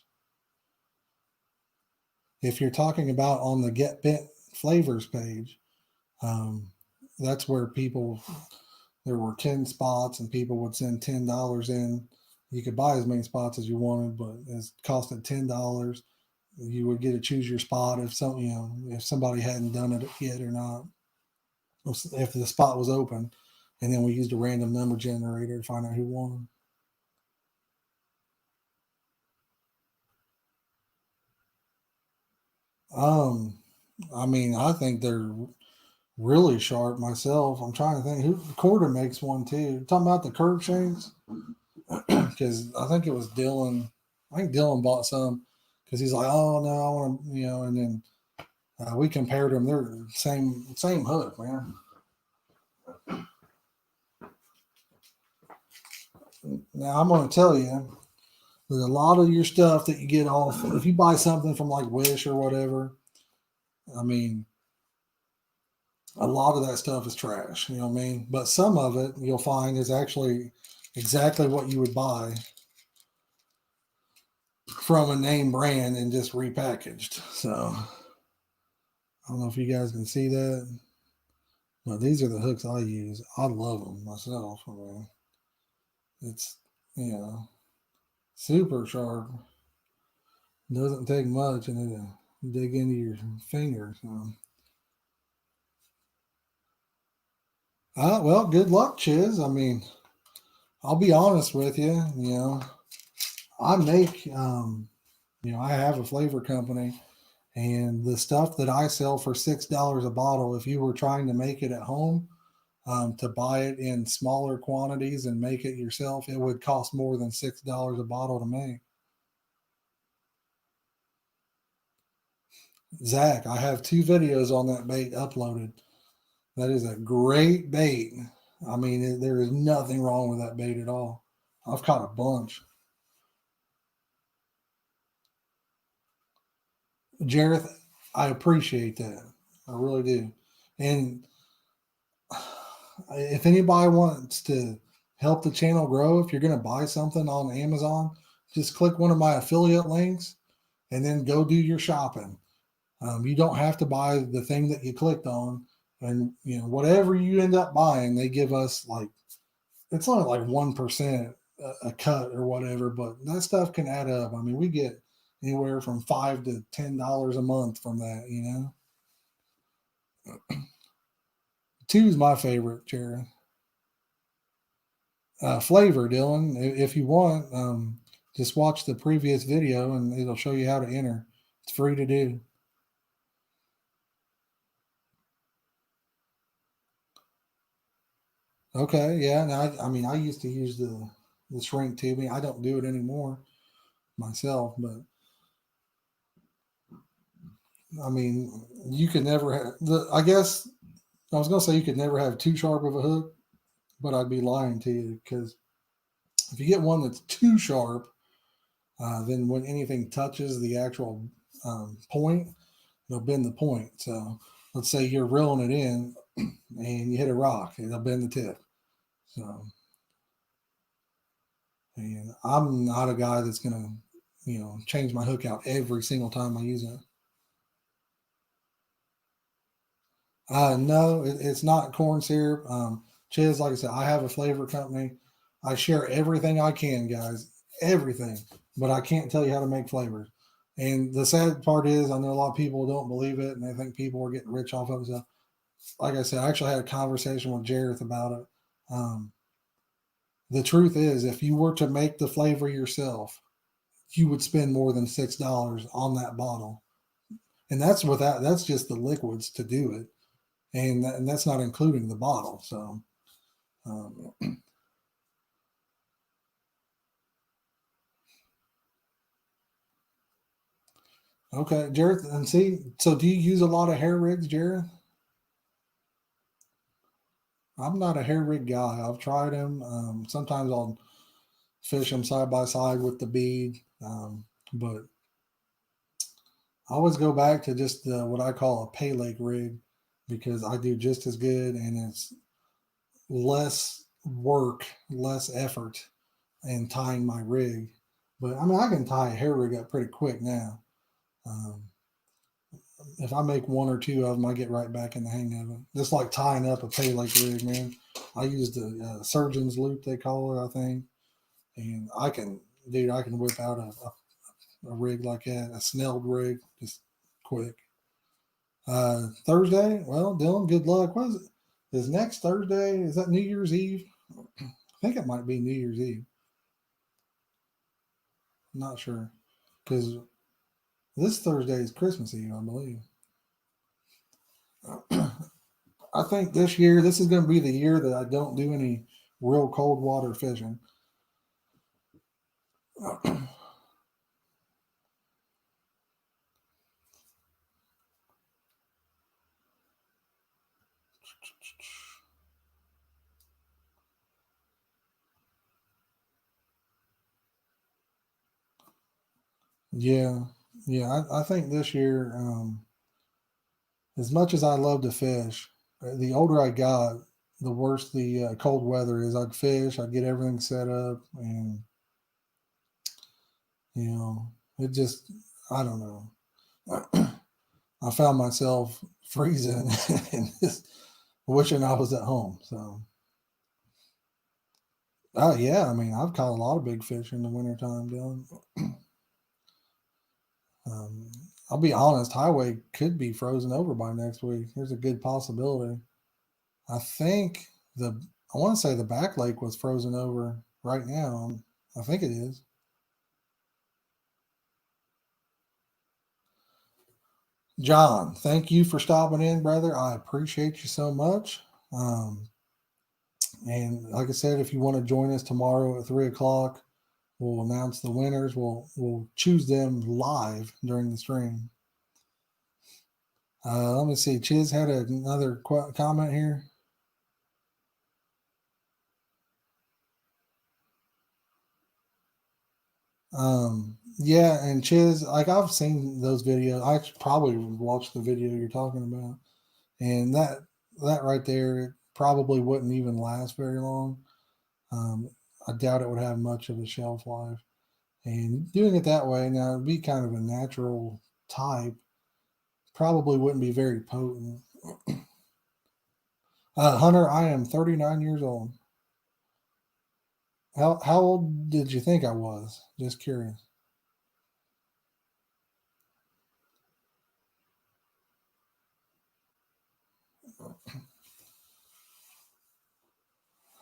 If you're talking about on the Get Bent Flavors page, um, that's where people there were 10 spots and people would send $10 in. You could buy as many spots as you wanted, but it costed $10. You would get to choose your spot if somebody hadn't done it yet or not, if the spot was open, and then we used a random number generator to find out who won. Um, I mean, I think they're really sharp myself. I'm trying to think who Quarter makes one too. You're talking about the curb shanks, because I think it was Dylan. I think Dylan bought some because he's like, oh no, I want to, and then we compared them. They're same hook, man. Now I'm going to tell you that a lot of your stuff that you get off, if you buy something from like Wish or whatever, I mean, a lot of that stuff is trash. You know what I mean? But some of it you'll find is actually exactly what you would buy from a name brand and just repackaged. So I don't know if you guys can see that, but these are the hooks I use. I love them myself. I mean, it's you know super sharp. Doesn't take much, and it'll dig into your fingers. So. Well, good luck, Chiz. I mean, I'll be honest with you. I make, I have a flavor company, and the stuff that I sell for $6 a bottle, if you were trying to make it at home, to buy it in smaller quantities and make it yourself, it would cost more than $6 a bottle to make. Zach, I have 2 videos on that bait uploaded. That is a great bait. I mean, there is nothing wrong with that bait at all. I've caught a bunch. Jareth, I appreciate that. I really do. And if anybody wants to help the channel grow, if you're going to buy something on Amazon, just click one of my affiliate links and then go do your shopping. You don't have to buy the thing that you clicked on, and whatever you end up buying, they give us like it's only like 1% a cut or whatever, but that stuff can add up. I mean, we get anywhere from $5 to $10 a month from that. Two is my favorite, Jared. Flavor, Dylan. If you want, just watch the previous video and it'll show you how to enter. It's free to do. Okay, yeah. Now, I mean, I used to use the shrink tubing. I don't do it anymore myself, but I mean, you could never have the. I guess I was gonna say you could never have too sharp of a hook, but I'd be lying to you because if you get one that's too sharp, then when anything touches the actual point, it'll bend the point. So let's say you're reeling it in and you hit a rock, it'll bend the tip. So, and I'm not a guy that's gonna, change my hook out every single time I use it. No, it's not corn syrup. Chiz, like I said, I have a flavor company. I share everything I can, guys, everything, but I can't tell you how to make flavors. And the sad part is, I know a lot of people don't believe it, and they think people are getting rich off of it. So, like I said, I actually had a conversation with Jareth about it. Um, the truth is, if you were to make the flavor yourself, you would spend more than $6 on that bottle, and that's just the liquids to do it, and that's not including the bottle. So, um, okay, Jared, and see, so do you use a lot of hair rigs, Jared? I'm not a hair rig guy. I've tried them. Sometimes I'll fish them side by side with the bead, but I always go back to just what I call a pay lake rig because I do just as good and it's less work, less effort in tying my rig. But I mean, I can tie a hair rig up pretty quick now. Um, if I make one or two of them, I get right back in the hang of it. Just like tying up a pay lake rig, man. I use the surgeon's loop, they call it, I think. And dude, I can whip out a rig like that, a snelled rig, just quick. Thursday, well, Dylan, good luck. What is it? Is next Thursday, is that New Year's Eve? I think it might be New Year's Eve. I'm not sure. Because this Thursday is Christmas Eve, I believe. I think this is going to be the year that I don't do any real cold water fishing. Yeah, yeah. I think this year, as much as I love to fish, the older I got, the worse the cold weather is. I'd fish, I'd get everything set up, and you know, it just, I don't know. I found myself freezing and just wishing I was at home. So, oh yeah, I mean, I've caught a lot of big fish in the wintertime, Dylan. Um, I'll be honest, highway could be frozen over by next week. There's a good possibility. I think I want to say the back lake was frozen over right now. I think it is. John, thank you for stopping in, brother. I appreciate you so much. Um, and like I said, if you want to join us tomorrow at 3 o'clock, we'll announce the winners. We'll choose them live during the stream. Let me see. Chiz had another comment here. Yeah, and Chiz, like I've seen those videos. I probably watched the video you're talking about, and that right there, it probably wouldn't even last very long. Um, I doubt it would have much of a shelf life. And doing it that way now, it'd be kind of a natural type. Probably wouldn't be very potent. Hunter, I am 39 years old. How old did you think I was? Just curious.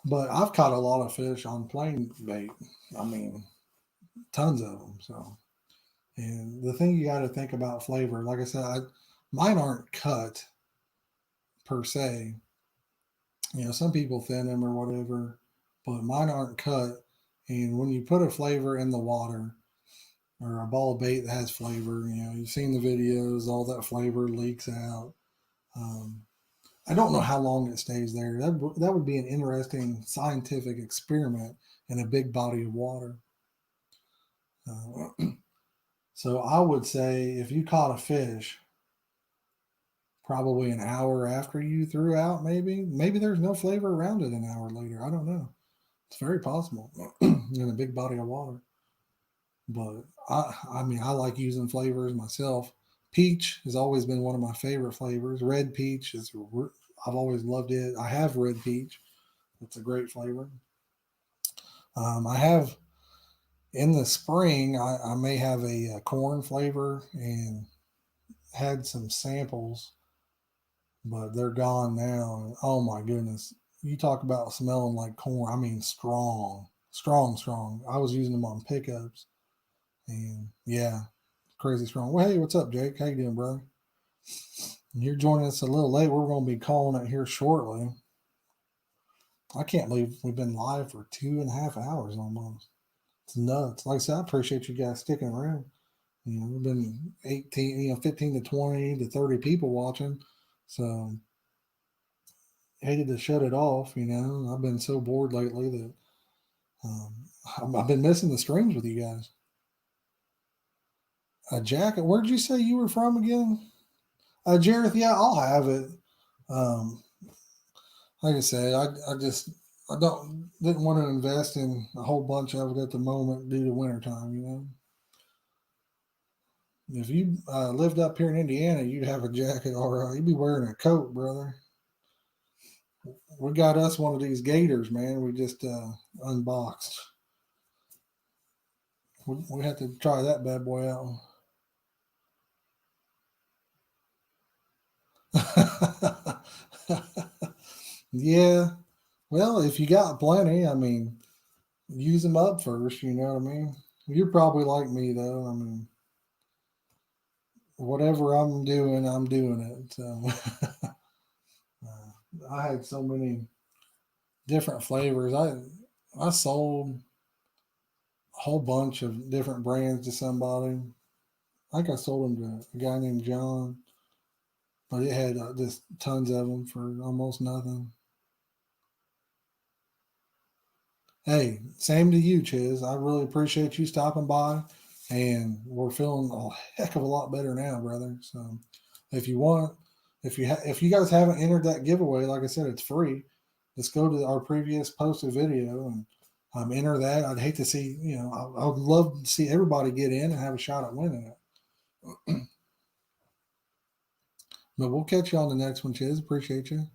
But I've caught a lot of fish on plain bait. I mean, tons of them. So, and the thing you got to think about flavor, like I said, mine aren't cut per se. Some people thin them or whatever, but mine aren't cut. And when you put a flavor in the water or a ball of bait that has flavor, you've seen the videos, all that flavor leaks out. Um, I don't know how long it stays there. That would be an interesting scientific experiment in a big body of water. Uh, so I would say if you caught a fish, probably an hour after you threw out, maybe there's no flavor around it an hour later. I don't know. It's very possible in a big body of water. But I mean, I like using flavors myself. Peach has always been one of my favorite flavors. Red peach I've always loved it. I have red peach. It's a great flavor. I have in the spring. I may have a corn flavor and had some samples, but they're gone now. And oh my goodness, you talk about smelling like corn. I mean, strong, strong, strong. I was using them on pickups, and yeah, crazy strong. Well, hey, what's up, Jake? How you doing, brother? You're joining us a little late. We're going to be calling it here shortly. I can't believe we've been live for 2.5 hours almost. It's nuts. Like I said, I appreciate you guys sticking around. We've been 18, 15 to 20 to 30 people watching. So hated to shut it off. I've been so bored lately that I've been missing the streams with you guys. A jacket. Where'd you say you were from again? Jareth, yeah, I'll have it. Um, like I said, I didn't want to invest in a whole bunch of it at the moment due to wintertime. If you lived up here in Indiana, you'd have a jacket, all right. You'd be wearing a coat, brother. We got us one of these gators, man. We just unboxed. We have to try that bad boy out. Yeah. Well, if you got plenty, I mean, use them up first. You know what I mean? You're probably like me, though. I mean, whatever I'm doing it. So I had so many different flavors. I sold a whole bunch of different brands to somebody. I think I sold them to a guy named John, but it had just tons of them for almost nothing. Hey, same to you, Chiz. I really appreciate you stopping by, and we're feeling a heck of a lot better now, brother. So, if you want, if you guys haven't entered that giveaway, like I said, it's free. Just go to our previous posted video and enter that. I'd hate to see, I would love to see everybody get in and have a shot at winning it. But we'll catch you on the next one, Chiz. Appreciate you.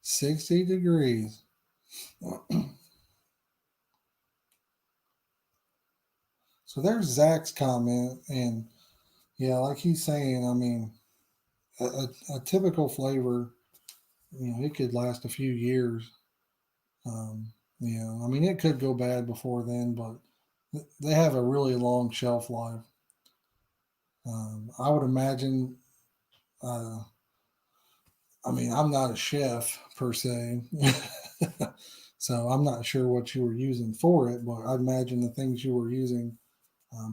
60 degrees. So there's Zach's comment, and yeah, like he's saying, I mean, a typical flavor, it could last a few years. I mean, it could go bad before then, but they have a really long shelf life. I would imagine. Uh, I mean, I'm not a chef per se, so I'm not sure what you were using for it, but I imagine the things you were using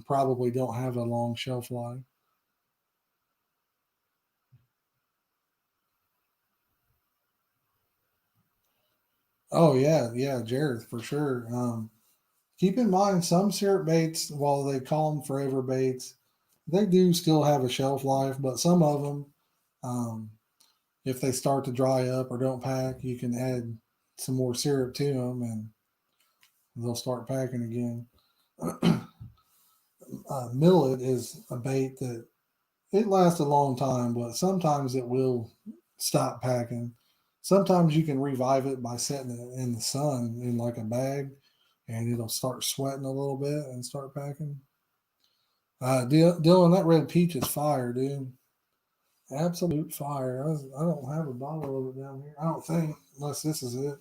probably don't have a long shelf life. Oh yeah, yeah, Jared, for sure. Keep in mind, some syrup baits, while they call them forever baits, they do still have a shelf life. But some of them, um, if they start to dry up or don't pack, you can add some more syrup to them, and they'll start packing again. Millet is a bait that it lasts a long time, but sometimes it will stop packing. Sometimes you can revive it by setting it in the sun in like a bag, and it'll start sweating a little bit and start packing. Dylan, that red peach is fire, dude. Absolute fire. I don't have a bottle of it down here. I don't think, unless this is it.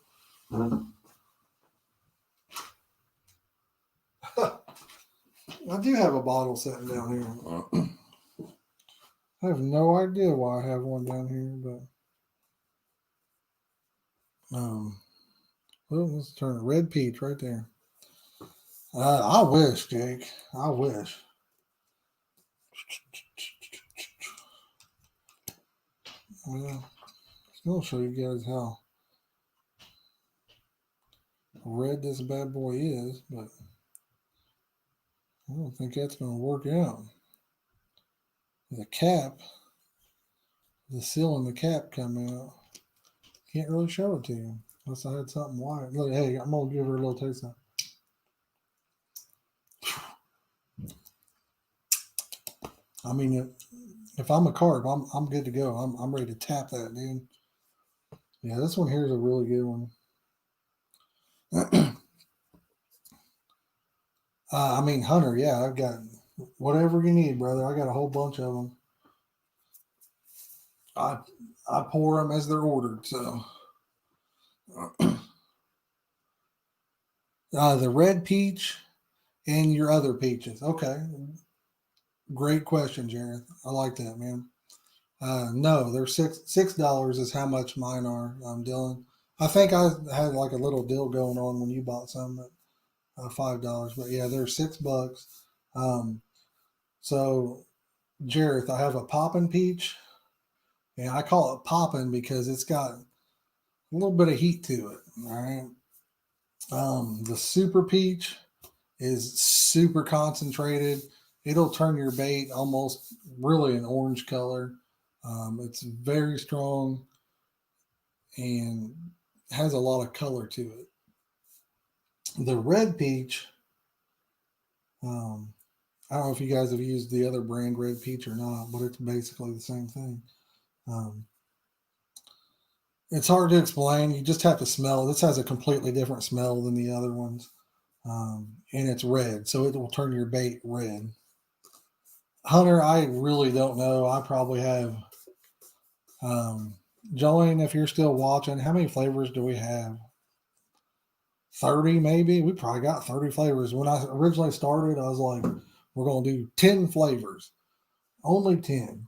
I do have a bottle sitting down here. I have no idea why I have one down here, but well, let's turn it red peach right there. I wish, Jake. I wish. Well, I'll show you guys how red this bad boy is, but I don't think that's going to work out. The cap, the seal and the cap come out. Can't really show it to you unless I had something white. Look, hey, I'm going to give her a little taste of it. I mean, if I'm a carb, I'm good to go. I'm ready to tap that, dude. Yeah, this one here is a really good one. I mean, Hunter, yeah, I've got whatever you need, brother. I got a whole bunch of them. I I pour them as they're ordered. So the red peach and your other peaches. Okay, great question, Jared. I like that, man. No, they're $6 is how much mine are, Dylan. I think I had like a little deal going on when you bought some at $5, but yeah, they're $6. Um, so, Jareth, I have a poppin' peach, and I call it poppin' because it's got a little bit of heat to it. All right. The super peach is super concentrated. It'll turn your bait almost really an orange color. It's very strong and has a lot of color to it. The red peach, um, I don't know if you guys have used the other brand red peach or not, but it's basically the same thing. Um, it's hard to explain. You just have to smell. This has a completely different smell than the other ones, and it's red, so it will turn your bait red. Hunter, I really don't know. I probably have. Um, Jolene, if you're still watching, how many flavors do we have? 30 maybe. We probably got 30 flavors. When I originally started, I was like, we're going to do 10 flavors, only 10.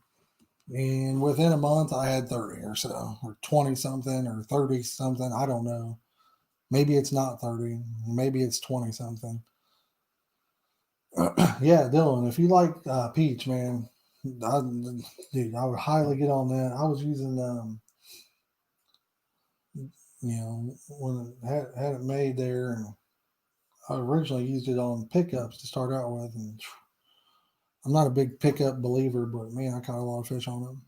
And within a month, I had 30 or so, or 20 something, or 30 something. I don't know. Maybe it's not 30. Maybe it's 20 something. Yeah, Dylan, if you like peach, man, I, dude, I would highly get on that. I was using, when it had it made there, and I originally used it on pickups to start out with, and I'm not a big pickup believer, but man, I caught a lot of fish on them.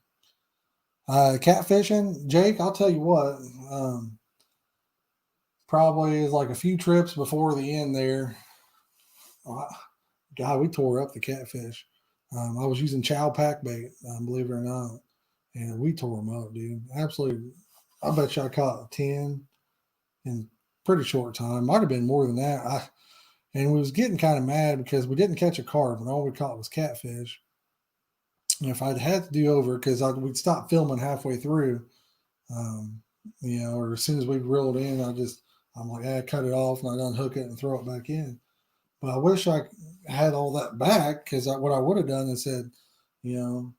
Catfishing, Jake, I'll tell you what, probably is like a few trips before the end there. God, we tore up the catfish. I was using chow pack bait, believe it or not, and we tore them up, dude. Absolutely, I bet you I caught 10 in pretty short time. Might have been more than that. And we was getting kind of mad because we didn't catch a carp, and all we caught was catfish. And if I'd had to do over, because we'd stop filming halfway through, um, or as soon as we reeled in, I'm like, cut it off, and I'd unhook it and throw it back in. But I wish I had all that back, because what I would have done is said, you know,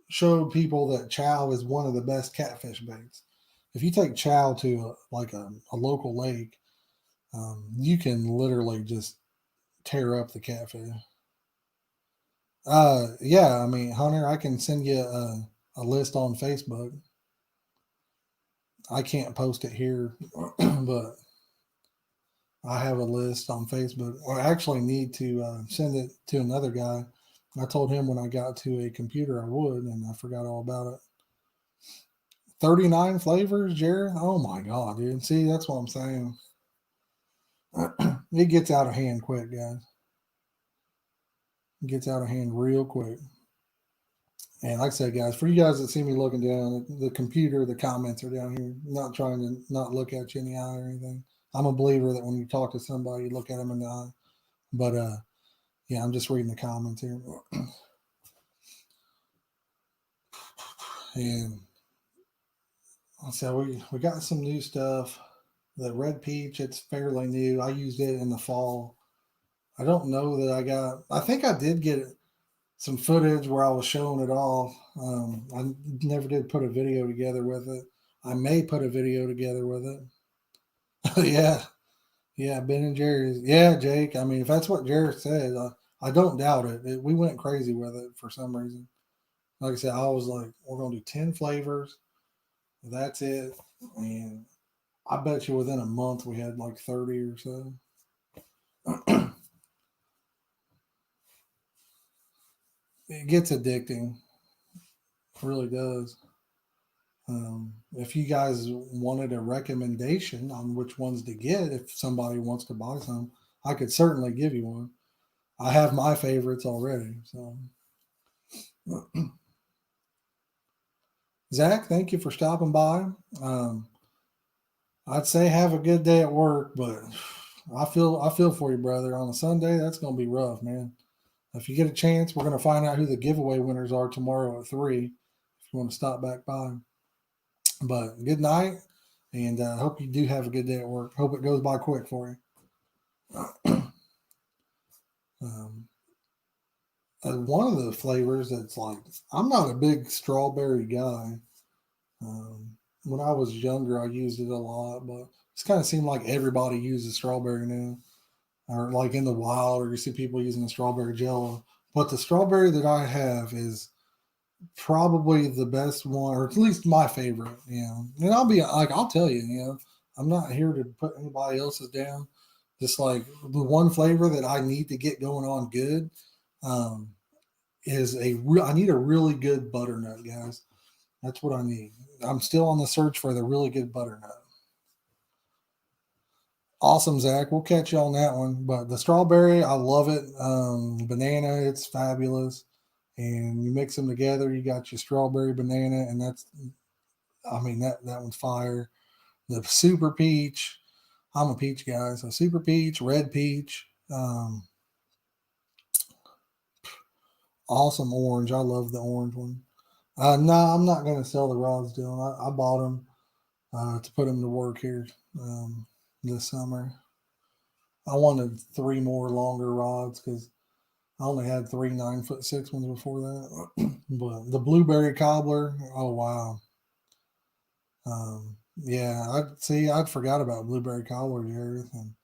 showed people that chow is one of the best catfish baits. If you take chow to a local lake, you can literally just tear up the catfish. Yeah, I mean, Hunter, I can send you a list on Facebook. I can't post it here, but I have a list on Facebook. I actually need to send it to another guy. I told him when I got to a computer I would, and I forgot all about it. 39 flavors, Jared? Oh my God, dude. See, that's what I'm saying. It gets out of hand quick, guys. It gets out of hand real quick. And like I said, guys, for you guys that see me looking down, the computer, the comments are down here. I'm not trying to not look at you in the eye or anything. I'm a believer that when you talk to somebody, you look at them in the eye. But yeah, I'm just reading the comments here. And so we got some new stuff. The red peach, it's fairly new. I used it in the fall. I don't know that I got. I think I did get some footage where I was showing it off. I never did put a video together with it. I may put a video together with it. Yeah, yeah, Ben and Jerry's. Yeah, Jake. I mean, if that's what Jared said, I don't doubt it. We went crazy with it for some reason. Like I said, I was like, we're gonna do 10 flavors. That's it. And I bet you within a month we had like 30 or so. It gets addicting. It really does. If you guys wanted a recommendation on which ones to get, if somebody wants to buy some, I could certainly give you one. I have my favorites already. So, Zach, thank you for stopping by. Um, I'd say have a good day at work, but I feel for you, brother. On a Sunday, that's going to be rough, man. If you get a chance, we're going to find out who the giveaway winners are tomorrow at 3. If you want to stop back by, but good night, and I hope you do have a good day at work. Hope it goes by quick for you. um, One of the flavors that's like I'm not a big strawberry guy. When I was younger, I used it a lot, but it's kind of seemed like everybody uses strawberry now, or like in the wild, or you see people using the strawberry jello. But the strawberry that I have is probably the best one, or at least my favorite. And I'll be like, I'll tell you, I'm not here to put anybody else's down. Just like the one flavor that I need to get going on good um, is I need a really good butternut, guys. That's what I need. I'm still on the search for the really good butternut. Awesome, Zach. We'll catch you on that one. But the strawberry, I love it. Banana, it's fabulous. And you mix them together, you got your strawberry banana, and I mean, that one's fire. The super peach, I'm a peach guy, so super peach, red peach, awesome orange. I love the orange one. No, I'm not going to sell the rods, Dylan. I bought them to put them to work here this summer. I wanted 3 more longer rods because I only had 3 9'6" ones before that. But the blueberry cobbler, oh wow, yeah, I'd forgot about blueberry cobbler, Jared, and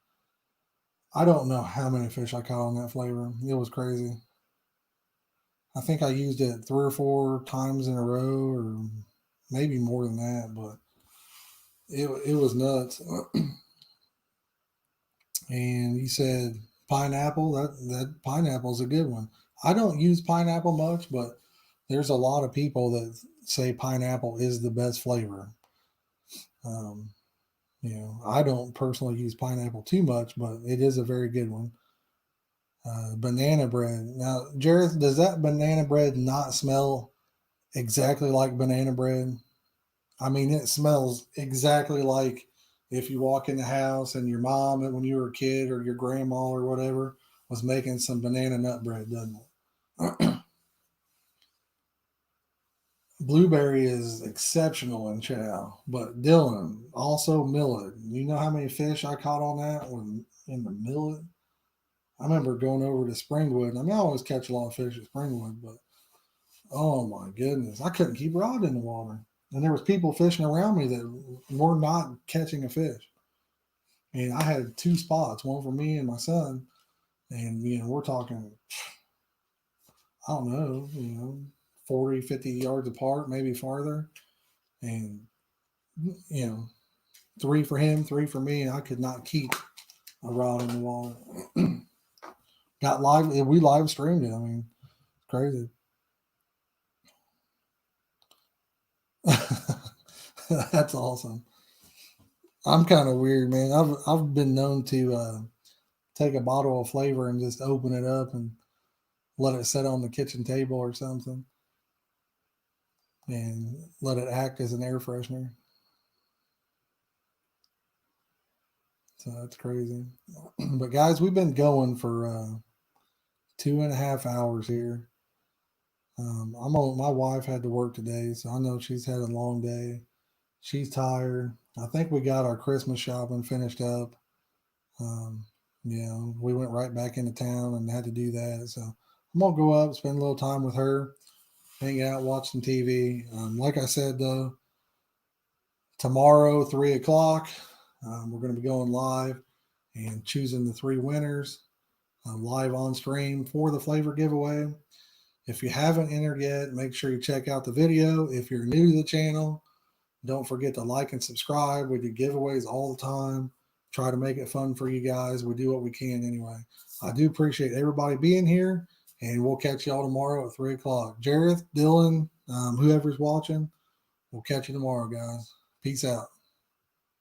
I don't know how many fish I caught on that flavor. It was crazy. I think I used it 3 or 4 times in a row, or maybe more than that, but it was nuts. And you said pineapple. That pineapple's a good one. I don't use pineapple much, but there's a lot of people that say pineapple is the best flavor. Um, I don't personally use pineapple too much, but it is a very good one. Banana bread. Now, Jared, does that banana bread not smell exactly like banana bread? I mean, it smells exactly like if you walk in the house and your mom, when you were a kid, or your grandma or whatever, was making some banana nut bread, doesn't it? Blueberry is exceptional in chow, but Dylan, also millet. You know how many fish I caught on that when in the millet? I remember going over to Springwood. I mean, I always catch a lot of fish at Springwood, but oh my goodness, I couldn't keep rod in the water, and there was people fishing around me that were not catching a fish. And I had 2 spots, one for me and my son, and we're talking, I don't know, 40, 50 yards apart, maybe farther, and you know 3 for him, 3 for me, and I could not keep a rod in the water. Got live, we live streamed it. I mean, crazy. That's awesome. I'm kind of weird, man. I've been known to take a bottle of flavor and just open it up and let it sit on the kitchen table or something, and let it act as an air freshener. So that's crazy. But guys, we've been going for 2.5 hours here. My wife had to work today, so I know she's had a long day. She's tired. I think we got our Christmas shopping finished up. Um, We went right back into town and had to do that. So I'm gonna go up, spend a little time with her, hang out, watch some TV. Like I said, though, tomorrow 3 o'clock, we're gonna be going live and choosing the three winners live on stream for the flavor giveaway. If you haven't entered yet, make sure you check out the video. If you're new to the channel, don't forget to like and subscribe. We do giveaways all the time. Try to make it fun for you guys. We do what we can anyway. I do appreciate everybody being here, and we'll catch y'all tomorrow at 3 o'clock. Jareth, Dylan, whoever's watching, we'll catch you tomorrow, guys. Peace out.